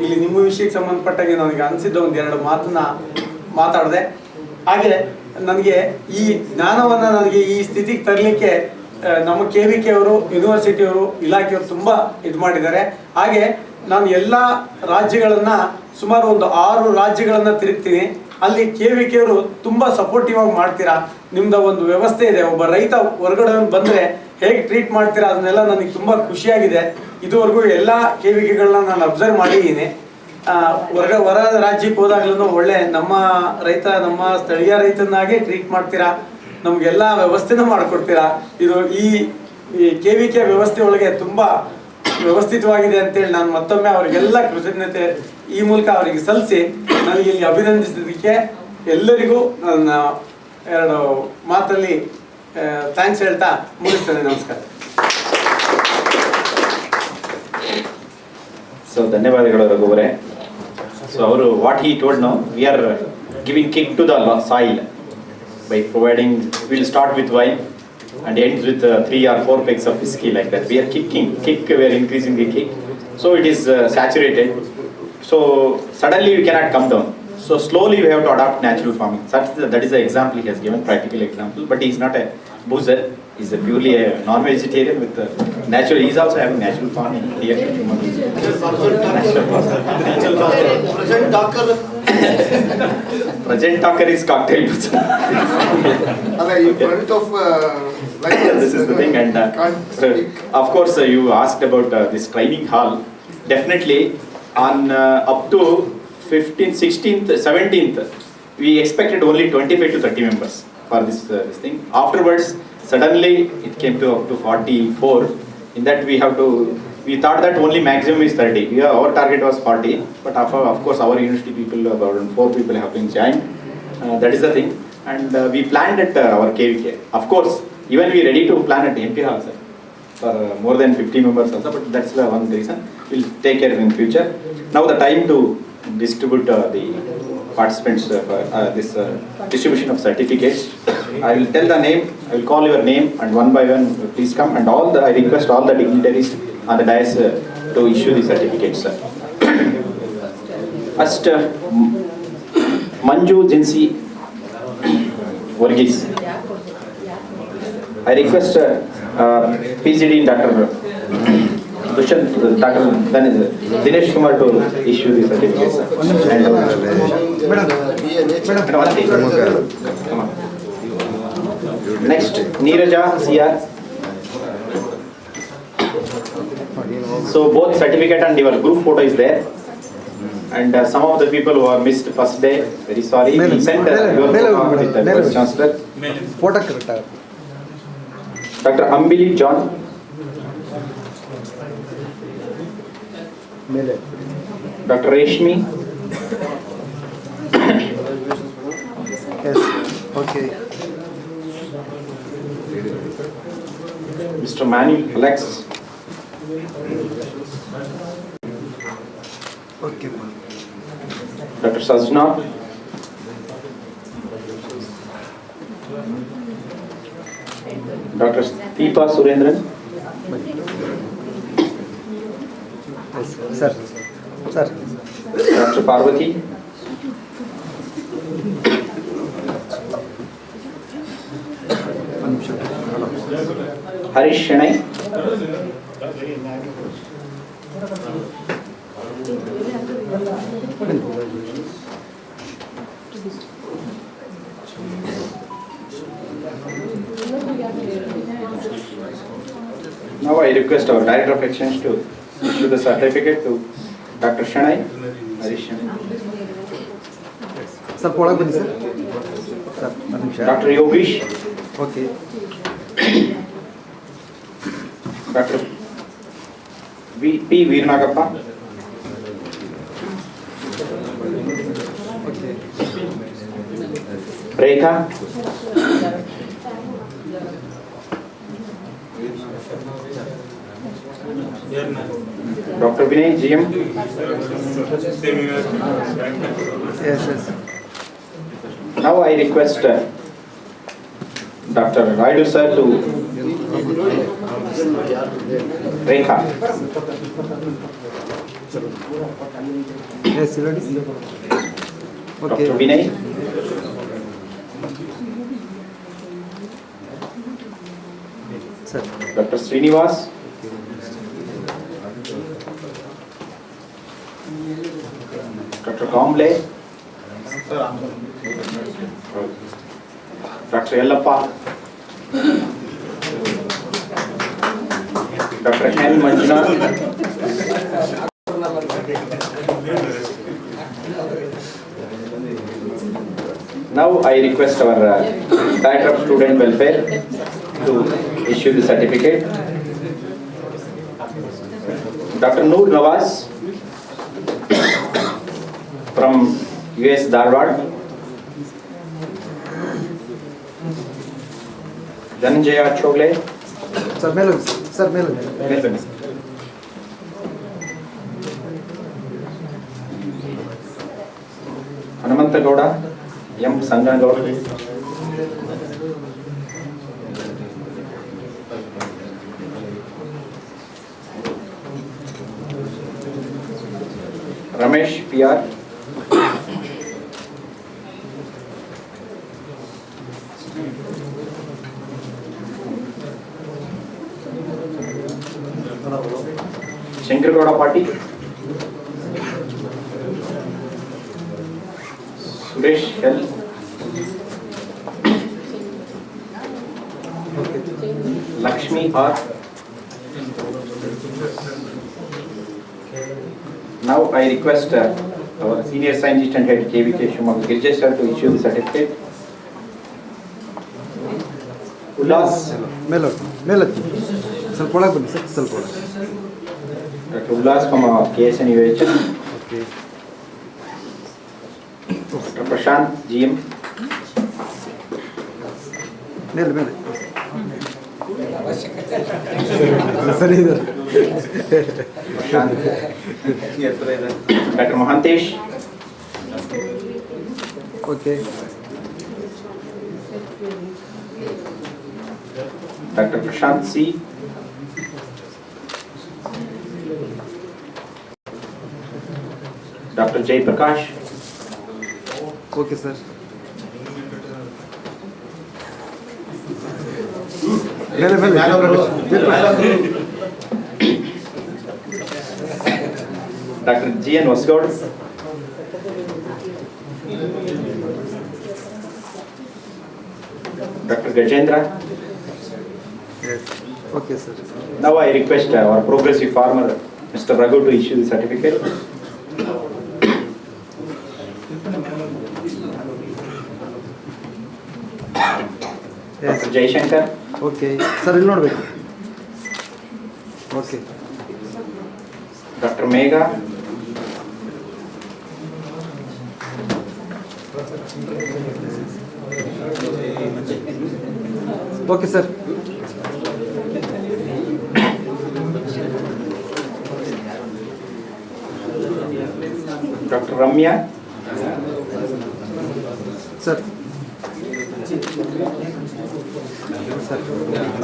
ಇಲ್ಲಿ ನಿಮ್ಮ ವಿಷಯಕ್ಕೆ ಸಂಬಂಧಪಟ್ಟಾಗೆ ನನಗೆ ಅನಿಸಿದ್ದ ಒಂದೆರಡು ಮಾತನ್ನ ಮಾತಾಡಿದೆ. ಹಾಗೆ ನನಗೆ ಈ ಜ್ಞಾನವನ್ನು ನನಗೆ ಈ ಸ್ಥಿತಿಗೆ ತರಲಿಕ್ಕೆ ನಮ್ಮ KVK ಅವರು, ಯೂನಿವರ್ಸಿಟಿಯವರು, ಇಲಾಖೆಯವರು ತುಂಬ ಇದು ಮಾಡಿದ್ದಾರೆ. ಹಾಗೆ ನಾನು ಎಲ್ಲ ರಾಜ್ಯಗಳನ್ನು ಸುಮಾರು ಒಂದು 6 ರಾಜ್ಯಗಳನ್ನು ತಿರುಗ್ತೀನಿ. ಅಲ್ಲಿ KVK ಅವರು ತುಂಬ ಸಪೋರ್ಟಿವ್ ಆಗಿ ಮಾಡ್ತೀರಾ. ನಿಮ್ದು ಒಂದು ವ್ಯವಸ್ಥೆ ಇದೆ. ಒಬ್ಬ ರೈತ ಹೊರಗಡೆ ಬಂದರೆ ಹೇಗೆ ಟ್ರೀಟ್ ಮಾಡ್ತೀರಾ ಅದನ್ನೆಲ್ಲ ನನಗೆ ತುಂಬ ಖುಷಿಯಾಗಿದೆ. ಇದುವರೆಗೂ ಎಲ್ಲ KVKಗಳನ್ನ ನಾನು ಅಬ್ಸರ್ವ್ ಮಾಡಿದ್ದೀನಿ. ಹೊರ ರಾಜ್ಯಕ್ಕೆ ಹೋದಾಗ್ಲೂ ಒಳ್ಳೆ ನಮ್ಮ ರೈತ, ನಮ್ಮ ಸ್ಥಳೀಯ ರೈತನಾಗೆ ಟ್ರೀಟ್ ಮಾಡ್ತೀರಾ. ನಮಗೆಲ್ಲ ವ್ಯವಸ್ಥೆನೂ ಮಾಡಿಕೊಡ್ತೀರಾ. ಇದು ಈ KVK ವ್ಯವಸ್ಥೆ ಒಳಗೆ ತುಂಬ ವ್ಯವಸ್ಥಿತವಾಗಿದೆ ಅಂತೇಳಿ ನಾನು ಮತ್ತೊಮ್ಮೆ ಅವರಿಗೆಲ್ಲ ಕೃತಜ್ಞತೆ ಈ ಮೂಲಕ ಅವರಿಗೆ ಸಲ್ಲಿಸಿ ನನಗೆ ಇಲ್ಲಿ ಅಭಿನಂದಿಸಿದ್ದಕ್ಕೆ ಎಲ್ಲರಿಗೂ ನನ್ನ 2 ಮಾತಲ್ಲಿ ಥ್ಯಾಂಕ್ಸ್ ಹೇಳ್ತಾ ಮುಗಿಸ್ತೇನೆ. ನಮಸ್ಕಾರ. ಸೊ ಧನ್ಯವಾದಗಳು ರಘುವರೇ. ಸೊ ಅವರು what he told now, we are giving kick to the soil by providing, we'll start with wine and ends with 3 or 4 pegs of whiskey, like that. We are we are increasing the kick. So it is saturated. So suddenly we cannot come down. So slowly we have to adopt natural farming. That is the example he has given, practical example. But he is not a boozer. He is purely a non-vegetarian with natural. He is also having natural farming here. Present talker is cocktail boozer. In front of this is the thing. And of course you asked about this training hall. Definitely on up to 15th, 16th, 17th, we expected only 25 to 30 members for this thing. Afterwards, suddenly it came to up to 44. In that we thought that only maximum is 30. Our target was 40, but of course our university people, about 4 people have been joined. That is the thing. And we planned at our KVK. Of course, even we ready to plan at MP Hall, sir, for more than 50 members also, but that's the one reason. We'll take care in future. Now the time to distribute the participants for this distribution of certificates. I will tell the name, I will call your name, and one by one please come, and I request all the dignitaries on the dais to issue the certificates, sir. First, Manju Jinsi Varghese. I request PCD Dr. Dr. Dinesh Kumar to issue the certificates. Come on. Next, Neeraja CR. So both certificate and your group photo is there. And some of the people who are missed first day, very sorry. We sent your photo with the Vice Chancellor. Photo correct. Dr. Ambili John. Dr. Reshmi. Yes. Okay. Mr. Manu Alex. Okay. Dr. Sajna. Dr. Deepa Surendran. Yes, sir. Sir. Dr. Parvati. Harish Shenai. Now I request our Director of Exchange to issue the certificate to Dr. Shenai. Harish Shenai. Sir, photo bani sir. Sir, Dr. Yogesh. Okay. Dr. P. Veernagappa. Okay. Rekha. Dr. Vinay GM. Yes. Now I request Dr. Raidu sir to Rekha. Yes, ready? Okay. Dr. Vinay. Sir. Sir. Dr. Srinivas, Dr. Kamble, Dr. Yellappa, Dr. N. Manjunath, now I request our Director of Student Welfare to issue the certificate. Dr. Noor Nawaz from US Dharwad. Dhananjaya Chogle. Sir, Melon. Sir, Melon. Melbourne. Hanumanta Gowda, M. Sangana Gowda. Ramesh PR. Shankar Gowda Party. Suresh L. Lakshmi R. Now I request our senior scientist and head KVK Shivamogga Girjesh to issue the certificate. Ullas Melon. Sir, Pola Bunny, sir, Pola. Dr. Ullas from KSNUAHS. Okay. Dr. Prashant GM. Melon. Sir, either. Dr. Mahantesh. Okay. Dr. Prashant C. Dr. Jay Prakash. Okay, sir. Dr. G. N. Wasgod. Dr. Gajendra. Yes. Okay, sir. Now I request our progressive farmer, Mr. Raghu, to issue the certificate. Yes. Dr. Jay Shankar. Okay. Sir, will not wait. Okay. Dr. Megha. Okay, sir. Dr. Ramya. Sir.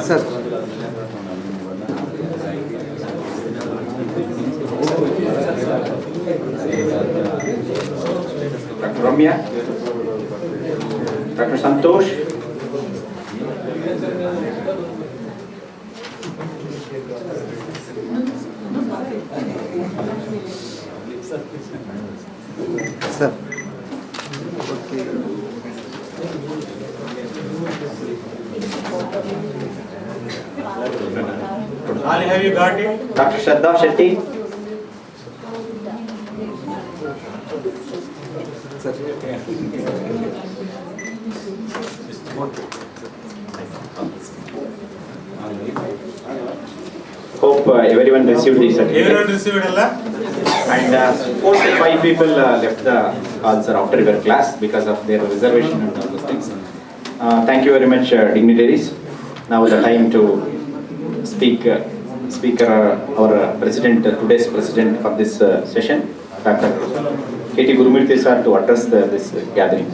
Sir. Dr. Ramya. Dr. Santosh. Sir. Okay. Ali, have you got it? Dr. Shraddha Shetty. Sir. Hope everyone received the certificate. Everyone received Allah? And 4 to 5 people left the answer after your class because of their reservation and all those things. Thank you very much, dignitaries. Now is the time to our president, today's president of this session, Dr. K.T. Gurumurthy sir, to address this gathering.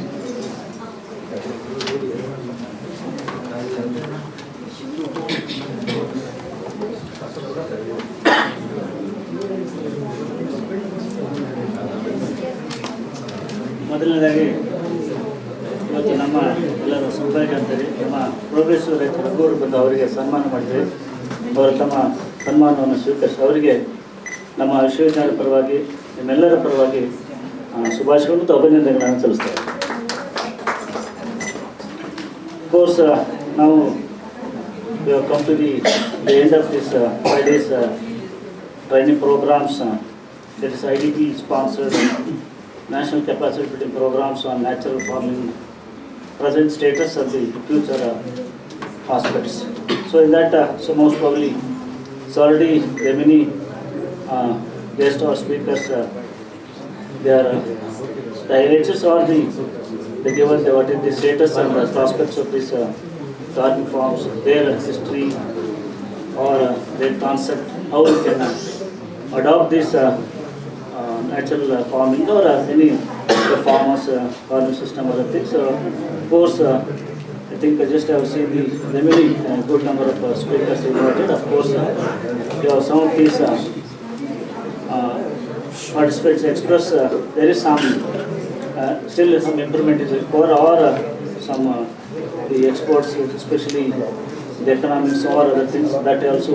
ಮೊದಲನೇದಾಗಿ ಇವತ್ತು ನಮ್ಮ ನಮ್ಮ ಎಲ್ಲರ ಸೌಭಾಗ್ಯ ಅಂತಾರೆ. ನಮ್ಮ progress ರೈತ ರಘುವರು ಬಂದು ಅವರಿಗೆ ಸನ್ಮಾನ ಮಾಡಿದರೆ ಅವರು ತಮ್ಮ ಸನ್ಮಾನವನ್ನು ಸ್ವೀಕರಿಸಿ ಅವರಿಗೆ ನಮ್ಮ ವಿಶ್ವವಿದ್ಯಾಲಯದ ಪರವಾಗಿ ನಿಮ್ಮೆಲ್ಲರ ಪರವಾಗಿ ಶುಭಾಶಯಗಳು ಮತ್ತು ಅಭಿನಂದನೆಗಳನ್ನು ಸಲ್ಲಿಸ್ತೇವೆ. ಕೋರ್ಸ್ ನಾವು we have come to the end of this 5 days training programs. That is IDP sponsored national capacity building programs on natural farming, present status of the future aspects. So in that, so most probably, so already there are many guest or speakers. They are the highlights or they given what is the status and the prospects of this garden forms, their history or their concept, how we can adopt this natural farming or any farmers farming system or other things. Of course, I think I just have seen the many good number of speakers invited. Of course, you have some of these participants express there is some still some improvement is required or some the exports, especially the economics or other things that also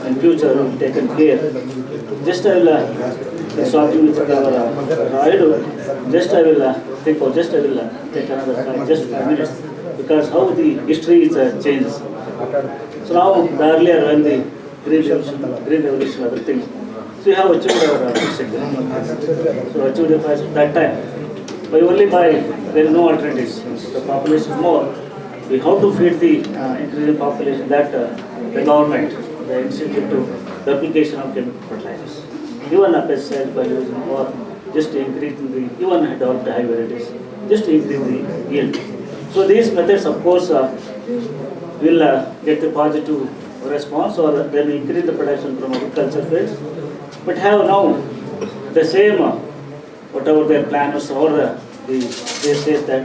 in future will be taken care. Just I will talking with our Raidu, just I will think of just I will take another just 5 minutes because how the history is changed. So now the earlier when the green revolution other things, so you have achieved our so achieved that time. But only by there is no alternatives. The population is more. We have to feed the increasing population that the government, the institute to the application of chemical fertilizers. Even a pesticide by using or just increasing the even adopt high varieties, just increase the yield. So these methods, of course, will get the positive response or then increase the production from agriculture fields. But have now the same whatever their planners or they say that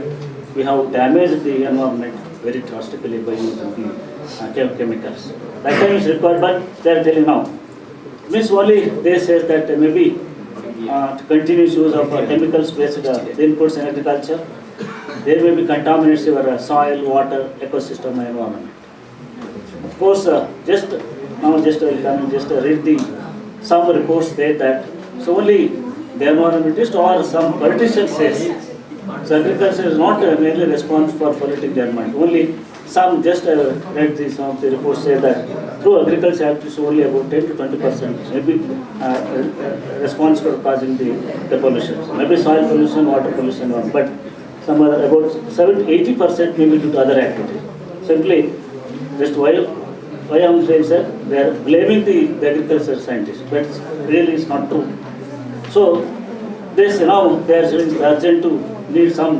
we have damaged the environment very drastically by using the chemicals. That time is required, but they are telling now. Means only they say that maybe continuous use of chemicals-based inputs in agriculture, there may be contaminates your soil, water, ecosystem, and environment. Of course, just now, just read the some reports say that so only the environmentalist or some politician says. So agriculture is not mainly responsible for polluting the environment. Only some just read some of the reports say that through agriculture activities only about 10 to 20% maybe responsible for causing the pollution. Maybe soil pollution, water pollution, but some other about 70-80% maybe due to other activities. Simply, just why I'm saying sir, they are blaming the agriculture scientists, but really it's not true. So this now they are saying urgent to need some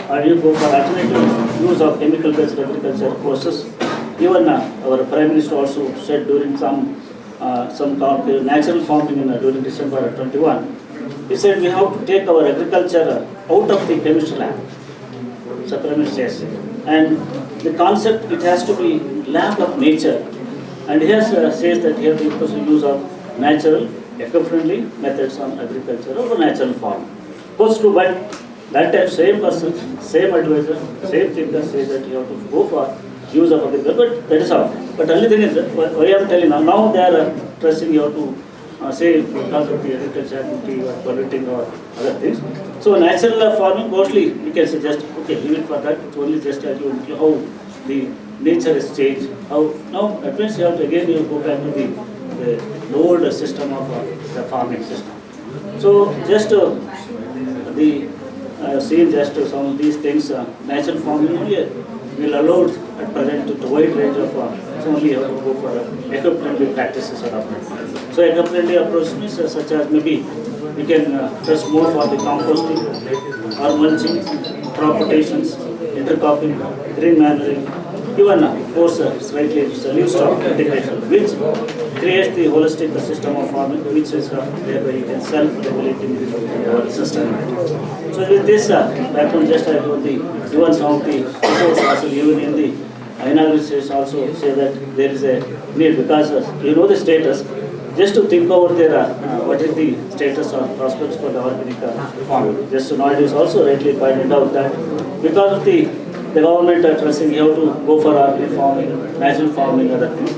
or you go for alternative use of chemical-based agriculture courses. Even our Prime Minister also said during some talk natural farming during December 21. He said we have to take our agriculture out of the chemistry lab. So Prime Minister says, and the concept it has to be lab of nature. And he has says that here the use of natural, eco-friendly methods on agriculture or natural farming. Goes to but that time same person, same advisor, same thinker says that you have to go for use of agriculture, but that is all. But only thing is, why I am telling now they are trusting you have to say because of the agriculture activity or polluting or other things. So natural farming mostly you can say just okay leave it for that. It's only just how the nature has changed. How now at least you have to again you go back to the old system of the farming system. So just the seen just some of these things, natural farming only will allow at present to wide range of only have to go for eco-friendly practices adopted. So eco-friendly approach means such as maybe we can trust more for the composting or mulching, crop rotations, intercropping, green manuring, even of course slightly livestock integration, which creates the holistic system of farming, which is whereby you can self-regulating system. So with this background, just I do the even some of the reports also even in the analysis also say that there is a need because you know the status. Just to think over there, what is the status or prospects for the organic farming. Just nowadays also rightly pointed out that because of the the government are trusting you have to go for organic farming, natural farming, other things.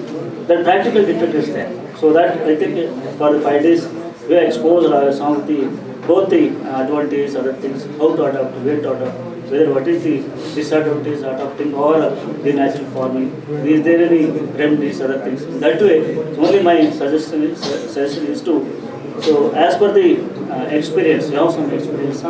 The practical difficulty is there. So that I think for the 5 days we are exposed some of the both the advantages, other things, how to adopt, where to adopt, whether what is the disadvantage adopting or the natural farming, is there any remedies, other things. That way, only my suggestion is to, so as per the experience, you have some experience,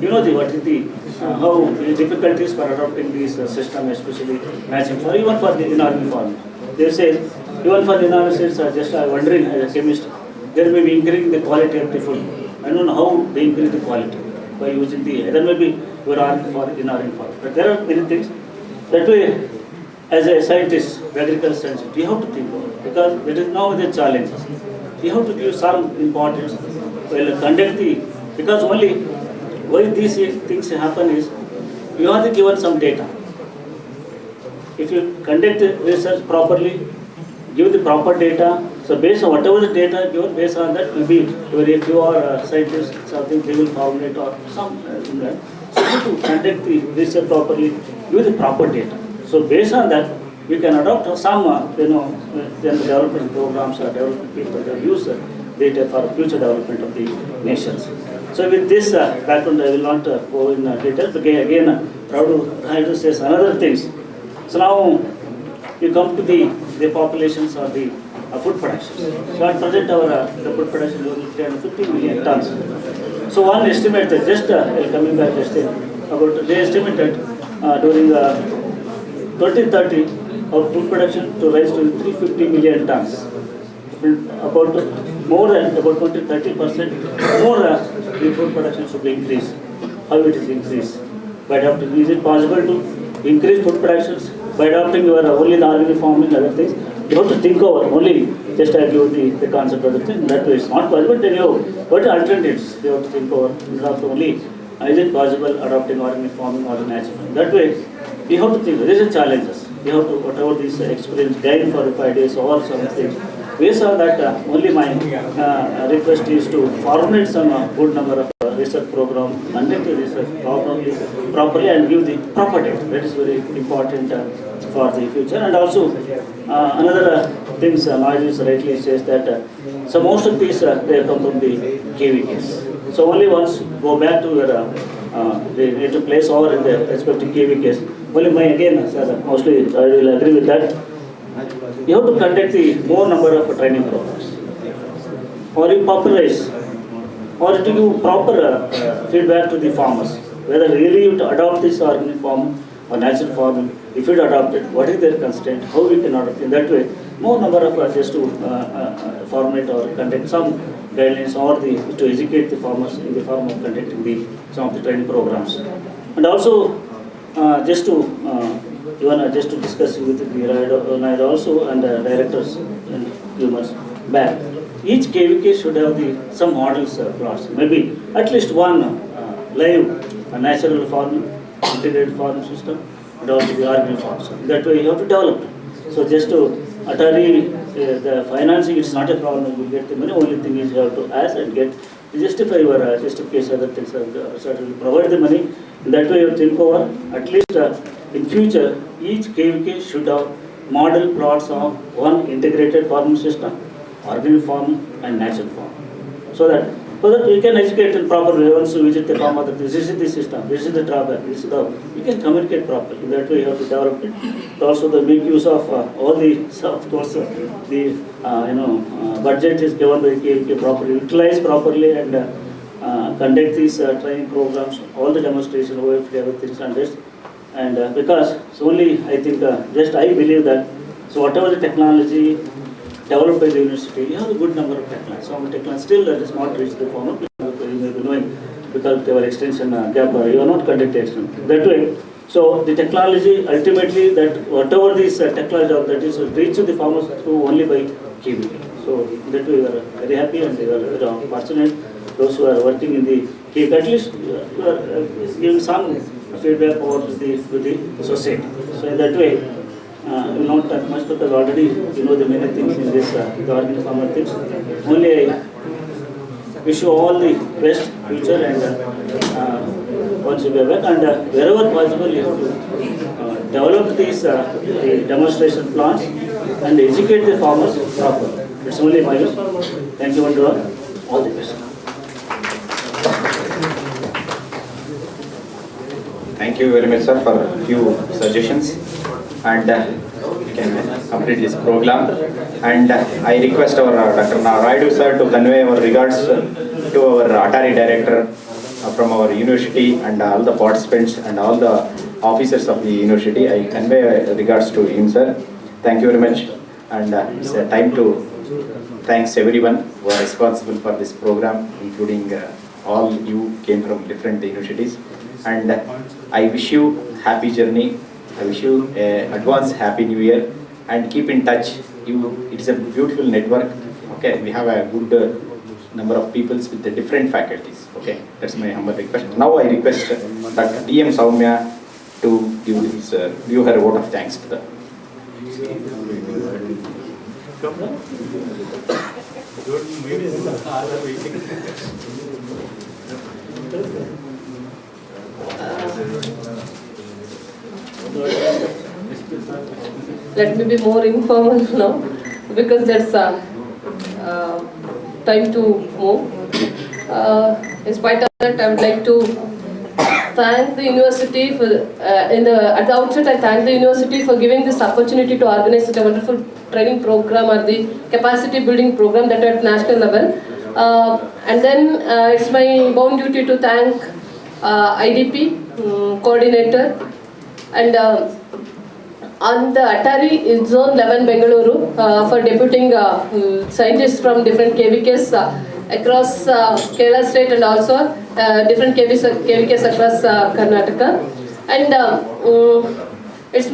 you know what is the how the difficulties for adopting this system, especially natural farming, even for the inorganic farming. They say, even for the inorganic seeds, just wondering as a chemist, they may be increasing the quality of the food. I don't know how they increase the quality by using the, either maybe you are organic for inorganic farm. But there are many things. That way, as a scientist, agricultural scientist, you have to think about it, because there is now the challenges. You have to give some importance. Well, conduct the, because only why these things happen is, you have to give some data. If you conduct the research properly, give the proper data, so based on whatever the data given, based on that, maybe if you are a scientist, something they will formulate or some in that. So you have to conduct the research properly, give the proper data. So based on that, we can adopt some, then development programs or development people that use data for future development of the nations. So with this background, I will not go in detail. But again, proud to say another things. So now you come to the populations or the food production. So at present, our the food production is 350 million tons. So one estimate, just coming back just about, they estimated during 2030, our food production to rise to 350 million tons. About more than about 20-30% more the food production should be increased. How it is increased? By adopting, is it possible to increase food productions by adopting your only the organic farming and other things? You have to think over only just I give the concept of the thing. That way it's not possible. Then you have what are alternatives? You have to think over. You have to only is it possible adopting organic farming or natural? That way you have to think. There is challenges. You have to whatever this experience gain for 5 days or something. Based on that, only my request is to formulate some good number of research program, conduct the research properly and give the proper data. That is very important for the future. And also another things, Noise rightly says that so most of these they come from the KVKs. So only once go back to your they need to place over in the respective KVKs. Only my again, sir, mostly I will agree with that. You have to conduct the more number of training programs, or you popularize, or to give proper feedback to the farmers, whether really you to adopt this organic farm or natural farming. If you adopt it, what is their constraint? How we can adopt in that way? More number of just to formulate or conduct some guidelines or to educate the farmers in the form of conducting some of the training programs, and also just to. Even just to discuss with the RIDE also and directors and humans back. Each KVK should have some models plots. Maybe at least one live natural farming, integrated farm system, and also the organic farms. That way you have to develop it. So just to Atari, the financing is not a problem. You get the money. Only thing is you have to ask and get justify your justification. Other things provide the money. In that way you think over at least. In future, each KVK should have model plots of one integrated farming system, organic farming and natural farming. So that we can educate in proper way. Once you visit the farmer, this is the system, this is the drawback, this is the, you can communicate properly. In that way you have to develop it. Also the make use of all the, of course, the budget is given by the KVK properly, utilize properly and conduct these training programs, all the demonstration, OFD, everything and this. And because so only I think just I believe that so whatever the technology developed by the university, you have a good number of technology. Some technology still that is not reached the farmer. You may be knowing because they were extension gap. You are not conducting extension that way. So the technology ultimately that whatever this technology that is reached to the farmers through only by KVK. So that way we are very happy and we are very fortunate. Those who are working in the KVK, at least you are giving some feedback over to the society. So in that way, you will not talk much because already you know the many things in this the organic farmer things. Only I wish you all the best future and once you be back and wherever possible you have to develop these the demonstration plants and educate the farmers properly. It's only my wish. Thank you and all the best. Thank you very much, sir, for a few suggestions, and we can complete this program. And I request our Dr. Raidu sir to convey our regards to our Atari director from our university and all the participants and all the officers of the university. I convey regards to him, sir. Thank you very much. And it's a time to thanks everyone who are responsible for this program, including all you came from different universities. And I wish you happy journey. I wish you advance happy new year, and keep in touch. It's a beautiful network. Okay, we have a good number of peoples with the different faculties. Okay, that's my humble request. Now I request Dr. D.M. Saumya to give her vote of thanks to the. Let me be more informal now, because that's time to move. In spite of that, I would like to thank the university for, at the outset, I thank the university for giving this opportunity to organize such a wonderful training program or the capacity building program that at national level. And then it's my bound duty to thank IDP coordinator and on the Atari Zone 11 Bengaluru for deputing scientists from different KVKs across Kerala state and also different KVKs across Karnataka. And it's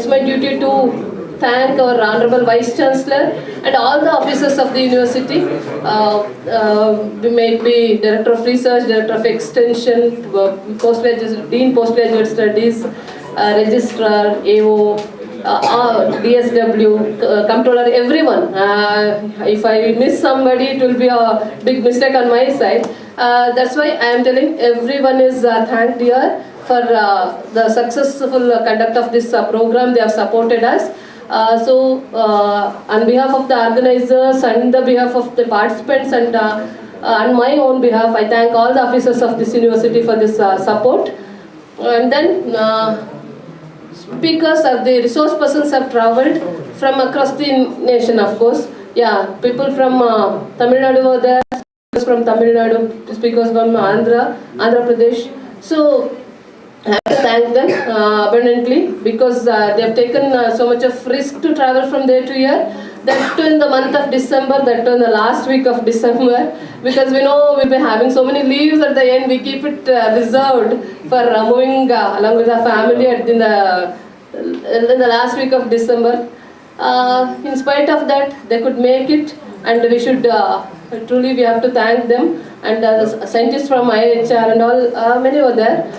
my duty to thank our Honorable Vice Chancellor and all the officers of the university. We may be Director of Research, Director of Extension, Postgraduate, Dean Postgraduate Studies, Registrar, AO, DSW, Comptroller, everyone. If I miss somebody, it will be a big mistake on my side. That's why I am telling everyone is thanked here for the successful conduct of this program. They have supported us. On behalf of the organizers and the behalf of the participants and on my own behalf, I thank all the officers of this university for this support. And then speakers or the resource persons have travelled from across the nation, of course. Yeah, people from Tamil Nadu were there, speakers from Tamil Nadu, speakers from Andhra Pradesh. So I have to thank them abundantly, because they have taken so much of risk to travel from there to here. That too in the month of December, that too in the last week of December, because we know we've been having so many leaves at the end, we keep it reserved for moving along with our family in the last week of December. In spite of that, they could make it, and we should truly we have to thank them. And the scientists from IHR and all, many were there.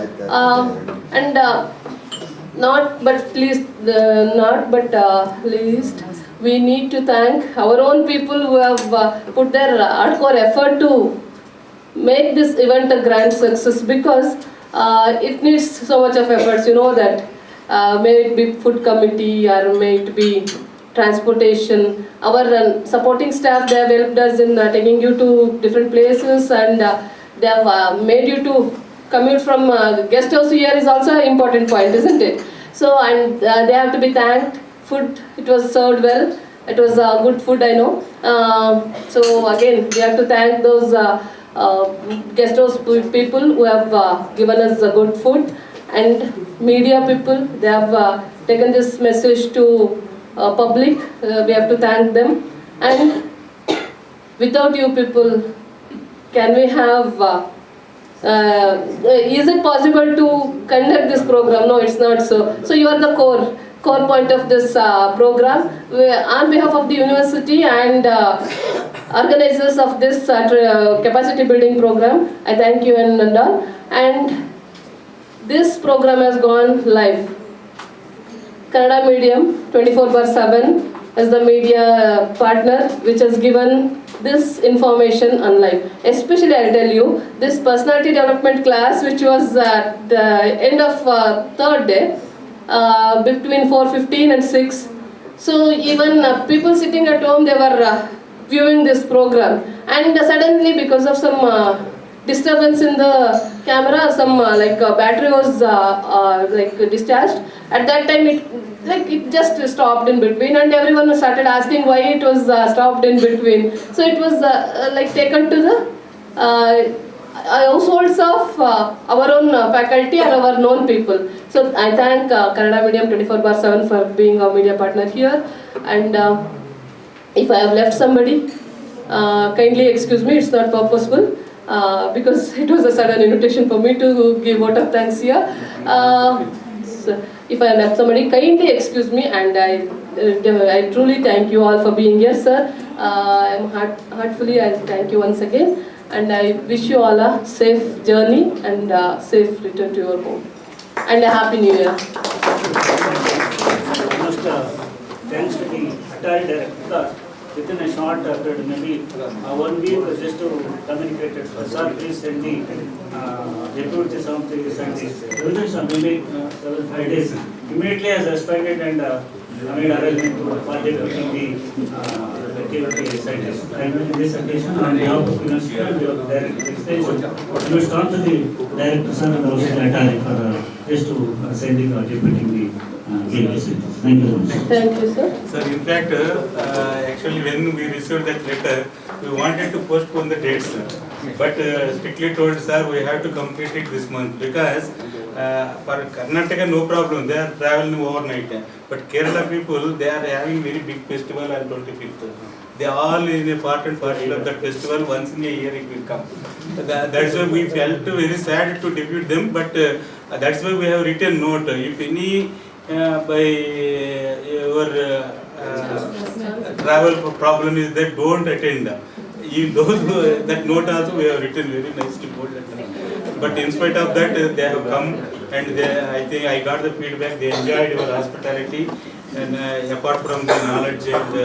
And not but least, we need to thank our own people who have put their hardcore effort to make this event a grand success, because it needs so much of efforts. You know that. May it be food committee or may it be transportation. Our supporting staff, they have helped us in taking you to different places, and they have made you to commute from guest house here is also an important point, isn't it? So, and they have to be thanked. Food, it was served well. It was good food, I know. So again, we have to thank those guest house people who have given us good food, and media people. They have taken this message to public. We have to thank them. And without you people, can we have? Is it possible to conduct this program? No, it's not so. So you are the core point of this program. On behalf of the university and organizers of this capacity building program, I thank you and all. And this program has gone live. Kannada medium, 24/7, as the media partner which has given this information on live. Especially I'll tell you, this personality development class which was at the end of third day, between 4:15 and 6. So even people sitting at home, they were viewing this program, and suddenly because of some disturbance in the camera, some battery was discharged. At that time it just stopped in between, and everyone started asking why it was stopped in between. So it was taken to the households of our own faculty and our known people. So I thank Kannada Medium 24/7 for being our media partner here, and if I have left somebody, kindly excuse me, it's not purposeful, because it was a sudden invitation for me to give vote of thanks here. So if I have left somebody, kindly excuse me, and I truly thank you all for being here, sir. Heartfully I thank you once again, and I wish you all a safe journey and safe return to your home, and a happy new year. Almost thanks to the Atari director, within a short period, maybe 1 week, just to communicate it. Sir, please send the deputy some things and the maybe 7-5 days. Immediately has responded and made arrangement for deputing the activity scientist. I know in this occasion on behalf of university and the director extension, you must talk to the director sir and also the Atari for just to sending or deputing the KSNUAHS. Thank you very much. Thank you, sir. Sir, in fact, actually when we received that letter, we wanted to postpone the dates, but strictly told, sir, we have to complete it this month, because for Karnataka no problem, they are traveling overnight, but Kerala people, they are having very big festival on 25th. They are all in a part and parcel of that festival. Once in a year it will come. That's why we felt very sad to depute them, but that's why we have written note. If any by your travel problem is that, don't attend. That note also we have written very nicely bold. But in spite of that, they have come, and I think I got the feedback. They enjoyed your hospitality, and apart from the knowledge and